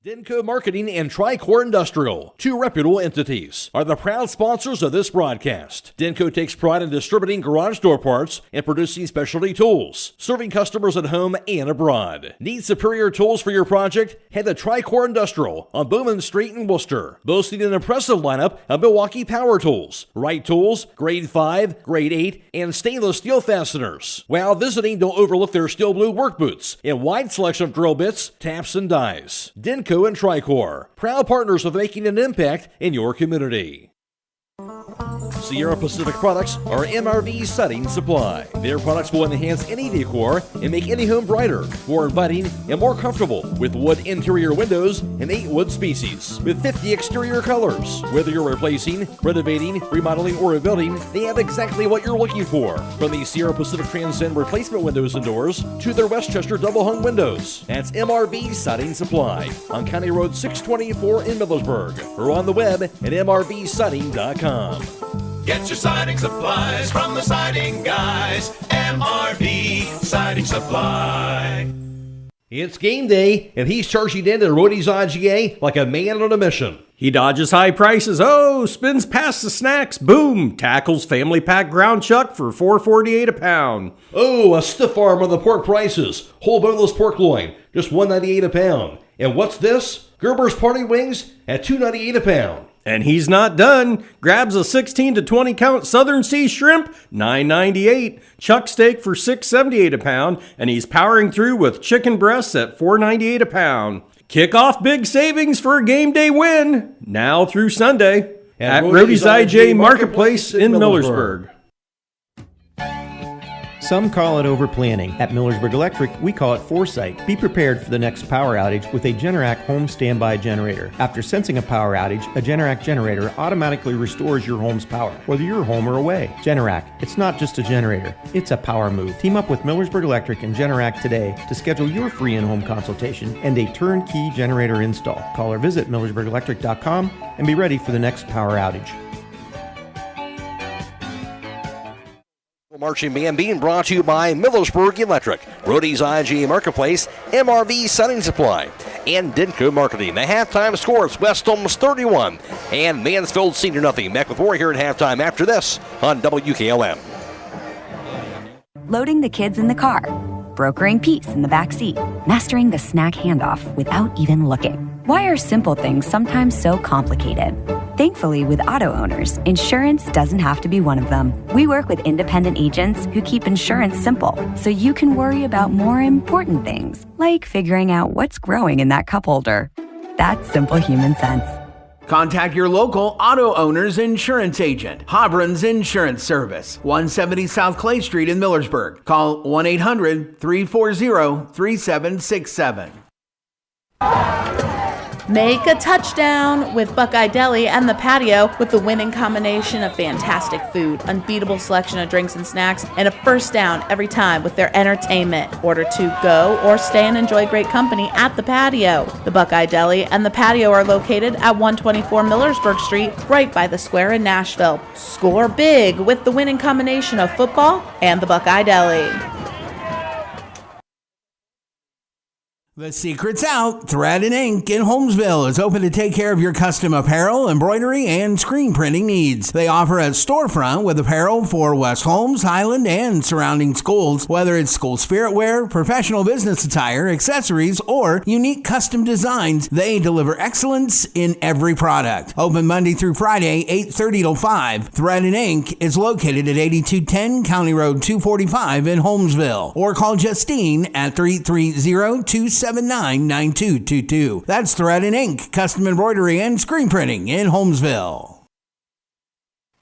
[SPEAKER 5] Denco Marketing and Tricor Industrial, two reputable entities, are the proud sponsors of this broadcast. Denco takes pride in distributing garage door parts and producing specialty tools, serving customers at home and abroad. Need superior tools for your project? Head to Tricor Industrial on Bowman Street in Worcester, boasting an impressive lineup of Milwaukee power tools, Wright tools, grade 5, grade 8, and stainless steel fasteners. While visiting, don't overlook their steel blue work boots and wide selection of drill bits, taps, and dies. Denco and Tricor, proud partners of making an impact in your community. Sierra Pacific products are MRV Setting Supply. Their products will enhance any decor and make any home brighter, more inviting, and more comfortable with wood interior windows and 8 wood species with 50 exterior colors. Whether you're replacing, renovating, remodeling, or rebuilding, they have exactly what you're looking for. From the Sierra Pacific Transcend replacement windows and doors to their Westchester double hung windows. That's MRV Siding Supply on County Road 624 in Millersburg or on the web at mrvsiding.com.
[SPEAKER 16] Get your siding supplies from the siding guys. MRV Siding Supply.
[SPEAKER 5] It's game day, and he's charging into Rody's IGA like a man on a mission.
[SPEAKER 8] He dodges high prices, spins past the snacks, boom, tackles family pack ground chuck for $4.48 a pound.
[SPEAKER 5] A stiff arm on the pork prices. Whole boneless pork loin, just $1.98 a pound. And what's this? Gerber's Party Wings at $2.98 a pound.
[SPEAKER 8] And he's not done. Grabs a 16 to 20 count Southern Sea shrimp, $9.98. Chuck steak for $6.78 a pound, and he's powering through with chicken breasts at $4.98 a pound. Kick off big savings for a game day win, now through Sunday, at Rody's IJ Marketplace in Millersburg.
[SPEAKER 12] Some call it over-planning. At Millersburg Electric, we call it foresight. Be prepared for the next power outage with a Generac home standby generator. After sensing a power outage, a Generac generator automatically restores your home's power, whether you're home or away. Generac, it's not just a generator, it's a power move. Team up with Millersburg Electric and Generac today to schedule your free in-home consultation and a turnkey generator install. Call or visit millersburgelectric.com and be ready for the next power outage.
[SPEAKER 22] Marching Band being brought to you by Millersburg Electric, Rody's IGA Marketplace, MRV Setting Supply, and Denco Marketing. The halftime scores, West Holmes 31 and Mansfield Senior nothing. Back with more here at halftime after this on WKLM.
[SPEAKER 14] Loading the kids in the car, brokering peace in the back seat, mastering the snack handoff without even looking. Why are simple things sometimes so complicated? Thankfully, with auto owners, insurance doesn't have to be one of them. We work with independent agents who keep insurance simple, so you can worry about more important things, like figuring out what's growing in that cup holder. That's simple human sense.
[SPEAKER 24] Contact your local auto owner's insurance agent, Hobron's Insurance Service, 170 South Clay Street in Millersburg. Call 1-800-340-3767.
[SPEAKER 25] Make a touchdown with Buckeye Deli and the patio with the winning combination of fantastic food, unbeatable selection of drinks and snacks, and a first down every time with their entertainment. Order to go or stay and enjoy great company at the patio. The Buckeye Deli and the patio are located at 124 Millersburg Street, right by the square in Nashville. Score big with the winning combination of football and the Buckeye Deli.
[SPEAKER 24] The secret's out. Thread and Ink in Holmesville is open to take care of your custom apparel, embroidery, and screen printing needs. They offer a storefront with apparel for West Holmes, Highland, and surrounding schools. Whether it's school spirit wear, professional business attire, accessories, or unique custom designs, they deliver excellence in every product. Open Monday through Friday, 8:30 till 5. Thread and Ink is located at 8210 County Road 245 in Holmesville. Or call Justine at 330-279-9222. That's Thread and Ink, custom embroidery and screen printing in Holmesville.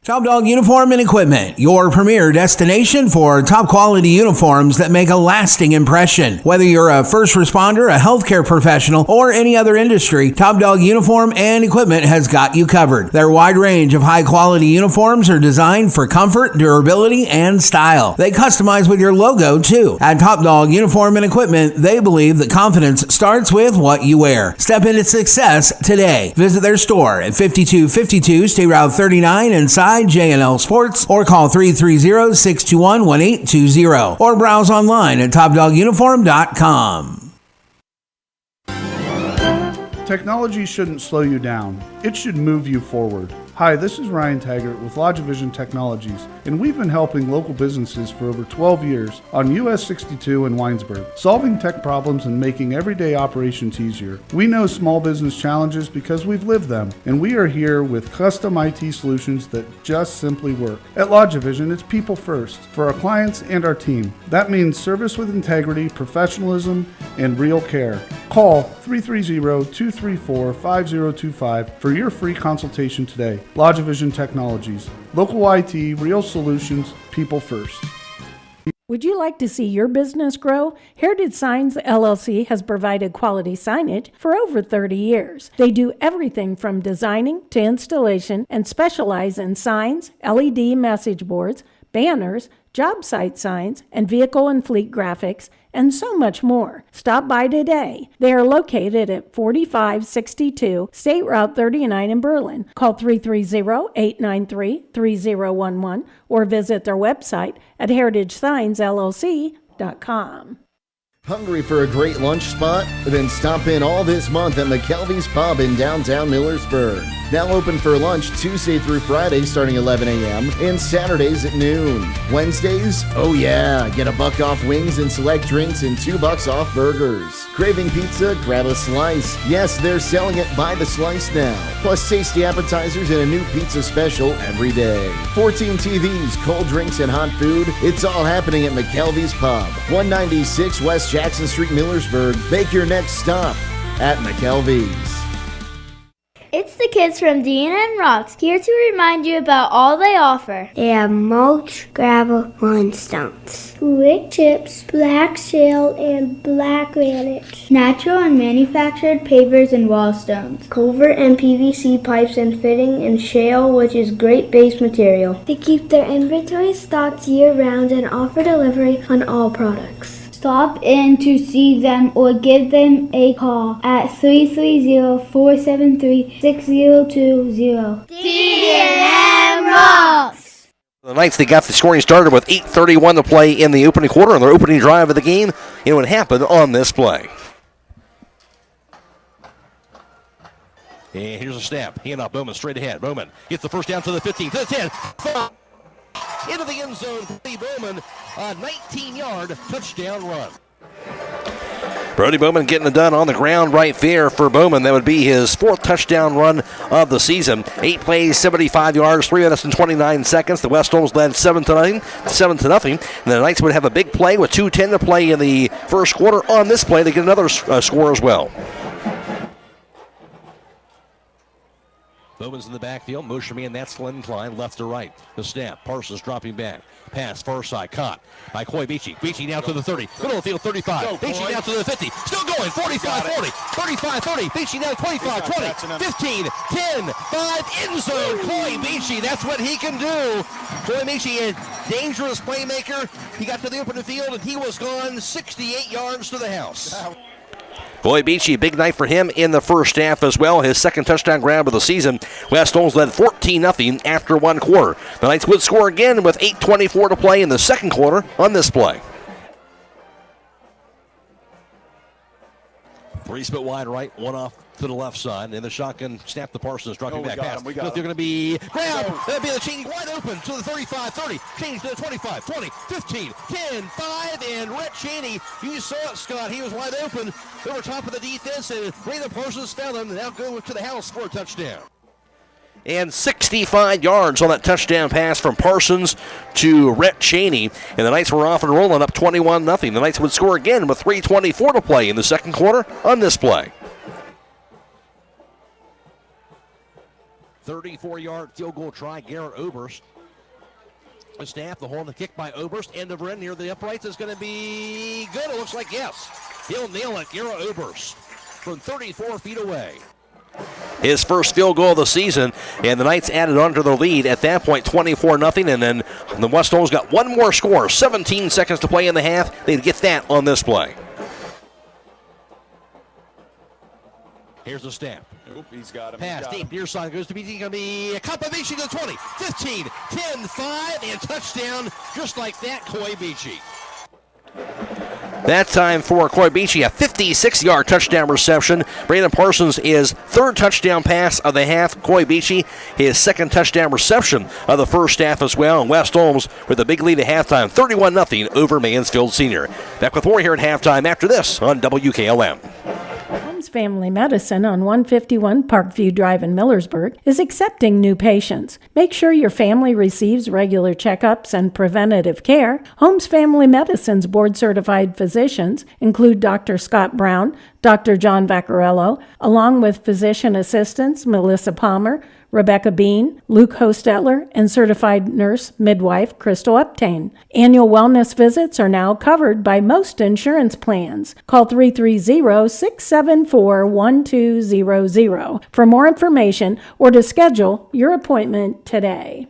[SPEAKER 24] Top Dog Uniform and Equipment, your premier destination for top quality uniforms that make a lasting impression. Whether you're a first responder, a healthcare professional, or any other industry, Top Dog Uniform and Equipment has got you covered. Their wide range of high quality uniforms are designed for comfort, durability, and style. They customize with your logo too. At Top Dog Uniform and Equipment, they believe that confidence starts with what you wear. Step into success today. Visit their store at 5252 State Route 39 inside by J&L Sports or call 330-621-1820 or browse online at topdoguniform.com.
[SPEAKER 2] Technology shouldn't slow you down. It should move you forward. Hi, this is Ryan Taggart with LodgeVision Technologies, and we've been helping local businesses for over 12 years on US 62 in Winesburg, solving tech problems and making everyday operations easier. We know small business challenges because we've lived them, and we are here with custom IT solutions that just simply work. At LodgeVision, it's people first for our clients and our team. That means service with integrity, professionalism, and real care. Call 330-234-5025 for your free consultation today. LodgeVision Technologies. Local IT, real solutions, people first.
[SPEAKER 4] Would you like to see your business grow? Heritage Signs LLC has provided quality signage for over 30 years. They do everything from designing to installation and specialize in signs, LED message boards, banners, job site signs, and vehicle and fleet graphics, and so much more. Stop by today. They are located at 4562 State Route 39 in Berlin. Call 330-893-3011 or visit their website at heritagesignsllc.com.
[SPEAKER 9] Hungry for a great lunch spot? Then stop in all this month at McKelvey's Pub in downtown Millersburg. Now open for lunch Tuesday through Friday starting 11 a.m. and Saturdays at noon. Wednesdays? Oh yeah, get $1 off wings and select drinks and $2 off burgers. Craving pizza? Grab a slice. Yes, they're selling it by the slice now. Plus tasty appetizers and a new pizza special every day. 14 TVs, cold drinks, and hot food. It's all happening at McKelvey's Pub, 196 West Jackson Street, Millersburg. Make your next stop at McKelvey's.
[SPEAKER 10] It's the kids from D&M Rocks, here to remind you about all they offer. They have mulch, gravel, limstones, wood chips, black shale, and black granite, natural and manufactured pavers and wall stones, culvert and PVC pipes and fitting, and shale, which is great base material. They keep their inventory stocked year-round and offer delivery on all products. Stop in to see them or give them a call at 330-473-6020.
[SPEAKER 22] D&M Rocks! The Knights, they got the scoring started with 8:31 to play in the opening quarter on their opening drive of the game. And what happened on this play. And here's a snap. Hand off Bowman straight ahead. Bowman gets the first down to the 15, to the 10. Into the end zone, Brody Bowman, a 19-yard touchdown run. Brody Bowman getting it done on the ground right there for Bowman. That would be his 4th touchdown run of the season. 8 plays, 75 yards, 3 minutes and 29 seconds. The West Holmes led 7-0. And the Knights would have a big play with 2:10 to play in the first quarter. On this play, they get another score as well. Bowman's in the backfield. Motion man, that's Glenn Klein, left to right. The snap. Parsons dropping back. Pass, far side, caught by Croy Beachy. Beachy now to the 30. Middle of the field, 35. Beachy now to the 50. Still going, 45-40. 35-30. Beachy now 25, 20, 15, 10, 5, end zone. Croy Beachy, that's what he can do. Croy Beachy, a dangerous playmaker. He got to the open field, and he was gone 68 yards to the house. Croy Beachy, big night for him in the first half as well. His 2nd touchdown grab of the season. West Holmes led 14-0 after 1 quarter. The Knights would score again with 8:24 to play in the second quarter on this play. 3 split wide right, 1 off to the left side. And the shotgun snap to Parsons, dropping back pass. They're going to be grabbed. That'll be the Cheney wide open to the 35-30. Cheney to the 25, 20, 15, 10, 5, and Rhett Cheney. You saw it, Scott. He was wide open over top of the defense, and Raymond Parsons found him. Now go to the house for a touchdown. And 65 yards on that touchdown pass from Parsons to Rhett Cheney. And the Knights were off and rolling up 21-0. The Knights would score again with 3:24 to play in the second quarter on this play. 34-yard field goal try, Garrett Oberst. A snap, the hole in the kick by Oberst. End of run near the uprights is going to be good. It looks like yes. He'll nail it, Garrett Oberst, from 34 feet away. His first field goal of the season, and the Knights added on to the lead at that point, 24-0, and then the West Holmes got one more score, 17 seconds to play in the half. They'd get that on this play. Here's the snap.
[SPEAKER 15] Oop, he's got him.
[SPEAKER 22] Pass deep, near side goes to BG. Going to be a couple of Beachy to 20, 15, 10, 5, and touchdown. Just like that, Croy Beachy. That time for Croy Beachy, a 56-yard touchdown reception. Brandon Parsons' is third touchdown pass of the half. Croy Beachy, his second touchdown reception of the first half as well. And West Holmes with a big lead at halftime, 31-0 over Mansfield Senior. Back with more here at halftime after this on WKLM.
[SPEAKER 4] Holmes Family Medicine on 151 Parkview Drive in Millersburg is accepting new patients. Make sure your family receives regular checkups and preventative care. Holmes Family Medicine's board-certified physicians include Dr. Scott Brown, Dr. John Vaccarello, along with physician assistants Melissa Palmer, Rebecca Bean, Luke Hostetler, and certified nurse midwife Crystal Uptain. Annual wellness visits are now covered by most insurance plans. Call 330-674-1200 for more information or to schedule your appointment today.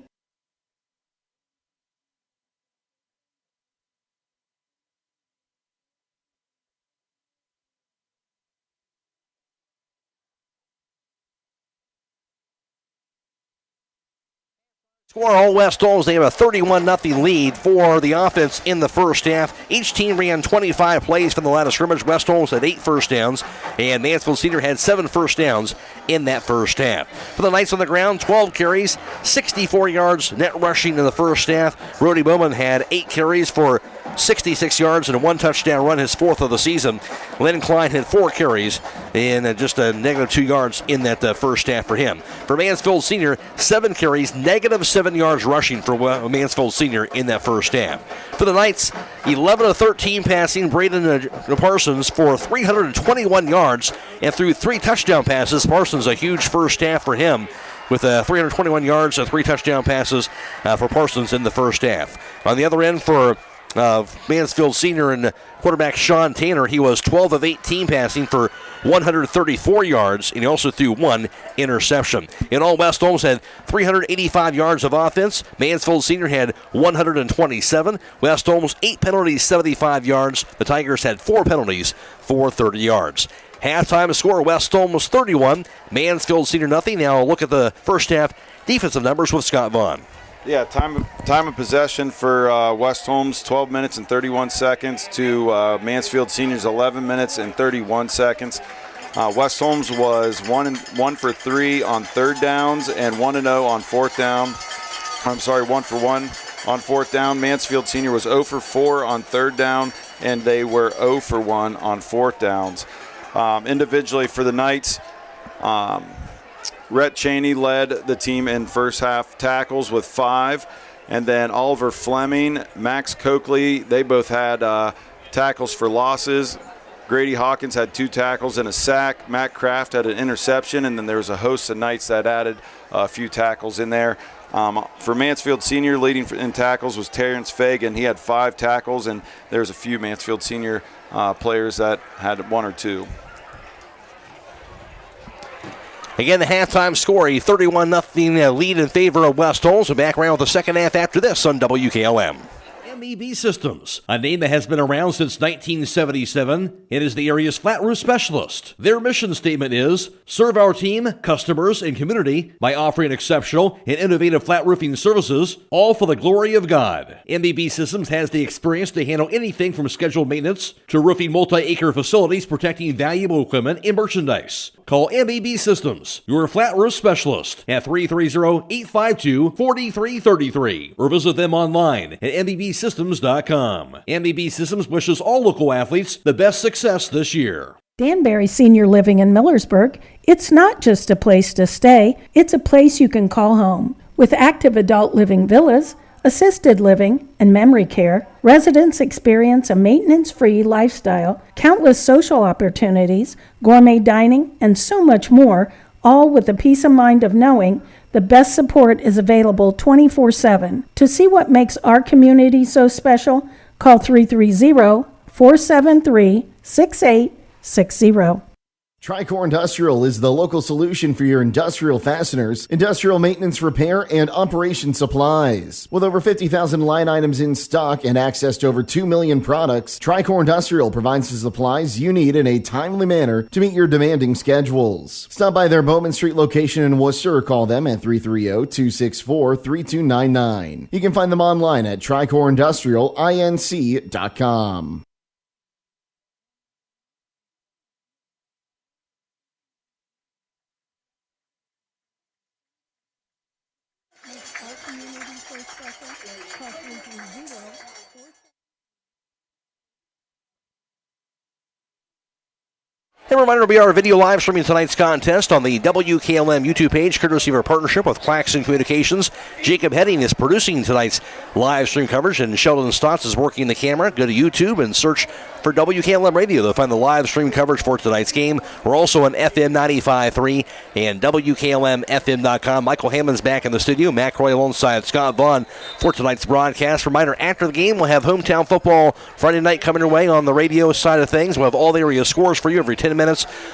[SPEAKER 22] For all West Holmes, they have a 31-0 lead for the offense in the first half. Each team ran 25 plays from the line of scrimmage. West Holmes had 8 first downs, and Mansfield Senior had 7 first downs in that first half. For the Knights on the ground, 12 carries, 64 yards net rushing in the first half. Brody Bowman had 8 carries for 66 yards and a 1 touchdown run, his 4th of the season. Len Klein had 4 carries and just a negative 2 yards in that first half for him. For Mansfield Senior, 7 carries, negative 7 yards rushing for Mansfield Senior in that first half. For the Knights, 11 of 13 passing, Braden Parsons for 321 yards and threw 3 touchdown passes. Parsons, a huge first half for him, with 321 yards and 3 touchdown passes for Parsons in the first half. On the other end for Mansfield Senior and quarterback Sean Tanner, he was 12 of 18 passing for 134 yards, and he also threw 1 interception. In all, West Holmes had 385 yards of offense. Mansfield Senior had 127. West Holmes 8 penalties, 75 yards. The Tigers had 4 penalties for 30 yards. Halftime score, West Holmes 31, Mansfield Senior nothing. Now look at the first half defensive numbers with Scott Vaughn.
[SPEAKER 15] Yeah, time of possession for West Holmes, 12 minutes and 31 seconds to Mansfield Senior's 11 minutes and 31 seconds. West Holmes was 1 for 3 on third downs and 1-0 on fourth down. 1 for 1 on fourth down. Mansfield Senior was 0 for 4 on third down, and they were 0 for 1 on fourth downs. Individually for the Knights, Rhett Cheney led the team in first half tackles with 5. And then Oliver Fleming, Max Coakley, they both had tackles for losses. Grady Hawkins had 2 tackles and a sack. Matt Kraft had an interception, and then there was a host of Knights that added a few tackles in there. For Mansfield Senior, leading in tackles was Terrence Fagan. He had 5 tackles, and there's a few Mansfield Senior players that had 1 or 2.
[SPEAKER 22] Again, the halftime score, a 31-0 lead in favor of West Holmes. We're back around with the second half after this on WKLM. MEB Systems, a name that has been around since 1977. It is the area's flat roof specialist. Their mission statement is, serve our team, customers, and community by offering exceptional and innovative flat roofing services, all for the glory of God. MEB Systems has the experience to handle anything from scheduled maintenance to roofing multi-acre facilities protecting valuable equipment and merchandise. Call MEB Systems, your flat roof specialist, at 330-852-4333 or visit them online at MEBsystems.com. MEB Systems wishes all local athletes the best success this year.
[SPEAKER 4] Danbury Senior Living in Millersburg, it's not just a place to stay, it's a place you can call home. With active adult living villas, assisted living, and memory care, residents experience a maintenance-free lifestyle, countless social opportunities, gourmet dining, and so much more, all with the peace of mind of knowing the best support is available 24/7. To see what makes our community so special, call 330-473-6860.
[SPEAKER 9] Tricor Industrial is the local solution for your industrial fasteners, industrial maintenance, repair, and operation supplies. With over 50,000 line items in stock and access to over 2 million products, Tricor Industrial provides the supplies you need in a timely manner to meet your demanding schedules. Stop by their Bowman Street location in Worcester or call them at 330-264-3299. You can find them online at tricorindustrialinc.com.
[SPEAKER 22] A reminder, we are video live streaming tonight's contest on the WKLM YouTube page, courtesy of our partnership with Claxon Communications. Jacob Heading is producing tonight's live stream coverage, and Sheldon Stotts is working the camera. Go to YouTube and search for WKLM Radio to find the live stream coverage for tonight's game. We're also on FM 95.3 and WKLM-FM.com. Michael Hammond's back in the studio. Matt Croy alongside Scott Vaughn for tonight's broadcast. Reminder, after the game, we'll have hometown football Friday night coming your way on the radio side of things. We'll have all the area scores for you every 10 minutes.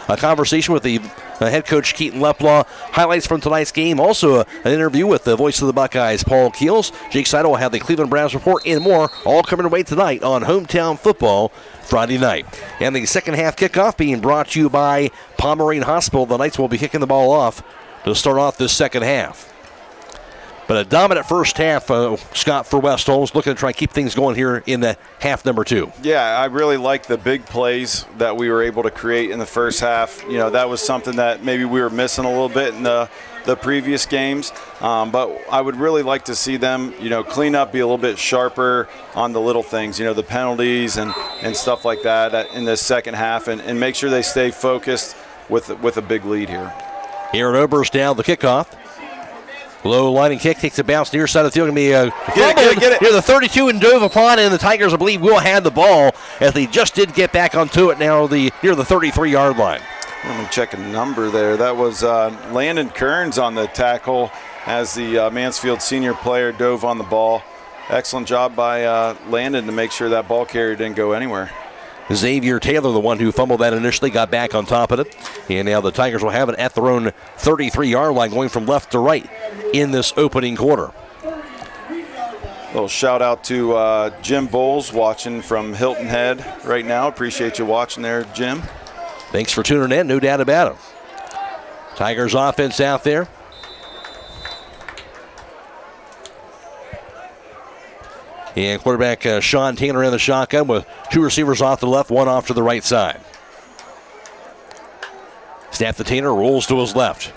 [SPEAKER 22] A conversation with the head coach Keaton Leplaw. Highlights from tonight's game. Also an interview with the voice of the Buckeyes, Paul Keels. Jake Seidel will have the Cleveland Browns report and more, all coming away tonight on Hometown Football Friday night. And the second half kickoff being brought to you by Pomerane Hospital. The Knights will be kicking the ball off to start off this second half. But a dominant first half, Scott, for West Holmes, looking to try and keep things going here in the half number 2.
[SPEAKER 15] Yeah, I really like the big plays that we were able to create in the first half. You know, that was something that maybe we were missing a little bit in the previous games. But I would really like to see them, clean up, be a little bit sharper on the little things, the penalties and stuff like that in the second half, and make sure they stay focused with a big lead here.
[SPEAKER 22] Aaron Oberst the kickoff. Low lining kick takes a bounce near side of the field. Going to be a
[SPEAKER 15] get it.
[SPEAKER 22] Near the 32 and dove upon, and the Tigers, I believe, will have the ball as they just did get back onto it now near the 33-yard line.
[SPEAKER 15] Let me check a number there. That was Landon Kearns on the tackle as the Mansfield senior player dove on the ball. Excellent job by Landon to make sure that ball carrier didn't go anywhere.
[SPEAKER 22] Xavier Taylor, the one who fumbled that initially, got back on top of it. And now the Tigers will have it at their own 33-yard line, going from left to right in this opening quarter.
[SPEAKER 15] Little shout out to Jim Bowles watching from Hilton Head right now. Appreciate you watching there, Jim.
[SPEAKER 22] Thanks for tuning in, no doubt about it. Tigers offense out there. And quarterback Sean Taylor in the shotgun with 2 receivers off to the left, 1 off to the right side. Snap the Taylor, rolls to his left.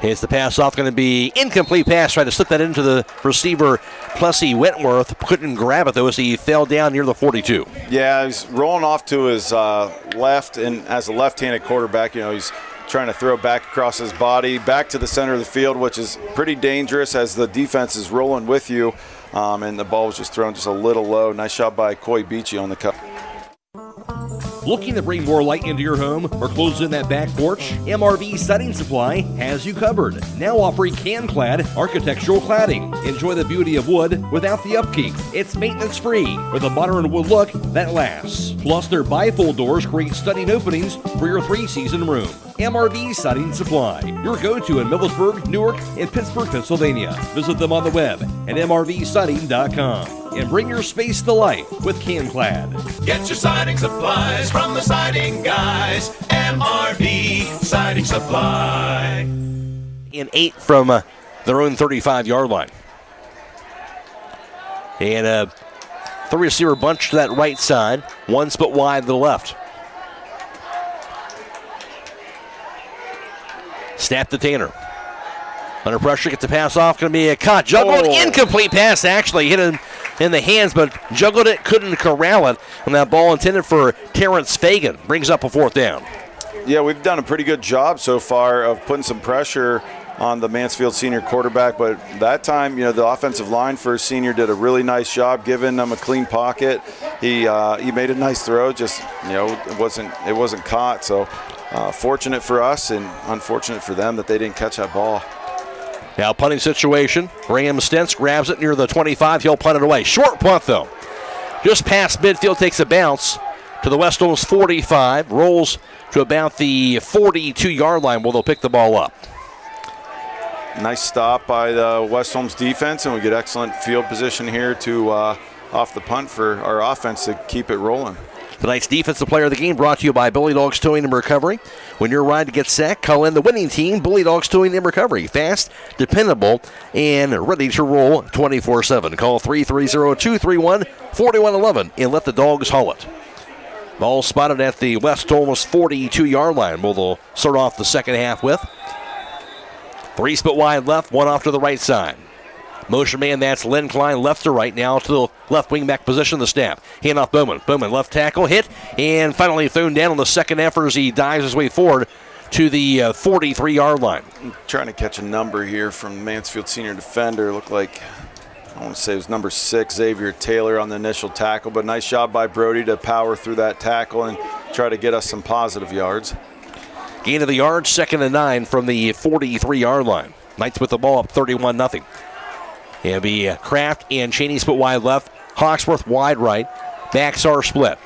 [SPEAKER 22] Hits the pass off, going to be incomplete pass. Tried to slip that into the receiver, Plessy Wentworth. Couldn't grab it, though, as he fell down near the 42.
[SPEAKER 15] Yeah, he's rolling off to his left, and as a left-handed quarterback, he's trying to throw back across his body, back to the center of the field, which is pretty dangerous as the defense is rolling with you. And the ball was just thrown just a little low. Nice shot by Coy Beachy on the cut.
[SPEAKER 5] Looking to bring more light into your home or close in that back porch? MRV Siding Supply has you covered. Now offering can-clad architectural cladding. Enjoy the beauty of wood without the upkeep. It's maintenance-free with a modern wood look that lasts. Plus, their bifold doors create stunning openings for your 3-season room. MRV Siding Supply, your go-to in Millersburg, Newark, and Pittsburgh, Pennsylvania. Visit them on the web at mrvsiding.com. And bring your space to life with CanClad.
[SPEAKER 16] Get your siding supplies from the siding guys. MRV Siding Supply.
[SPEAKER 22] And 8 from their own 35-yard line. And a 3-receiver bunch to that right side. 1 split wide to the left. Snap to Tanner. Under pressure, gets the pass off. Going to be a caught. Juggled. Incomplete pass, actually. Hit him in the hands, but juggled it, couldn't corral it. And that ball intended for Terrence Fagan. Brings up a 4th down.
[SPEAKER 15] Yeah, we've done a pretty good job so far of putting some pressure on the Mansfield senior quarterback, but that time, the offensive line for senior did a really nice job giving them a clean pocket. He made a nice throw, just it wasn't caught. So fortunate for us and unfortunate for them that they didn't catch that ball.
[SPEAKER 22] Now punting situation. Graham Stentz grabs it near the 25. He'll punt it away. Short punt, though. Just past midfield, takes a bounce to the West Holmes 45. Rolls to about the 42-yard line where they'll pick the ball up.
[SPEAKER 15] Nice stop by the West Holmes defense, and we get excellent field position here to off the punt for our offense to keep it rolling.
[SPEAKER 22] Tonight's Defensive Player of the Game brought to you by Bully Dogs Towing and Recovery. When you're ready to get sacked, call in the winning team, Bully Dogs Towing and Recovery. Fast, dependable, and ready to roll 24/7. Call 330-231-4111 and let the dogs haul it. Ball spotted at the West Holmes 42-yard line. They'll start off the second half with 3 split wide left, 1 off to the right side. Motion man, that's Lynn Klein, left to right, now to the left wing back position, the snap. Hand off Bowman. Bowman, left tackle, hit, and finally thrown down on the second effort as he dives his way forward to the 43-yard line.
[SPEAKER 15] I'm trying to catch a number here from Mansfield senior defender. Looked like, I want to say it was number 6, Xavier Taylor on the initial tackle, but nice job by Brody to power through that tackle and try to get us some positive yards.
[SPEAKER 22] Gain of the yard, 2nd and 9 from the 43-yard line. Knights with the ball up 31-0. It'll be Kraft and Cheney split wide left. Hawksworth wide right. Backs are split.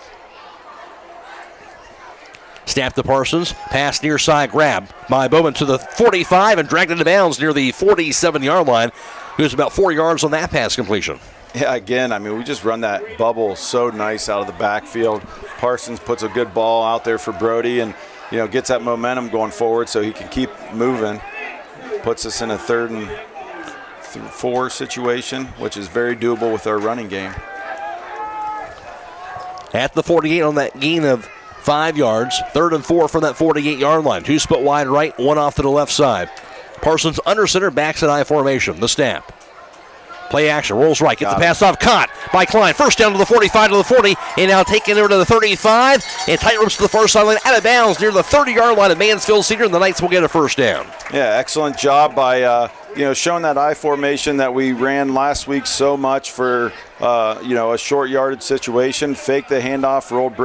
[SPEAKER 22] Snap to Parsons. Pass near side grab by Bowman to the 45 and dragged into bounds near the 47-yard line. He was about 4 yards on that pass completion.
[SPEAKER 15] Yeah, again, I mean, we just run that bubble so nice out of the backfield. Parsons puts a good ball out there for Brody and, gets that momentum going forward so he can keep moving. Puts us in a 3rd and 4 situation, which is very doable with our running game.
[SPEAKER 22] At the 48 on that gain of 5 yards. 3rd and 4 from that 48-yard line. 2 split wide right, 1 off to the left side. Parsons under center, backs in I formation. The snap. Play action, rolls right, gets the pass off, caught by Klein. First down to the 45 to the 40, and now taken over to the 35, and tight ropes to the first sideline, out of bounds near the 30-yard line of Mansfield Senior, and the Knights will get a first down.
[SPEAKER 15] Yeah, excellent job by showing that I formation that we ran last week so much for a short yardage situation. Fake the handoff, rolled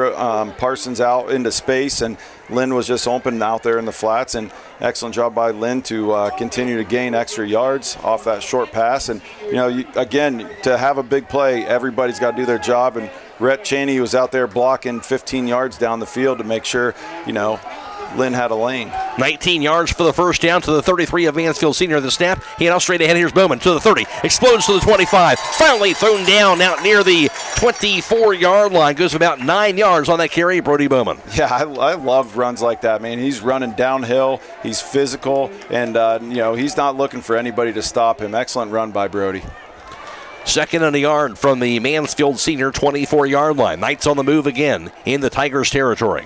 [SPEAKER 15] Parsons out into space, and Lynn was just open out there in the flats, and excellent job by Lynn to continue to gain extra yards off that short pass. And again, to have a big play, everybody's got to do their job, and Rhett Cheney was out there blocking 15 yards down the field to make sure Lynn had a lane.
[SPEAKER 22] 19 yards for the first down to the 33 of Mansfield Senior. The snap, he out straight ahead. Here's Bowman to the 30, explodes to the 25, finally thrown down out near the 24-yard line. Goes about 9 yards on that carry, Brody Bowman.
[SPEAKER 15] Yeah, I love runs like that, man. He's running downhill, he's physical, and he's not looking for anybody to stop him. Excellent run by Brody.
[SPEAKER 22] 2nd and a yard from the Mansfield Senior 24-yard line. Knights on the move again in the Tigers territory.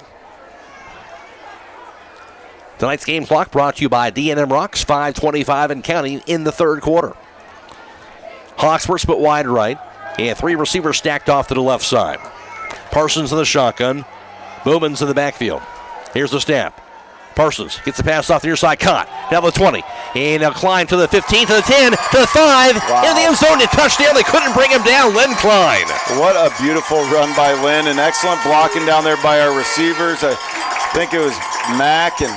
[SPEAKER 22] Tonight's game clock brought to you by D&M Rocks, 5:25 and counting in the 3rd quarter. Hawksworth split wide right, and 3 receivers stacked off to the left side. Parsons in the shotgun, Bowman's in the backfield. Here's the snap. Parsons gets the pass off the near side, caught. Now the 20, and now Klein to the 15, to the 10, to the 5, in the end zone, and touchdown. They couldn't bring him down, Lynn Klein.
[SPEAKER 15] What a beautiful run by Lynn, and excellent blocking down there by our receivers. I think it was Mack, and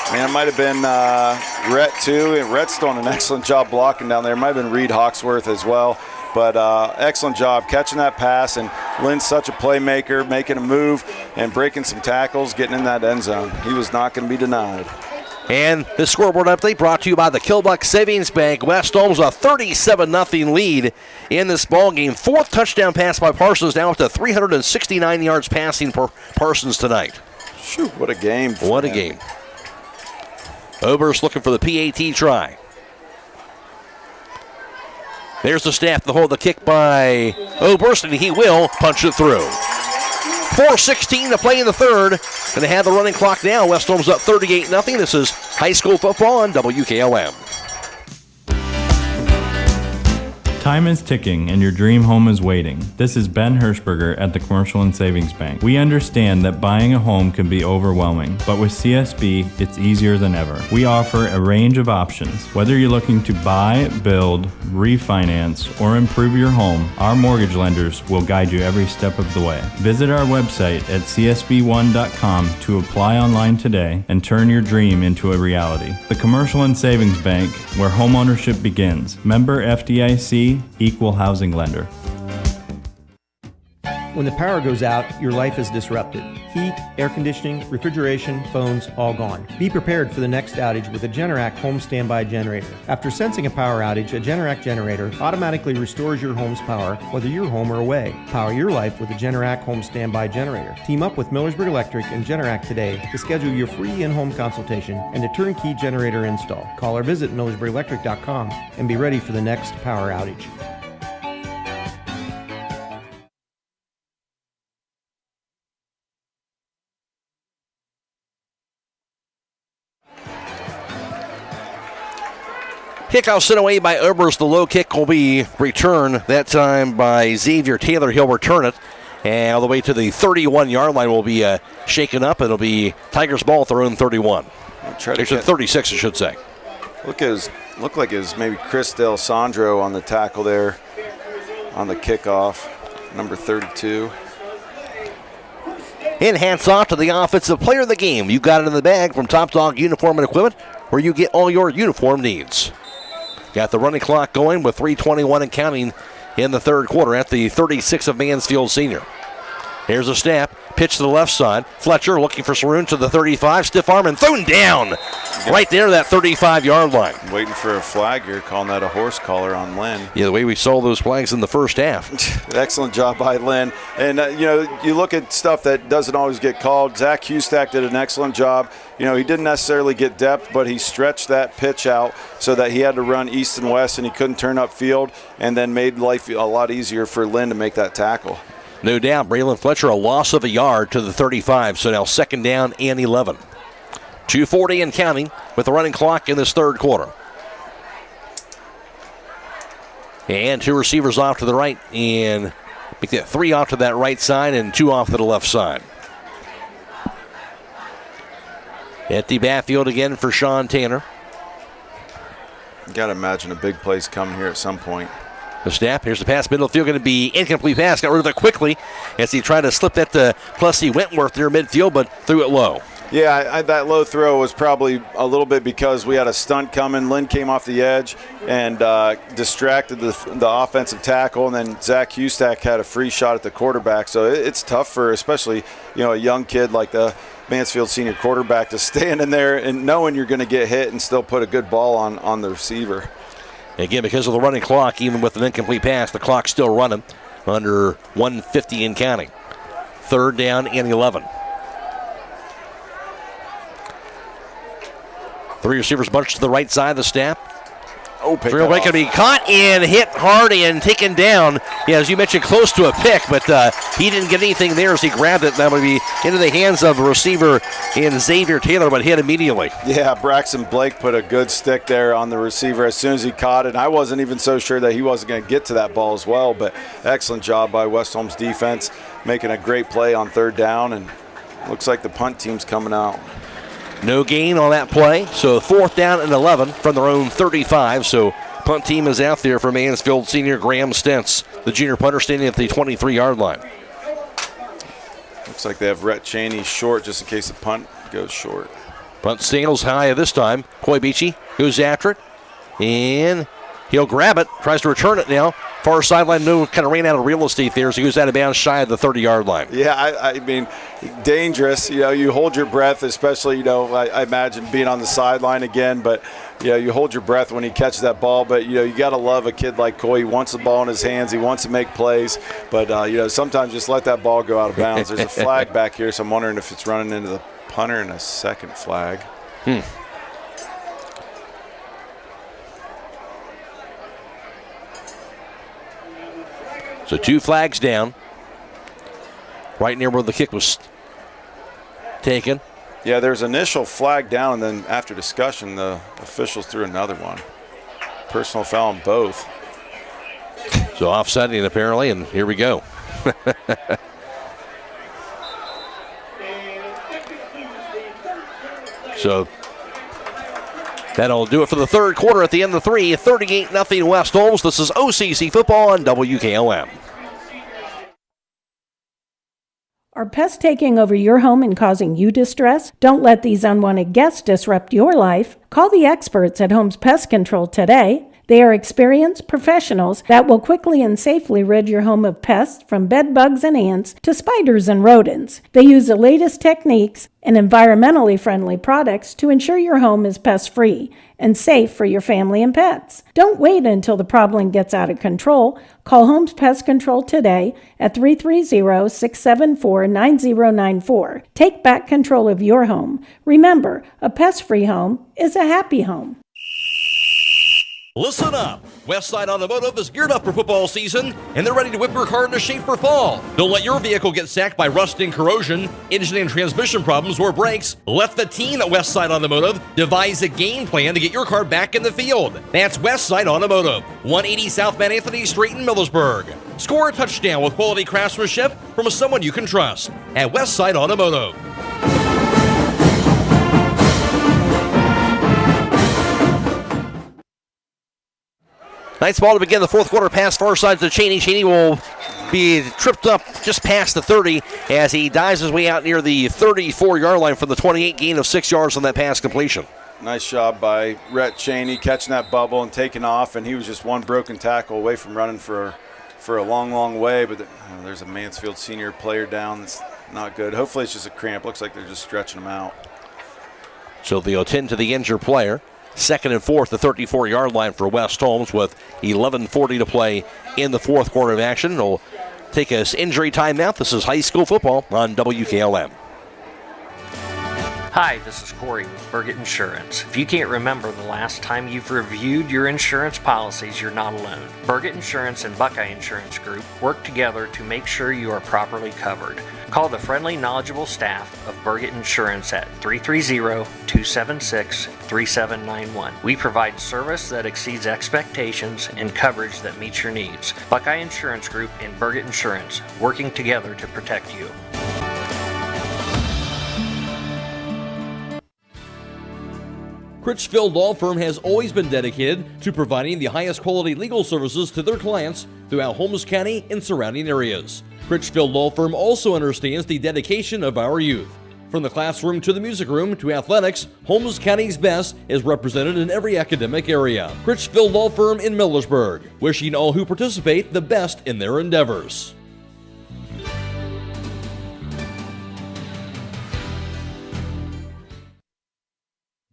[SPEAKER 15] it might have been Rhett too. And Rhett's doing an excellent job blocking down there. It might have been Reed Hawksworth as well. But excellent job catching that pass. And Lynn's such a playmaker, making a move and breaking some tackles, getting in that end zone. He was not going to be denied.
[SPEAKER 22] And this scoreboard update brought to you by the Kilbuck Savings Bank. West Holmes a 37-0 lead in this ball game. 4th touchdown pass by Parsons, now up to 369 yards passing for Parsons tonight.
[SPEAKER 15] Shoot, what a game.
[SPEAKER 22] What a game. Oberst looking for the PAT try. There's the snap, the hold, the kick by Oberst, and he will punch it through. 4:16 to play in the 3rd. And they have the running clock now. West Holmes up 38-0. This is high school football on WKLM.
[SPEAKER 11] Time is ticking and your dream home is waiting. This is Ben Hirschberger at the Commercial and Savings Bank. We understand that buying a home can be overwhelming, but with CSB, it's easier than ever. We offer a range of options. Whether you're looking to buy, build, refinance, or improve your home, our mortgage lenders will guide you every step of the way. Visit our website at csb1.com to apply online today and turn your dream into a reality. The Commercial and Savings Bank, where homeownership begins. Member FDIC, Equal Housing Lender.
[SPEAKER 12] When the power goes out, your life is disrupted. Heat, air conditioning, refrigeration, phones, all gone. Be prepared for the next outage with a Generac home standby generator. After sensing a power outage, a Generac generator automatically restores your home's power, whether you're home or away. Power your life with a Generac home standby generator. Team up with Millersburg Electric and Generac today to schedule your free in-home consultation and a turnkey generator install. Call or visit millersburgelectric.com and be ready for the next power outage.
[SPEAKER 22] Kickoff sent away by Oberst. The low kick will be returned, that time by Xavier Taylor. He'll return it. And all the way to the 31-yard line will be shaken up. It'll be Tigers ball at their own 31. There's a 36, I should say.
[SPEAKER 15] Looked like it was maybe Chris Del Sandro on the tackle there on the kickoff, number 32.
[SPEAKER 22] And hats off to the offensive player of the game. You got it in the bag from Top Dog Uniform and Equipment, where you get all your uniform needs. Got the running clock going with 3:21 and counting in the third quarter at the 36 of Mansfield Senior. Here's a snap, pitch to the left side. Fletcher looking for Saroon to the 35, stiff arm and thrown down right there, that 35-yard line.
[SPEAKER 15] Waiting for a flag here, calling that a horse collar on Lynn.
[SPEAKER 22] Yeah, the way we saw those flags in the first half.
[SPEAKER 15] Excellent job by Lynn. And, you look at stuff that doesn't always get called. Zach Hustack did an excellent job. He didn't necessarily get depth, but he stretched that pitch out so that he had to run east and west, and he couldn't turn upfield, and then made life a lot easier for Lynn to make that tackle.
[SPEAKER 22] No doubt, Braylon Fletcher, a loss of a yard to the 35, so now second down and 11. 2:40 and counting with the running clock in this third quarter. And two receivers off to the right, and make that three off to that right side and two off to the left side. Empty backfield again for Sean Tanner.
[SPEAKER 15] You got to imagine a big play's coming here at some point.
[SPEAKER 22] The snap, here's the pass, middle field, going to be incomplete pass. Got rid of it quickly as he tried to slip that to Plessy Wentworth near midfield, but threw it low.
[SPEAKER 15] Yeah, that low throw was probably a little bit because we had a stunt coming. Lynn came off the edge and distracted the offensive tackle, and then Zach Hustack had a free shot at the quarterback. So it's tough for especially a young kid like the Mansfield senior quarterback to stand in there and knowing you're going to get hit and still put a good ball on the receiver.
[SPEAKER 22] Again, because of the running clock, even with an incomplete pass, the clock's still running under 1:50 and counting. Third down and 11. Three receivers bunched to the right side of the snap. Drill break can be caught and hit hard and taken down. Yeah, as you mentioned, close to a pick, but he didn't get anything there as he grabbed it. That would be into the hands of the receiver in Xavier Taylor, but hit immediately.
[SPEAKER 15] Yeah, Braxton Blake put a good stick there on the receiver as soon as he caught it. I wasn't even so sure that he wasn't going to get to that ball as well, but excellent job by West Holmes defense, making a great play on third down, and looks like the punt team's coming out.
[SPEAKER 22] No gain on that play, so fourth down and 11 from their own 35. So punt team is out there for Mansfield senior Graham Stentz, the junior punter, standing at the 23-yard line.
[SPEAKER 15] Looks like they have Rhett Cheney short just in case the punt goes short.
[SPEAKER 22] Punt sails high this time. Coy Beachy goes after it, and he'll grab it, tries to return it now. Far sideline, kind of ran out of real estate there, so he goes out of bounds shy of the 30-yard line.
[SPEAKER 15] Yeah, I mean, dangerous. You hold your breath, especially, I imagine being on the sideline again, but, you hold your breath when he catches that ball. But, you got to love a kid like Coy. He wants the ball in his hands. He wants to make plays. But, sometimes just let that ball go out of bounds. There's a flag back here, so I'm wondering if it's running into the punter and a second flag. So two flags down, right near where the kick was taken. Yeah, there's initial flag down, and then after discussion, the officials threw another one. Personal foul on both. So offsetting apparently, and here we go. So that'll do it for the third quarter at the end of the 38-0 West Holmes. This is OCC football on WKLM.
[SPEAKER 4] Are pests taking over your home and causing you distress? Don't let these unwanted guests disrupt your life. Call the experts at Holmes Pest Control today. They are experienced professionals that will quickly and safely rid your home of pests from bed bugs and ants to spiders and rodents. They use the latest techniques and environmentally friendly products to ensure your home is pest-free and safe for your family and pets. Don't wait until the problem gets out of control. Call Holmes Pest Control today at 330-674-9094. Take back control of your home. Remember, a pest-free home is a happy home.
[SPEAKER 22] Listen up. Westside Automotive is geared up for football season, and they're ready to whip your car into shape for fall. Don't let your vehicle get sacked by rust and corrosion, engine and transmission problems, or brakes. Let the team at Westside Automotive devise a game plan to get your car back in the field. That's Westside Automotive, 180 South Van Anthony Street in Millersburg. Score a touchdown with quality craftsmanship from someone you can trust at Westside Automotive. Nice ball to begin the fourth quarter. Pass far side to Cheney. Cheney will be tripped up just past the 30 as he dives his way out near the 34-yard line from the 28, gain of 6 yards on that pass completion.
[SPEAKER 15] Nice job by Rhett Cheney catching that bubble and taking off, and he was just one broken tackle away from running for a long, long way, but there's a Mansfield senior player down that's not good. Hopefully it's just a cramp. Looks like they're just stretching him out.
[SPEAKER 22] So they'll attend to the injured player. Second and fourth, the 34-yard line for West Holmes with 11:40 to play in the fourth quarter of action. We'll take us injury timeout. This is high school football on WKLM.
[SPEAKER 13] Hi, this is Croy with Burgett Insurance. If you can't remember the last time you've reviewed your insurance policies, you're not alone. Burgett Insurance and Buckeye Insurance Group work together to make sure you are properly covered. Call the friendly, knowledgeable staff of Burgett Insurance at 330-276-3791. We provide service that exceeds expectations and coverage that meets your needs. Buckeye Insurance Group and Burgett Insurance, working together to protect you.
[SPEAKER 22] Critchfield Law Firm has always been dedicated to providing the highest quality legal services to their clients throughout Holmes County and surrounding areas. Critchfield Law Firm also understands the dedication of our youth. From the classroom to the music room to athletics, Holmes County's best is represented in every academic area. Critchfield Law Firm in Millersburg, wishing all who participate the best in their endeavors.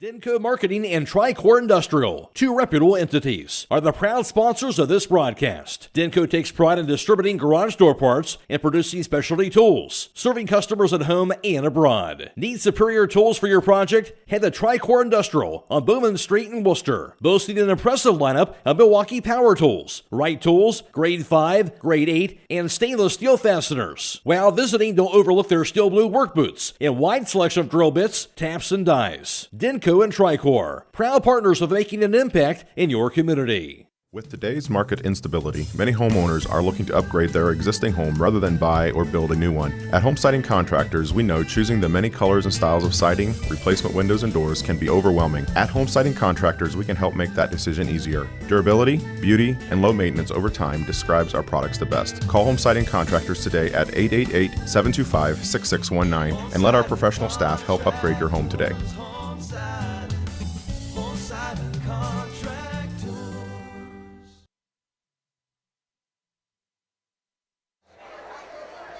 [SPEAKER 22] Denko Marketing and Tricor Industrial, two reputable entities, are the proud sponsors of this broadcast. Denko takes pride in distributing garage door parts and producing specialty tools, serving customers at home and abroad. Need superior tools for your project? Head to Tricor Industrial on Bowman Street in Worcester, boasting an impressive lineup of Milwaukee power tools, Wright tools, grade 5, grade 8, and stainless steel fasteners. While visiting, don't overlook their steel blue work boots and wide selection of drill bits, taps, and dies. Denko and Tricor, proud partners of making an impact in your community.
[SPEAKER 17] With today's market instability, many homeowners are looking to upgrade their existing home rather than buy or build a new one. At Home Siding Contractors, we know choosing the many colors and styles of siding, replacement windows, and doors can be overwhelming. At Home Siding Contractors, we can help make that decision easier. Durability, beauty, and low maintenance over time describes our products the best. Call Home Siding Contractors today at 888-725-6619 and let our professional staff help upgrade your home today.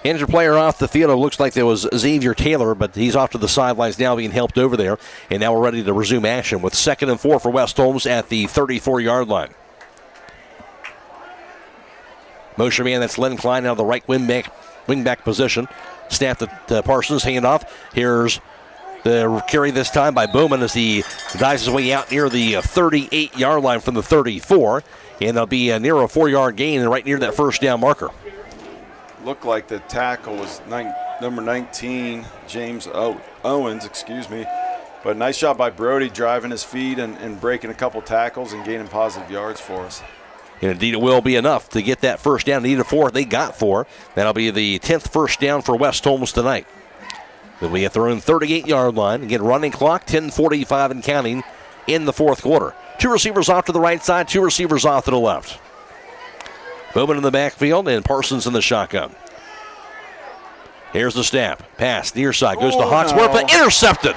[SPEAKER 22] Injured player off the field. It looks like there was Xavier Taylor, but he's off to the sidelines now being helped over there. And now we're ready to resume action with 2nd and 4 for West Holmes at the 34-yard line. Motion man, that's Len Klein, now the right wingback position. Snapped at Parsons, hand off. Here's the carry this time by Bowman as he dives his way out near the 38-yard line from the 34. And there'll be near a 4-yard gain and right near that first down marker.
[SPEAKER 15] Looked like the tackle was number 19, James Owens, But nice job by Brody driving his feet and breaking a couple tackles and gaining positive yards for us.
[SPEAKER 22] And indeed it will be enough to get that first down. Needed 4. They got 4. That'll be the 10th first down for West Holmes tonight. They'll be at their own 38-yard line. Again, running clock, 10:45 and counting in the fourth quarter. 2 receivers off to the right side, 2 receivers off to the left. Bowman in the backfield and Parsons in the shotgun. Here's the snap. Pass near side. Goes to Hawksworth, but intercepted.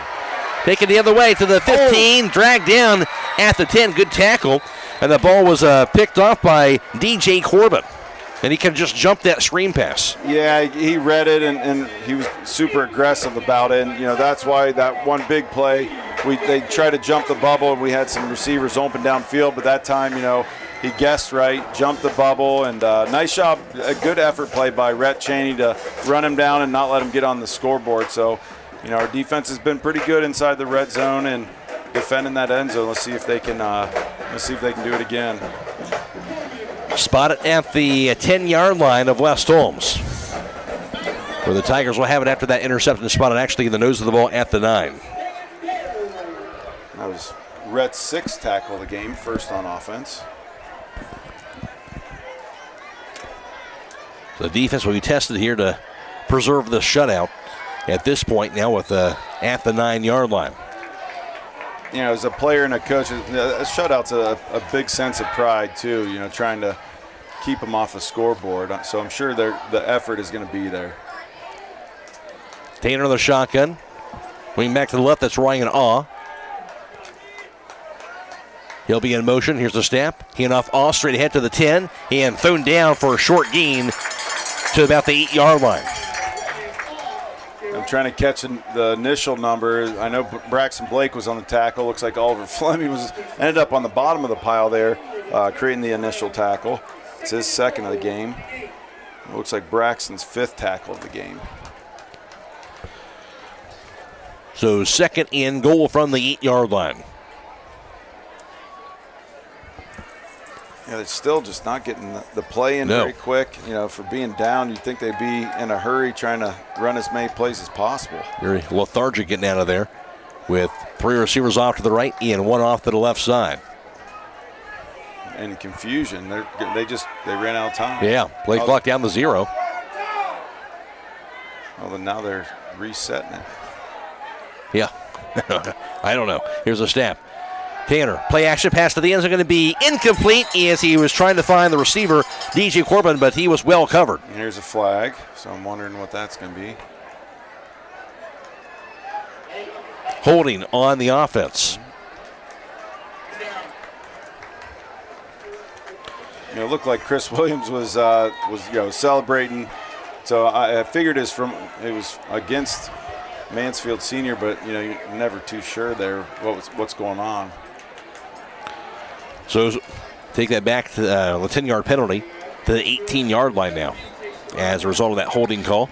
[SPEAKER 22] Taken the other way to the 15. Dragged down at the 10. Good tackle And the ball was picked off by DJ Corbin. And he can just jump that screen pass.
[SPEAKER 15] Yeah, he read it, and he was super aggressive about it. And, that's why that one big play, they tried to jump the bubble, and we had some receivers open downfield. But that time, he guessed right, jumped the bubble, and nice job, a good effort play by Rhett Cheney to run him down and not let him get on the scoreboard. So, our defense has been pretty good inside the red zone and defending that end zone. Let's see if they can do it again.
[SPEAKER 22] Spotted at the 10-yard line of West Holmes, where the Tigers will have it after that interception, spotted actually in the nose of the ball at the 9.
[SPEAKER 15] That was Rhett's 6th tackle of the game, first on offense.
[SPEAKER 22] The defense will be tested here to preserve the shutout at this point now with at the 9-yard line.
[SPEAKER 15] As a player and a coach, a shutout's a big sense of pride too, trying to keep them off the scoreboard. So I'm sure the effort is going to be there.
[SPEAKER 22] Taylor on the shotgun. Wing back to the left, that's Ryan Awe. He'll be in motion. Here's the snap. Handoff Awe straight ahead to the 10 and thrown down for a short gain to about the 8-yard line.
[SPEAKER 15] I'm trying to catch the initial number. I know Braxton Blake was on the tackle. Looks like Oliver Fleming ended up on the bottom of the pile there, creating the initial tackle. It's his 2nd of the game. It looks like Braxton's 5th tackle of the game.
[SPEAKER 22] So 2nd and goal from the 8-yard line.
[SPEAKER 15] Yeah, they're still just not getting the play in very quick. For being down, you'd think they'd be in a hurry trying to run as many plays as possible.
[SPEAKER 22] Very lethargic getting out of there with 3 receivers off to the right and 1 off to the left side.
[SPEAKER 15] And confusion. They ran out of time.
[SPEAKER 22] Yeah, play clock down to 0.
[SPEAKER 15] Well, then now they're resetting it.
[SPEAKER 22] Yeah, I don't know. Here's a snap. Tanner, play action pass to the end zone going to be incomplete as he was trying to find the receiver, DJ Corbin, but he was well covered.
[SPEAKER 15] And here's a flag, so I'm wondering what that's going to be.
[SPEAKER 22] Holding on the offense.
[SPEAKER 15] It looked like Chris Williams was celebrating. So I figured it was against Mansfield Senior, but you're never too sure there what's going on.
[SPEAKER 22] So take that back to the 10-yard penalty to the 18-yard line now as a result of that holding call.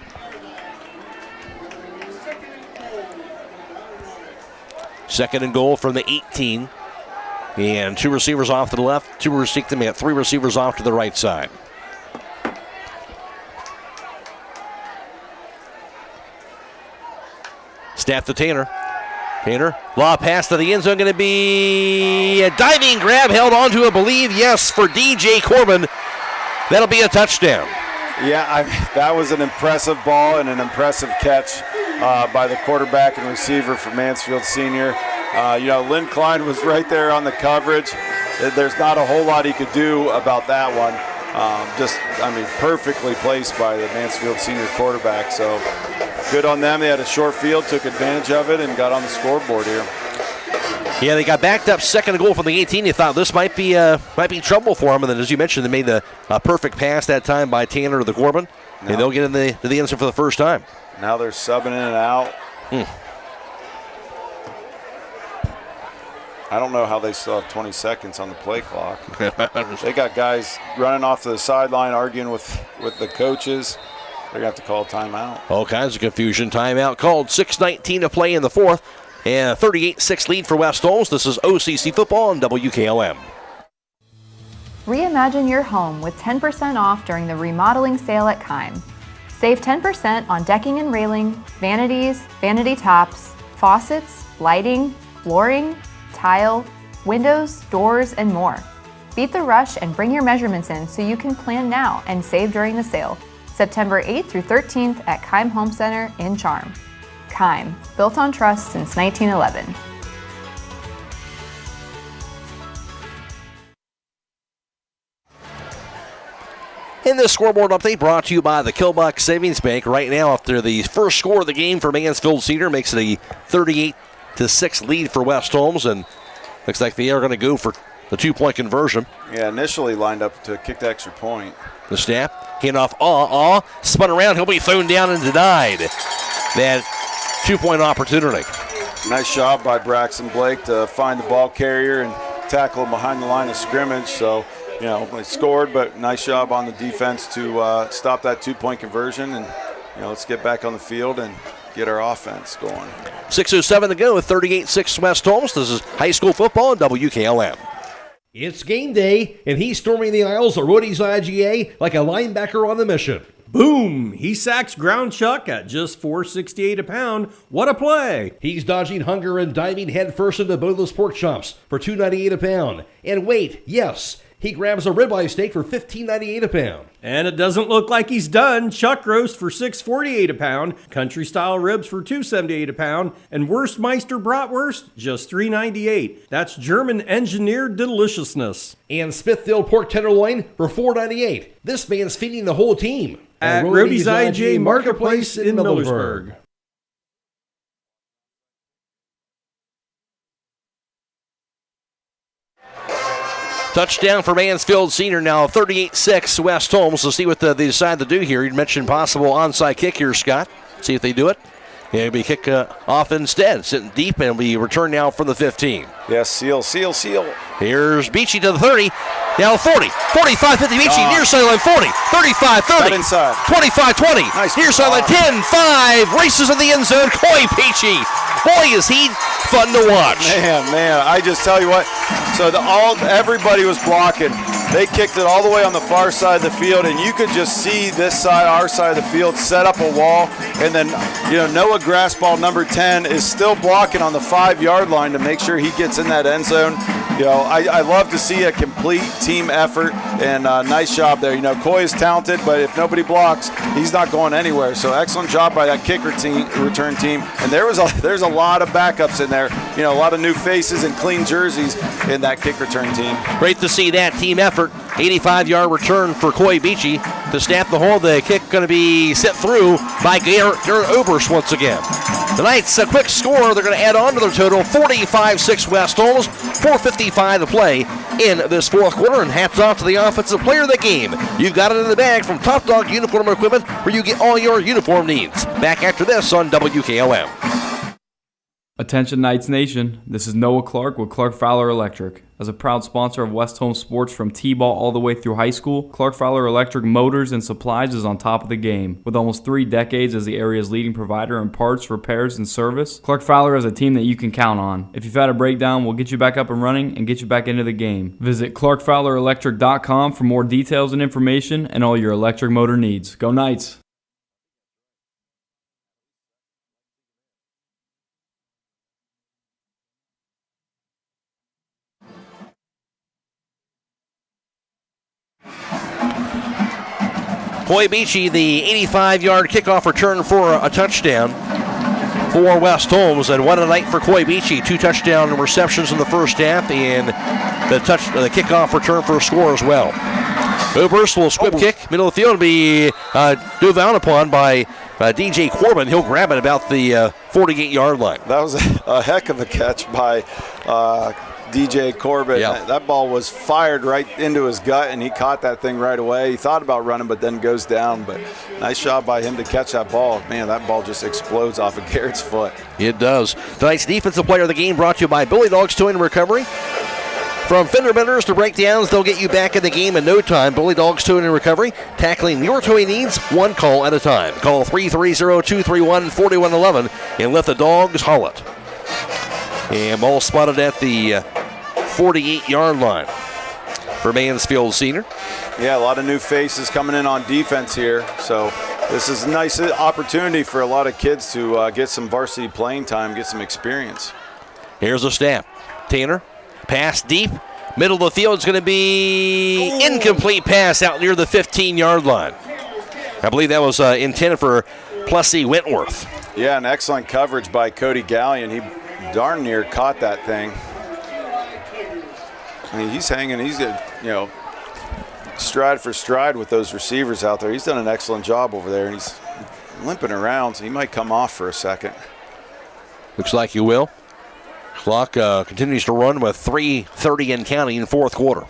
[SPEAKER 22] Second and goal from the 18. And 2 receivers off to the left, 3 receivers off to the right side. Snap to Tanner. Law pass to the end zone, going to be a diving grab, held on to, I believe, yes, for DJ Corbin. That'll be a touchdown.
[SPEAKER 15] Yeah, that was an impressive ball and an impressive catch by the quarterback and receiver for Mansfield Senior. Lynn Klein was right there on the coverage. There's not a whole lot he could do about that one. Perfectly placed by the Mansfield Senior quarterback. So good on them. They had a short field, took advantage of it, and got on the scoreboard here.
[SPEAKER 22] Yeah, they got backed up, second and goal from the 18. You thought this might be trouble for them, and then as you mentioned, they made the perfect pass that time by Tanner to the Corbin, and they'll get in the end zone for the first time.
[SPEAKER 15] Now they're subbing in and out. I don't know how they still have 20 seconds on the play clock. They got guys running off to the sideline arguing with the coaches. They're going to have to call a timeout.
[SPEAKER 22] All kinds of confusion. Timeout called. 6:19 to play in the fourth. And a 38-6 lead for West Holmes. This is OCC football on WKLM.
[SPEAKER 1] Reimagine your home with 10% off during the remodeling sale at Kime. Save 10% on decking and railing, vanities, vanity tops, faucets, lighting, flooring, tile, windows, doors, and more. Beat the rush and bring your measurements in so you can plan now and save during the sale. September 8th through 13th at Kime Home Center in Charm. Kime, built on trust since 1911.
[SPEAKER 22] In this scoreboard update brought to you by the Kilbuck Savings Bank. Right now, after the first score of the game for Mansfield Senior, makes it a 38-6 lead for West Holmes, and looks like they are going to go for the 2-point conversion.
[SPEAKER 15] Yeah, initially lined up to kick the extra point.
[SPEAKER 22] The snap, handoff, spun around. He'll be thrown down and denied that 2-point opportunity.
[SPEAKER 15] Nice job by Braxton Blake to find the ball carrier and tackle him behind the line of scrimmage. So, they scored, but nice job on the defense to stop that 2-point conversion. And, let's get back on the field and get our offense going.
[SPEAKER 22] 6:07 to go with 38-6 West Holmes. This is high school football at WKLM.
[SPEAKER 5] It's game day, and he's storming the aisles of Rody's IGA like a linebacker on the mission.
[SPEAKER 8] Boom! He sacks Ground Chuck at just $4.68 a pound. What a play!
[SPEAKER 5] He's dodging hunger and diving headfirst into boneless pork chops for $2.98 a pound. And wait, yes, he grabs a ribeye steak for $15.98 a pound.
[SPEAKER 8] And it doesn't look like he's done. Chuck roast for $6.48 a pound, country style ribs for $2.78 a pound, and Wurstmeister bratwurst just $3.98. That's German engineered deliciousness.
[SPEAKER 5] And Smithfield pork tenderloin for $4.98. This man's feeding the whole team.
[SPEAKER 8] At Rody's IGA Marketplace in Millersburg.
[SPEAKER 22] Touchdown for Mansfield Senior, now 38-6 West Holmes. Let's see what they decide to do here. You mentioned possible onside kick here, Scott. See if they do it. It'll be kick off instead, sitting deep, and we return now from the 15.
[SPEAKER 15] Yes, seal.
[SPEAKER 22] Here's Beachy to the 30. Now 40, 45, 50, Beachy, near sideline 40, 35, 30,
[SPEAKER 15] inside.
[SPEAKER 22] 25, 20,
[SPEAKER 15] nice
[SPEAKER 22] near sideline 10, 5, races in the end zone, Croy Beachy. Boy, is he fun to watch.
[SPEAKER 15] Man, I just tell you what, so everybody was blocking. They kicked it all the way on the far side of the field, and you could just see this side, our side of the field, set up a wall, and then, Noah Grassball, number 10, is still blocking on the 5-yard line to make sure he gets in that end zone. I love to see a complete team effort, and nice job there. Coy is talented, but if nobody blocks, he's not going anywhere. So excellent job by that kick return team. And there's a lot of backups in there. A lot of new faces and clean jerseys in that kick return team.
[SPEAKER 22] Great to see that team effort. 85-yard return for Croy Beachy to snap the hole. The kick going to be sent through by Garrett Oberst once again. Tonight's a quick score. They're going to add on to their total, 45-6 West Holmes, 4:55 to play in this fourth quarter. And hats off to the offensive player of the game. You've got it in the bag from Top Dog Uniform Equipment, where you get all your uniform needs. Back after this on WKLM.
[SPEAKER 3] Attention Knights Nation, this is Noah Clark with Clark Fowler Electric. As a proud sponsor of West Holmes sports from T-ball all the way through high school, Clark Fowler Electric Motors and Supplies is on top of the game. With almost 3 decades as the area's leading provider in parts, repairs, and service, Clark Fowler is a team that you can count on. If you've had a breakdown, we'll get you back up and running and get you back into the game. Visit ClarkFowlerElectric.com for more details and information and all your electric motor needs. Go Knights!
[SPEAKER 22] Croy Beachy, the 85-yard kickoff return for a touchdown for West Holmes. And what a night for Croy Beachy. 2 touchdown receptions in the first half, and the kickoff return for a score as well. Oberst will squib kick, middle of the field, be dove down upon by DJ Corbin. He'll grab it about the 48-yard line.
[SPEAKER 15] That was a heck of a catch by DJ Corbett.
[SPEAKER 22] Yeah.
[SPEAKER 15] That ball was fired right into his gut, and he caught that thing right away. He thought about running, but then goes down. But nice job by him to catch that ball. Man, that ball just explodes off of Garrett's foot.
[SPEAKER 22] It does. Tonight's defensive player of the game brought to you by Bully Dogs Towing and Recovery. From fender benders to breakdowns, they'll get you back in the game in no time. Bully Dogs Towing and Recovery, tackling your towing needs one call at a time. Call 330-231-4111 and let the dogs haul it. And ball spotted at the 48-yard line for Mansfield Senior.
[SPEAKER 15] Yeah, a lot of new faces coming in on defense here. So this is a nice opportunity for a lot of kids to get some varsity playing time, get some experience.
[SPEAKER 22] Here's a snap. Tanner, pass deep. Middle of the field is going to be incomplete pass out near the 15-yard line. I believe that was intended for Plessy Wentworth.
[SPEAKER 15] Yeah, an excellent coverage by Cody Gallion. He darn near caught that thing. I mean, he's hanging, he's, stride for stride with those receivers out there. He's done an excellent job over there, and he's limping around, so he might come off for a second.
[SPEAKER 22] Looks like he will. Clock continues to run with 3:30 and counting in fourth quarter.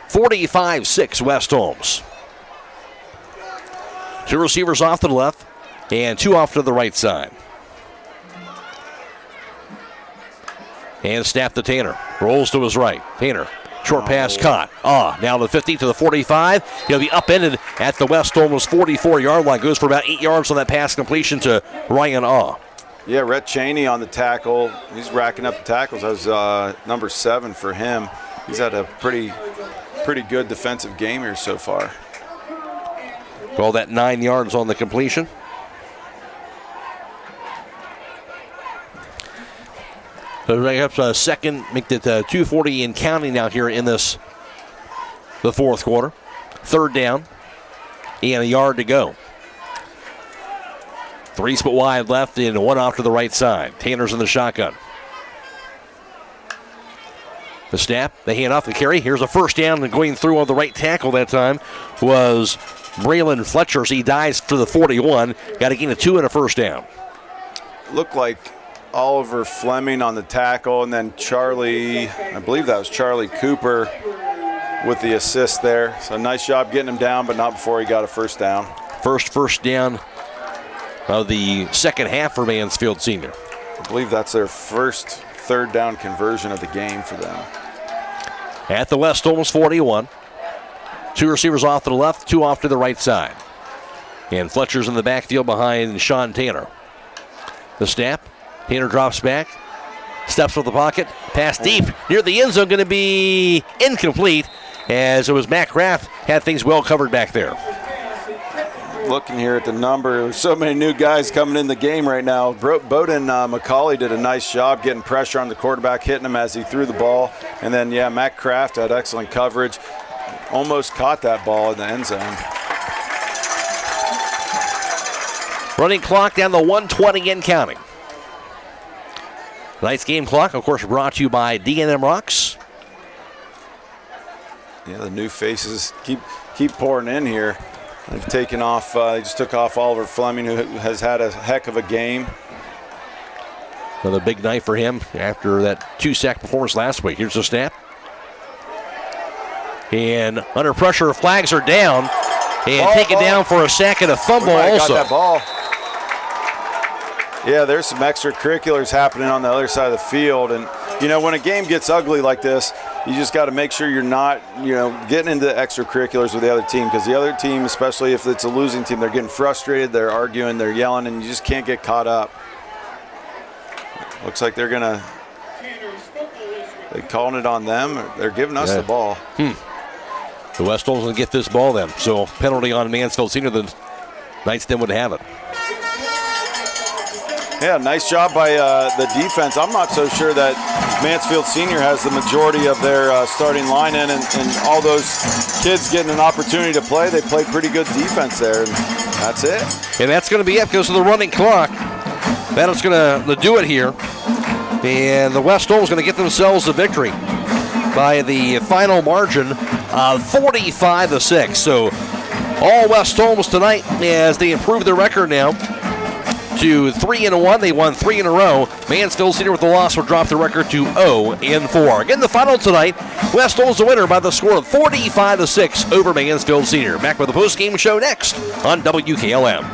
[SPEAKER 22] 45-6 West Holmes. Two receivers off to the left and two off to the right side. And snap to Tanner. Rolls to his right. Tanner, short pass caught. Now the 50 to the 45. He'll be upended at the West Holmes 44-yard line. Goes for about 8 yards on that pass completion to Ryan
[SPEAKER 15] Yeah, Rhett Cheney on the tackle. He's racking up the tackles. That was number 7 for him. He's had a pretty good defensive game here so far.
[SPEAKER 22] All that 9 yards on the completion. So bring up a second, make it 2:40 and counting now here in the fourth quarter. Third down and a yard to go. 3 split wide left and one off to the right side. Tanner's in the shotgun. The snap, the handoff, the carry. Here's a first down, and going through on the right tackle that time was Braylon Fletcher. He dives to the 41. Got to gain a 2 and a first down.
[SPEAKER 15] Looked like Oliver Fleming on the tackle, and then Charlie, I believe that was Charlie Cooper with the assist there. So nice job getting him down, but not before he got a first down.
[SPEAKER 22] First down of the second half for Mansfield Senior.
[SPEAKER 15] I believe that's their first third down conversion of the game for them.
[SPEAKER 22] At the West Holmes 41. Two receivers off to the left, two off to the right side. And Fletcher's in the backfield behind Sean Tanner. The snap. Tanner drops back, steps with the pocket, pass deep near the end zone, going to be incomplete, as it was Matt Kraft had things well covered back there.
[SPEAKER 15] Looking here at the number, there's so many new guys coming in the game right now. Bowden McCauley did a nice job getting pressure on the quarterback, hitting him as he threw the ball. And then, Matt Kraft had excellent coverage, almost caught that ball in the end zone.
[SPEAKER 22] Running clock down to 1:20 and counting. Tonight's game clock, of course, brought to you by D&M Rocks.
[SPEAKER 15] Yeah, the new faces keep pouring in here. They've taken off, they just took off Oliver Fleming, who has had a heck of a game.
[SPEAKER 22] Another big night for him after that 2-sack performance last week. Here's the snap. And under pressure, flags are down. And taken down for a sack and a fumble also.
[SPEAKER 15] Got that ball. Yeah, there's some extracurriculars happening on the other side of the field. And, when a game gets ugly like this, you just got to make sure you're not, getting into extracurriculars with the other team, because the other team, especially if it's a losing team, they're getting frustrated, they're arguing, they're yelling, and you just can't get caught up. Looks like they're calling it on them. They're giving us the ball.
[SPEAKER 22] The West Holmes will get this ball then. So penalty on Mansfield Senior, the Knights then would have it.
[SPEAKER 15] Yeah, nice job by the defense. I'm not so sure that Mansfield Senior has the majority of their starting line in, and all those kids getting an opportunity to play. They played pretty good defense there, and that's it.
[SPEAKER 22] And that's going to be it because of the running clock. That is going to do it here. And the West Holmes going to get themselves a victory by the final margin of 45-6. So all West Holmes tonight as they improve their record now to 3-1. They won 3 in a row. Mansfield Senior with the loss will drop the record to 0-4. Again, the final tonight, West Holmes the winner by the score of 45-6 over Mansfield Senior. Back with the post-game show next on WKLM.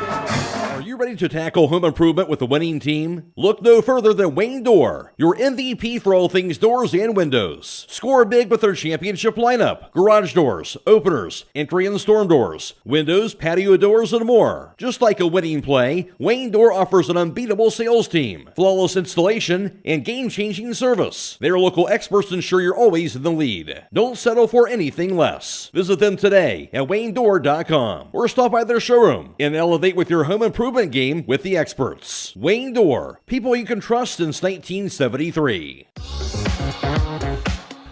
[SPEAKER 22] Are you ready to tackle home improvement with a winning team? Look no further than Wayne Door, your MVP for all things doors and windows. Score big with their championship lineup: garage doors, openers, entry and storm doors, windows, patio doors, and more. Just like a winning play, Wayne Door offers an unbeatable sales team, flawless installation, and game-changing service. Their local experts ensure you're always in the lead. Don't settle for anything less. Visit them today at WayneDoor.com or stop by their showroom and elevate with your home improvement game with the experts. Wayne Door, people you can trust since 1973.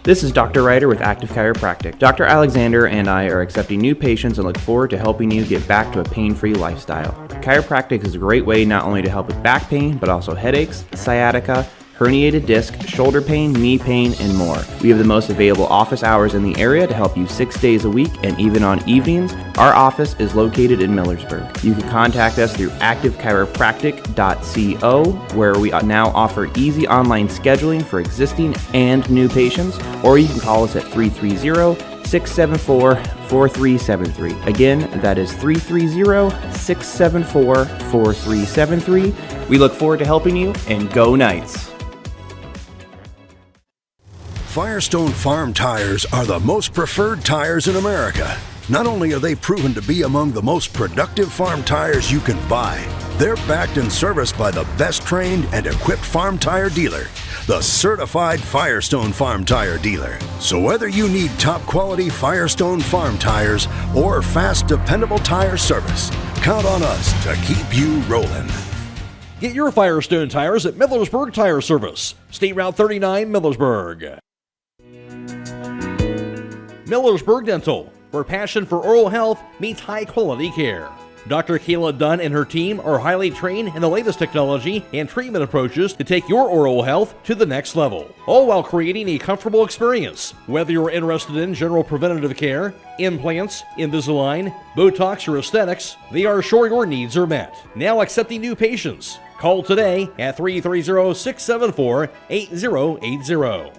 [SPEAKER 18] This is Dr. Ryder with Active Chiropractic. Dr. Alexander and I are accepting new patients and look forward to helping you get back to a pain-free lifestyle. Chiropractic is a great way not only to help with back pain, but also headaches, sciatica, herniated disc, shoulder pain, knee pain, and more. We have the most available office hours in the area to help you 6 days a week and even on evenings. Our office is located in Millersburg. You can contact us through activechiropractic.co, where we now offer easy online scheduling for existing and new patients, or you can call us at 330-674-4373. Again, that is 330-674-4373. We look forward to helping you, and go Knights!
[SPEAKER 7] Firestone Farm tires are the most preferred tires in America. Not only are they proven to be among the most productive farm tires you can buy, they're backed and serviced by the best trained and equipped farm tire dealer, the Certified Firestone Farm Tire Dealer. So whether you need top quality Firestone Farm tires or fast, dependable tire service, count on us to keep you rolling.
[SPEAKER 5] Get your Firestone tires at Millersburg Tire Service, State Route 39, Millersburg. Millersburg Dental, where passion for oral health meets high-quality care. Dr. Kayla Dunn and her team are highly trained in the latest technology and treatment approaches to take your oral health to the next level, all while creating a comfortable experience. Whether you're interested in general preventative care, implants, Invisalign, Botox, or aesthetics, they are sure your needs are met. Now accepting new patients. Call today at 330-674-8080.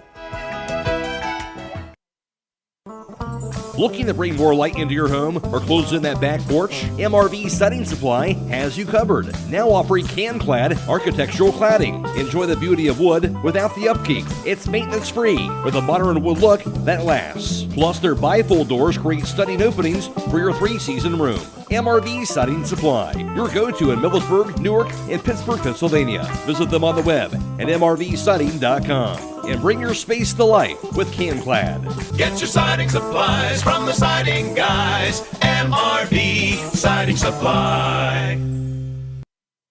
[SPEAKER 5] Looking to bring more light into your home or close in that back porch? MRV Siding Supply has you covered. Now offering can-clad architectural cladding. Enjoy the beauty of wood without the upkeep. It's maintenance-free with a modern wood look that lasts. Plus, their bifold doors create stunning openings for your three-season room. MRV Siding Supply, your go-to in Millersburg, Newark, and Pittsburgh, Pennsylvania. Visit them on the web at mrvsiding.com. And bring your space to life with CanClad.
[SPEAKER 16] Get your siding supplies from the siding guys. MRV Siding Supply.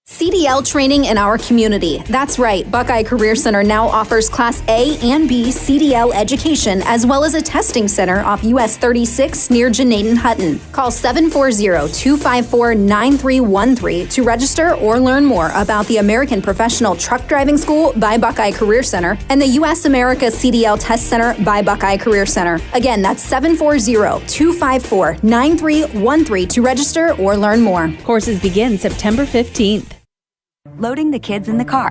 [SPEAKER 19] CDL training in our community. That's right, Buckeye Career Center now offers Class A and B CDL education, as well as a testing center off US 36 near Janaden Hutton. Call 740-254-9313 to register or learn more about the American Professional Truck Driving School by Buckeye Career Center and the US America CDL Test Center by Buckeye Career Center. Again, that's 740-254-9313 to register or learn more.
[SPEAKER 20] Courses begin September 15th.
[SPEAKER 14] Loading the kids in the car,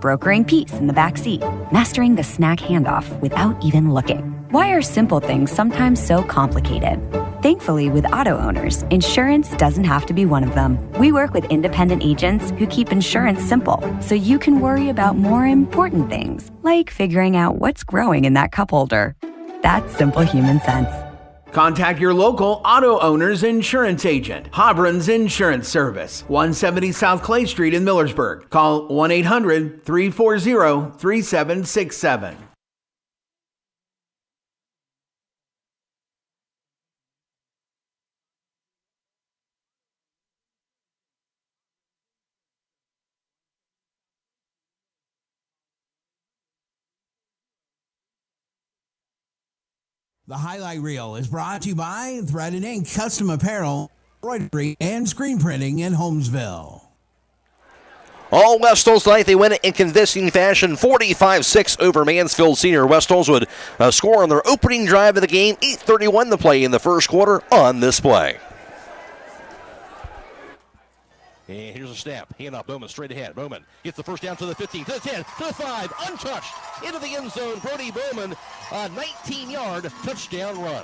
[SPEAKER 14] brokering peace in the back seat, mastering the snack handoff without even looking. Why are simple things sometimes so complicated? Thankfully, with auto owners, insurance doesn't have to be one of them. We work with independent agents who keep insurance simple, so you can worry about more important things, like figuring out what's growing in that cup holder. That's simple human sense.
[SPEAKER 24] Contact your local auto owner's insurance agent, Hobron's Insurance Service, 170 South Clay Street in Millersburg. Call 1-800-340-3767. The highlight reel is brought to you by Thread and Ink Custom Apparel, embroidery, and screen printing in Holmesville.
[SPEAKER 22] All West Holmes tonight, they win it in convincing fashion, 45-6 over Mansfield Senior. West Holmes would score on their opening drive of the game, 8:31 to play in the first quarter on this play. And here's a snap. Hand off. Bowman straight ahead. Bowman gets the first down to the 15, to the 10, to the 5. Untouched. Into the end zone. Brody Bowman, a 19-yard touchdown run.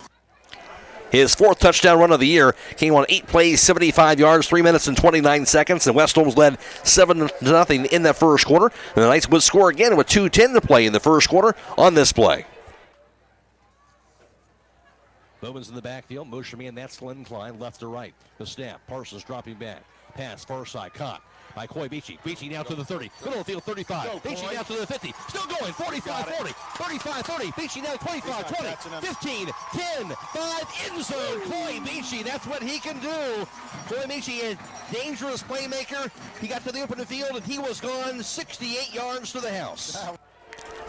[SPEAKER 22] His fourth touchdown run of the year came on 8 plays, 75 yards, 3 minutes and 29 seconds. And West Holmes led 7-0 in that first quarter. And the Knights would score again with 2:10 to play in the first quarter on this play. Bowman's in the backfield. Motion man, that's Glenn Klein, left to right. The snap. Parsons dropping back. Pass, far side, caught by Coy Beachy. Beachy now to the 30. Middle of the field, 35. Beachy now to the 50. Still going, 45, 40. 35, 30. Beachy now 25, 20, 15, 10, 5, end zone. Coy Beachy, that's what he can do. Coy Beachy, a dangerous playmaker. He got to the open field, and he was gone 68 yards to the house.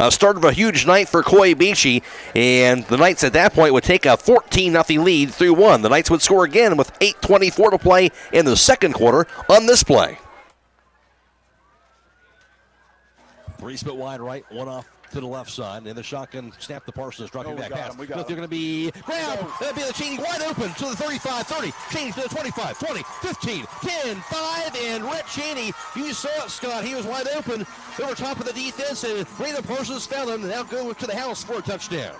[SPEAKER 22] Start of a huge night for Coy Beachy, and the Knights at that point would take a 14-0 lead through one. The Knights would score again with 8:24 to play in the second quarter on this play. Three split wide right, one off to the left side, and the shotgun snapped the Parsons, dropping back pass.
[SPEAKER 15] We got
[SPEAKER 22] They're going to be grabbed. That'll be the Cheney wide open to the 35, 30. Cheney to the 25, 20, 15, 10, 5, and Rhett Cheney. You saw it, Scott. He was wide open over top of the defense, and Brandon Parsons found him, and now go to the house for a touchdown.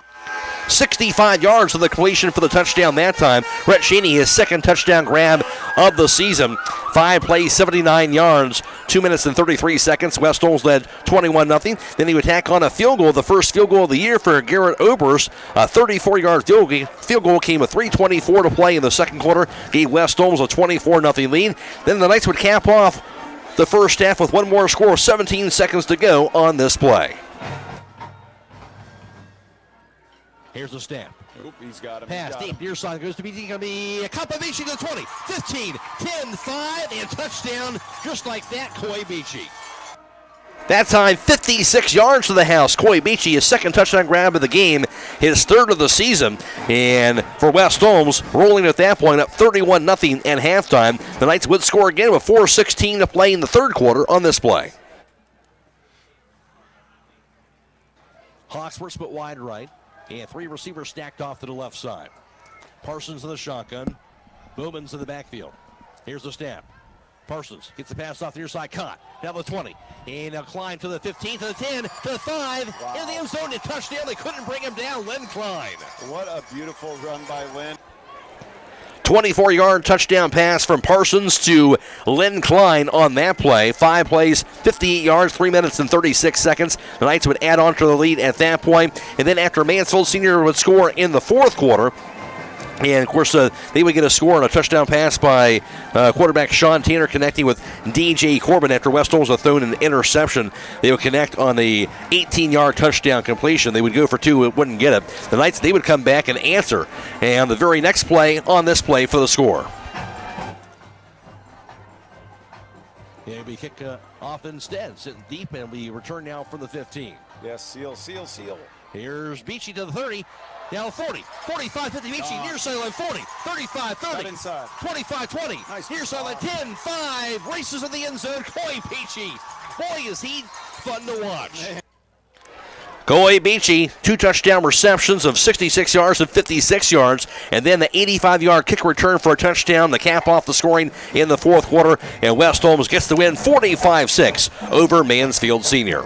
[SPEAKER 22] 65 yards to the completion for the touchdown that time. Rhett Cheney, his second touchdown grab of the season. 5 plays, 79 yards, 2 minutes and 33 seconds. West Holmes led 21-0. Then he would tack on a field goal, the first field goal of the year for Garrett Oberst. A 34-yard field goal came with 3:24 to play in the second quarter. Gave West Holmes a 24-0 lead. Then the Knights would cap off the first half with one more score, 17 seconds to go on this play. Here's the snap.
[SPEAKER 15] Oop, he's got him.
[SPEAKER 22] Pass deep near side goes to be going to be a combination to the 20, 15, 10, 5, and touchdown just like that, Coy Beachy. That time, 56 yards to the house. Coy Beachy, his second touchdown grab of the game, his third of the season. And for West Holmes, rolling at that point up 31-0 at halftime. The Knights would score again with 4:16 to play in the third quarter on this play. Hawks were split wide right. And 3 receivers stacked off to the left side. Parsons in the shotgun. Bowman's in the backfield. Here's the snap. Parsons gets the pass off the near side. Caught. Down the 20. And now Klein to the 15, to the 10, to the 5. Wow. In the end zone. A touchdown. They couldn't bring him down. Lynn Klein.
[SPEAKER 15] What a beautiful run by Lynn.
[SPEAKER 22] 24-yard touchdown pass from Parsons to Lynn Klein on that play. 5 plays, 58 yards, 3 minutes and 36 seconds. The Knights would add on to the lead at that point. And then after Mansfield Senior would score in the fourth quarter, and, of course, they would get a score on a touchdown pass by quarterback Sean Tanner connecting with DJ Corbin after West Holmes had thrown an interception. They would connect on the 18-yard touchdown completion. They would go for 2. It wouldn't get it. The Knights, they would come back and answer. And the very next play on this play for the score. Yeah, we kick off instead, sitting deep, and we return now from the 15.
[SPEAKER 15] Yes, seal.
[SPEAKER 22] Here's Beachy to the 30. Now 40, 45, 50, Beachy, near sideline 40, 35, 30,
[SPEAKER 15] inside.
[SPEAKER 22] 25, 20,
[SPEAKER 15] nice
[SPEAKER 22] near sideline 10, 5, races in the end zone, Coy Beachy. Boy, is he fun to watch. Coy Beachy, 2 touchdown receptions of 66 yards and 56 yards, and then the 85-yard kick return for a touchdown, the cap off the scoring in the fourth quarter, and West Holmes gets the win 45-6 over Mansfield Senior.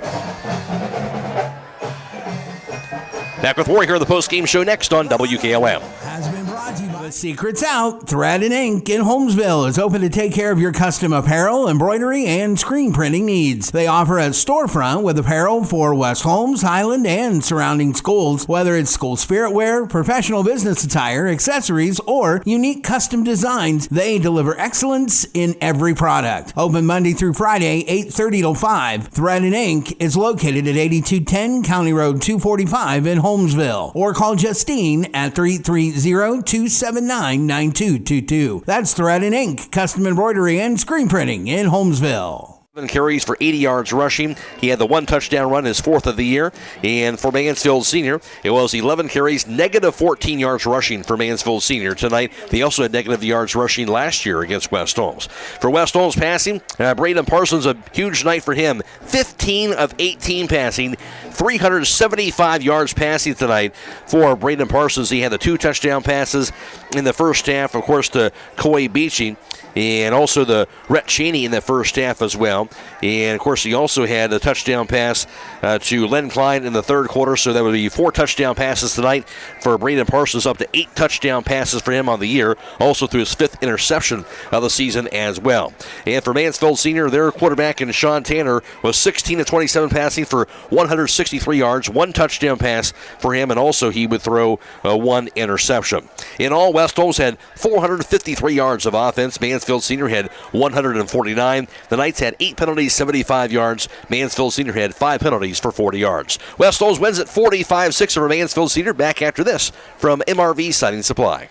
[SPEAKER 22] Back with more here on the post-game show next on WKLM.
[SPEAKER 24] Has been brought to you by Secrets Out. Thread and Ink in Holmesville is open to take care of your custom apparel, embroidery, and screen printing needs. They offer a storefront with apparel for West Holmes, Highland, and surrounding schools. Whether it's school spirit wear, professional business attire, accessories, or unique custom designs, they deliver excellence in every product. Open Monday through Friday, 8:30 till 5. Thread and Ink is located at 8210 County Road 245 in Holmesville, or call Justine at 330-279-9222. That's Thread and Ink, custom embroidery and screen printing in Holmesville.
[SPEAKER 22] Carries for 80 yards rushing. He had the 1 touchdown run, his 4th of the year. And for Mansfield Senior, it was 11 carries, negative 14 yards rushing for Mansfield Senior tonight. They also had negative yards rushing last year against West Holmes. For West Holmes passing, Braden Parsons, a huge night for him. 15 of 18 passing, 375 yards passing tonight for Braden Parsons. He had the 2 touchdown passes in the first half, of course, to Coy Beachy, and also the Rhett Cheney in the first half as well. And, of course, he also had a touchdown pass to Len Klein in the third quarter, so that would be 4 touchdown passes tonight for Braden Parsons, up to 8 touchdown passes for him on the year, also through his 5th interception of the season as well. And for Mansfield Senior, their quarterback in Sean Tanner was 16 of 27 passing for 163 yards, 1 touchdown pass for him, and also he would throw 1 interception. In all, West Holmes had 453 yards of offense. Mansfield Senior had 149. The Knights had 8 penalties, 75 yards. Mansfield Senior had 5 penalties for 40 yards. West Holmes wins at 45-6 over Mansfield Senior. Back after this from MRV Siding Supply.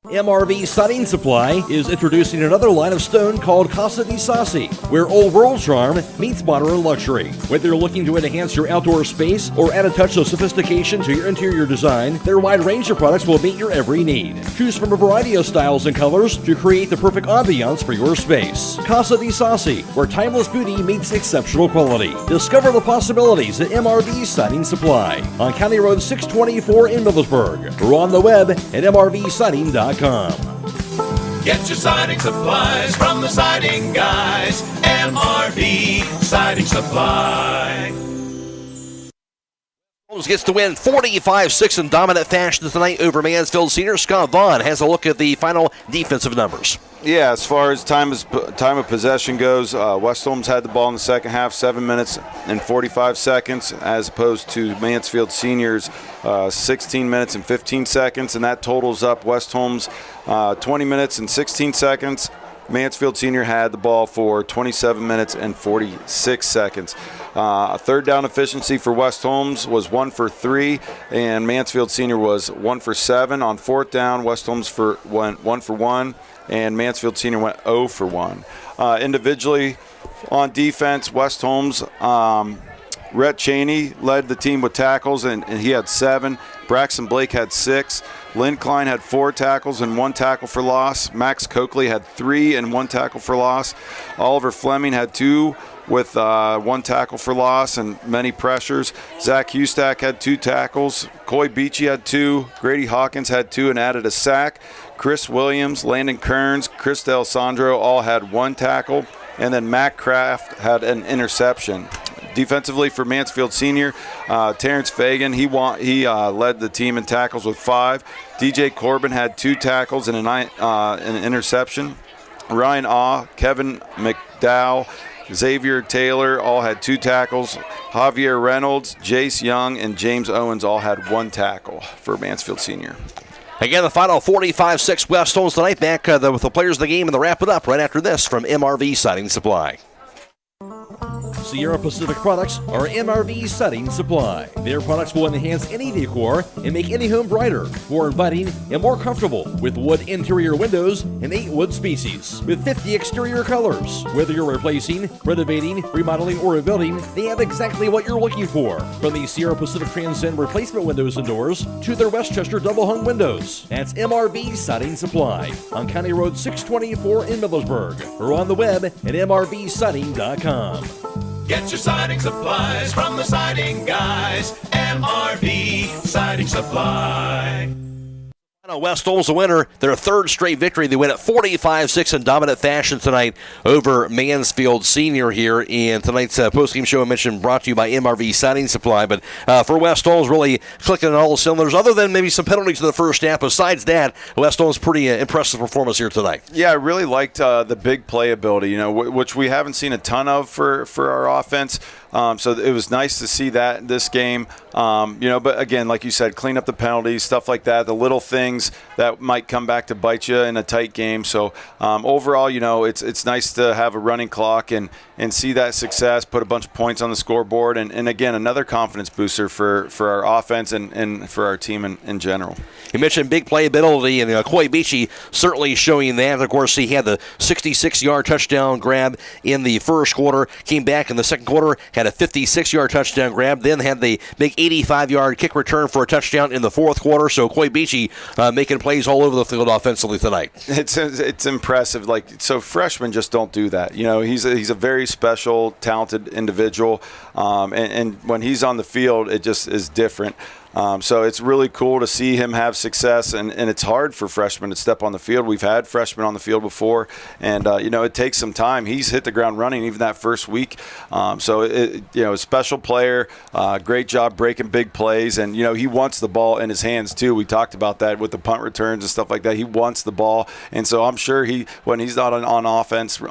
[SPEAKER 22] MRV Siding Supply is introducing another line of stone called Casa di Sassi, where old world charm meets modern luxury. Whether you're looking to enhance your outdoor space or add a touch of sophistication to your interior design, their wide range of products will meet your every need. Choose from a variety of styles and colors to create the perfect ambiance for your space. Casa di Sassi, where timeless beauty meets exceptional quality. Discover the possibilities at MRV Siding Supply on County Road 624 in Millersburg, or on the web at mrvsiding.com.
[SPEAKER 16] Get your siding supplies from the siding guys. MRV Siding Supply.
[SPEAKER 22] Holmes gets the win 45-6 in dominant fashion tonight over Mansfield Senior. Scott Vaughn has a look at the final defensive numbers.
[SPEAKER 15] Yeah, as far as time of possession goes, West Holmes had the ball in the second half, 7 minutes and 45 seconds, as opposed to Mansfield Seniors, 16 minutes and 15 seconds, and that totals up West Holmes 20 minutes and 16 seconds. Mansfield Senior had the ball for 27 minutes and 46 seconds. Third down efficiency for West Holmes was 1 for 3, and Mansfield Senior was 1 for 7. On fourth down, West Holmes went 1 for 1, and Mansfield Senior went 0 for 1. Individually on defense, West Holmes, Rhett Cheney led the team with tackles, and he had 7. Braxton Blake had 6. Lynn Klein had 4 tackles and 1 tackle for loss. Max Coakley had 3 and 1 tackle for loss. Oliver Fleming had 2 with 1 tackle for loss and many pressures. Zach Hustack had 2 tackles. Coy Beachy had 2. Grady Hawkins had 2 and added a sack. Chris Williams, Landon Kearns, Chris D'Alessandro all had 1 tackle. And then Matt Kraft had an interception. Defensively for Mansfield Senior, Terrence Fagan, he led the team in tackles with 5. DJ Corbin had 2 tackles and an interception. Ryan Awe, Kevin McDowell, Xavier Taylor all had 2 tackles. Javier Reynolds, Jace Young, and James Owens all had 1 tackle for Mansfield Senior.
[SPEAKER 22] Again, the final 45-6 West Holmes tonight. Back with the players of the game and the wrap it up right after this from MRV Siding Supply. Sierra Pacific products are MRV Siding Supply. Their products will enhance any decor and make any home brighter, more inviting, and more comfortable with wood interior windows and 8 wood species with 50 exterior colors. Whether you're replacing, renovating, remodeling, or rebuilding, they have exactly what you're looking for. From the Sierra Pacific Transcend replacement windows and doors to their Westchester double hung windows. That's MRV Siding Supply on County Road 624 in Millersburg, or on the web at mrvsiding.com.
[SPEAKER 16] Get your siding supplies from the siding guys. MRV Siding Supply.
[SPEAKER 22] West Holmes the winner, their third straight victory. They win at 45-6 in dominant fashion tonight over Mansfield Senior here in tonight's postgame show. I mentioned brought to you by MRV Siding Supply. But for West Holmes, really clicking on all the cylinders, other than maybe some penalties in the first half. Besides that, West Holmes pretty impressive performance here tonight.
[SPEAKER 15] Yeah, I really liked the big playability, which we haven't seen a ton of for our offense. So it was nice to see that this game. But again, like you said, clean up the penalties, stuff like that, the little things that might come back to bite you in a tight game. So overall, it's nice to have a running clock and see that success, put a bunch of points on the scoreboard, and again, another confidence booster for our offense and for our team in general.
[SPEAKER 22] You mentioned big playability, and Coy Beachy certainly showing that. Of course, he had the 66-yard touchdown grab in the first quarter, came back in the second quarter, had a 56-yard touchdown grab, then had the big 85-yard kick return for a touchdown in the fourth quarter. So Coy Beachy making plays all over the field offensively tonight.
[SPEAKER 15] It's impressive. So freshmen just don't do that. He's a very special, talented individual, and when he's on the field, it just is different. So it's really cool to see him have success, and it's hard for freshmen to step on the field. We've had freshmen on the field before, and it takes some time. He's hit the ground running even that first week. A special player, great job breaking big plays, and he wants the ball in his hands too. We talked about that with the punt returns and stuff like that. He wants the ball, and so I'm sure when he's not on offense,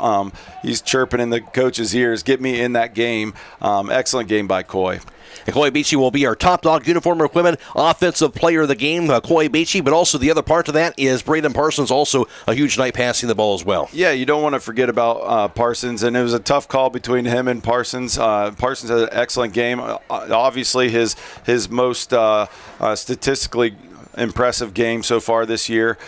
[SPEAKER 15] he's chirping in the coach's ears, "Get me in that game." Excellent game by Coy.
[SPEAKER 22] And Coy Beachy will be our top dog uniform equipment offensive player of the game, Coy Beachy, but also the other part of that is Braden Parsons, also a huge night passing the ball as well.
[SPEAKER 15] Yeah, you don't want to forget about Parsons, and it was a tough call between him and Parsons. Parsons had an excellent game. Obviously, his most statistically impressive game so far this year.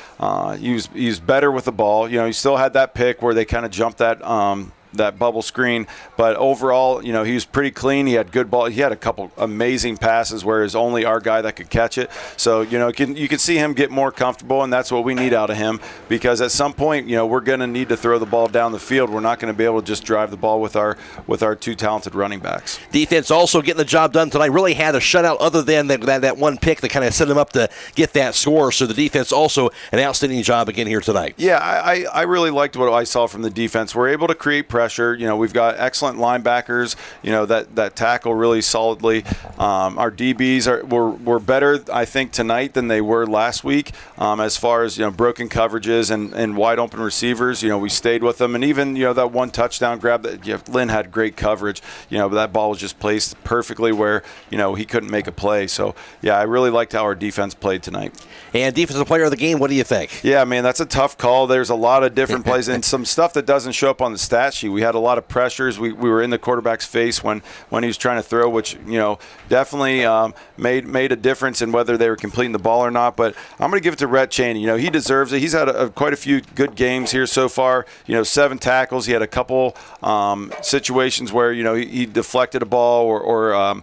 [SPEAKER 15] He was better with the ball. He still had that pick where they kind of jumped that bubble screen, but overall, he was pretty clean. He had good ball. He had a couple amazing passes where it's only our guy that could catch it. So, you can see him get more comfortable, and that's what we need out of him, because at some point, we're going to need to throw the ball down the field. We're not going to be able to just drive the ball with our two talented running backs.
[SPEAKER 22] Defense also getting the job done tonight. Really had a shutout other than that one pick that kind of set them up to get that score. So the defense also an outstanding job again here tonight.
[SPEAKER 15] Yeah, I really liked what I saw from the defense. We're able to create pressure. We've got excellent linebackers, that tackle really solidly. Our DBs were better, I think, tonight than they were last week as far as, broken coverages and wide open receivers. We stayed with them. And even, that one touchdown grab that Lynn had great coverage. But that ball was just placed perfectly where, he couldn't make a play. So, yeah, I really liked how our defense played tonight.
[SPEAKER 22] And defensive player of the game, what do you think?
[SPEAKER 15] Yeah, man, that's a tough call. There's a lot of different plays and some stuff that doesn't show up on the stat sheet. We had a lot of pressures. We were in the quarterback's face when he was trying to throw, which definitely made a difference in whether they were completing the ball or not. But I'm going to give it to Rhett Cheney. He deserves it. He's had quite a few good games here so far. 7 tackles. He had a couple situations where he deflected a ball or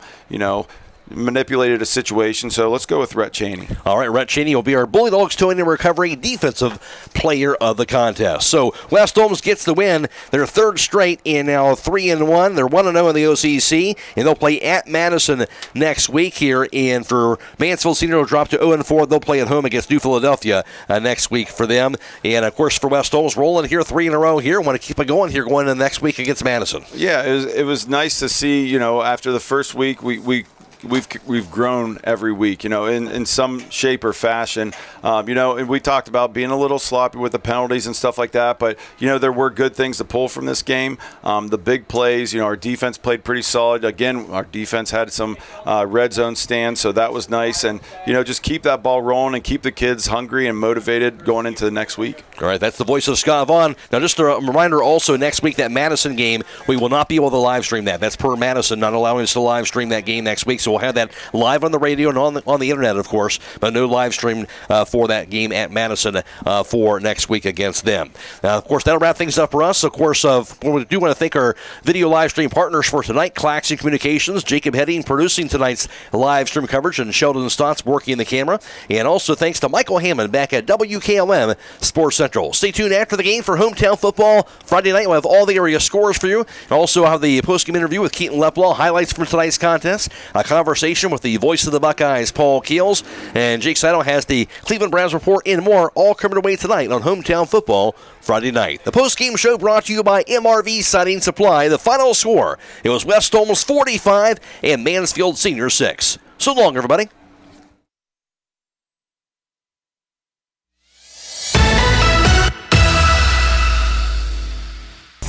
[SPEAKER 15] manipulated a situation. So let's go with Rhett Cheney.
[SPEAKER 22] All right, Rhett Cheney will be our Bully Dogs Towing and Recovery Defensive Player of the contest. So West Holmes gets the win. Their third straight in now 3-1. They're 1-0 in the OCC, and they'll play at Madison next week here. And for Mansfield Senior, will drop to 0-4. They'll play at home against New Philadelphia next week for them. And of course for West Holmes, rolling here 3 in a row here. Want to keep it going here going into next week against Madison.
[SPEAKER 15] Yeah, it was nice to see. After the first week, we've grown every week, in some shape or fashion. And we talked about being a little sloppy with the penalties and stuff like that, but, there were good things to pull from this game. The big plays, our defense played pretty solid. Again, our defense had some red zone stands, so that was nice. And, just keep that ball rolling and keep the kids hungry and motivated going into the next week.
[SPEAKER 22] All right, that's the voice of Scott Vaughn. Now, just a reminder also, next week, that Madison game, we will not be able to live stream that. That's per Madison not allowing us to live stream that game next week, so we'll have that live on the radio and on the internet, of course, but no live stream for that game at Madison for next week against them. Of course, that'll wrap things up for us. Of course, we do want to thank our video live stream partners for tonight, Claxon Communications, Jacob Heading producing tonight's live stream coverage, and Sheldon Stotts working the camera. And also thanks to Michael Hammond back at WKLM Sports Central. Stay tuned after the game for hometown football. Friday night, we'll have all the area scores for you. Also have the postgame interview with Keaton Leplaw, highlights from tonight's contest, a conversation with the voice of the Buckeyes, Paul Keels, and Jake Seidel has the Cleveland Browns report and more, all coming away tonight on Hometown Football Friday night. The post-game show brought to you by MRV Siding Supply. The final score, it was West Holmes 45 and Mansfield Senior 6. So long, everybody.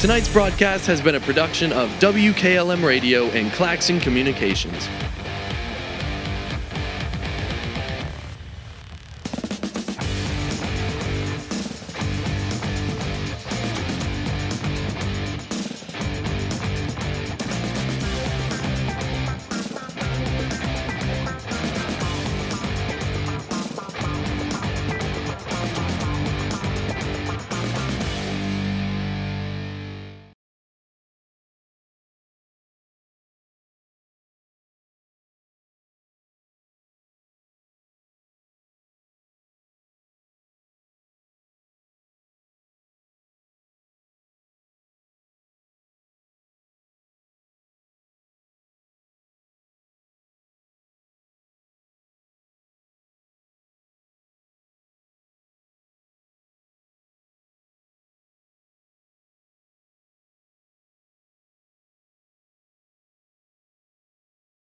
[SPEAKER 2] Tonight's broadcast has been a production of WKLM Radio and Claxon Communications.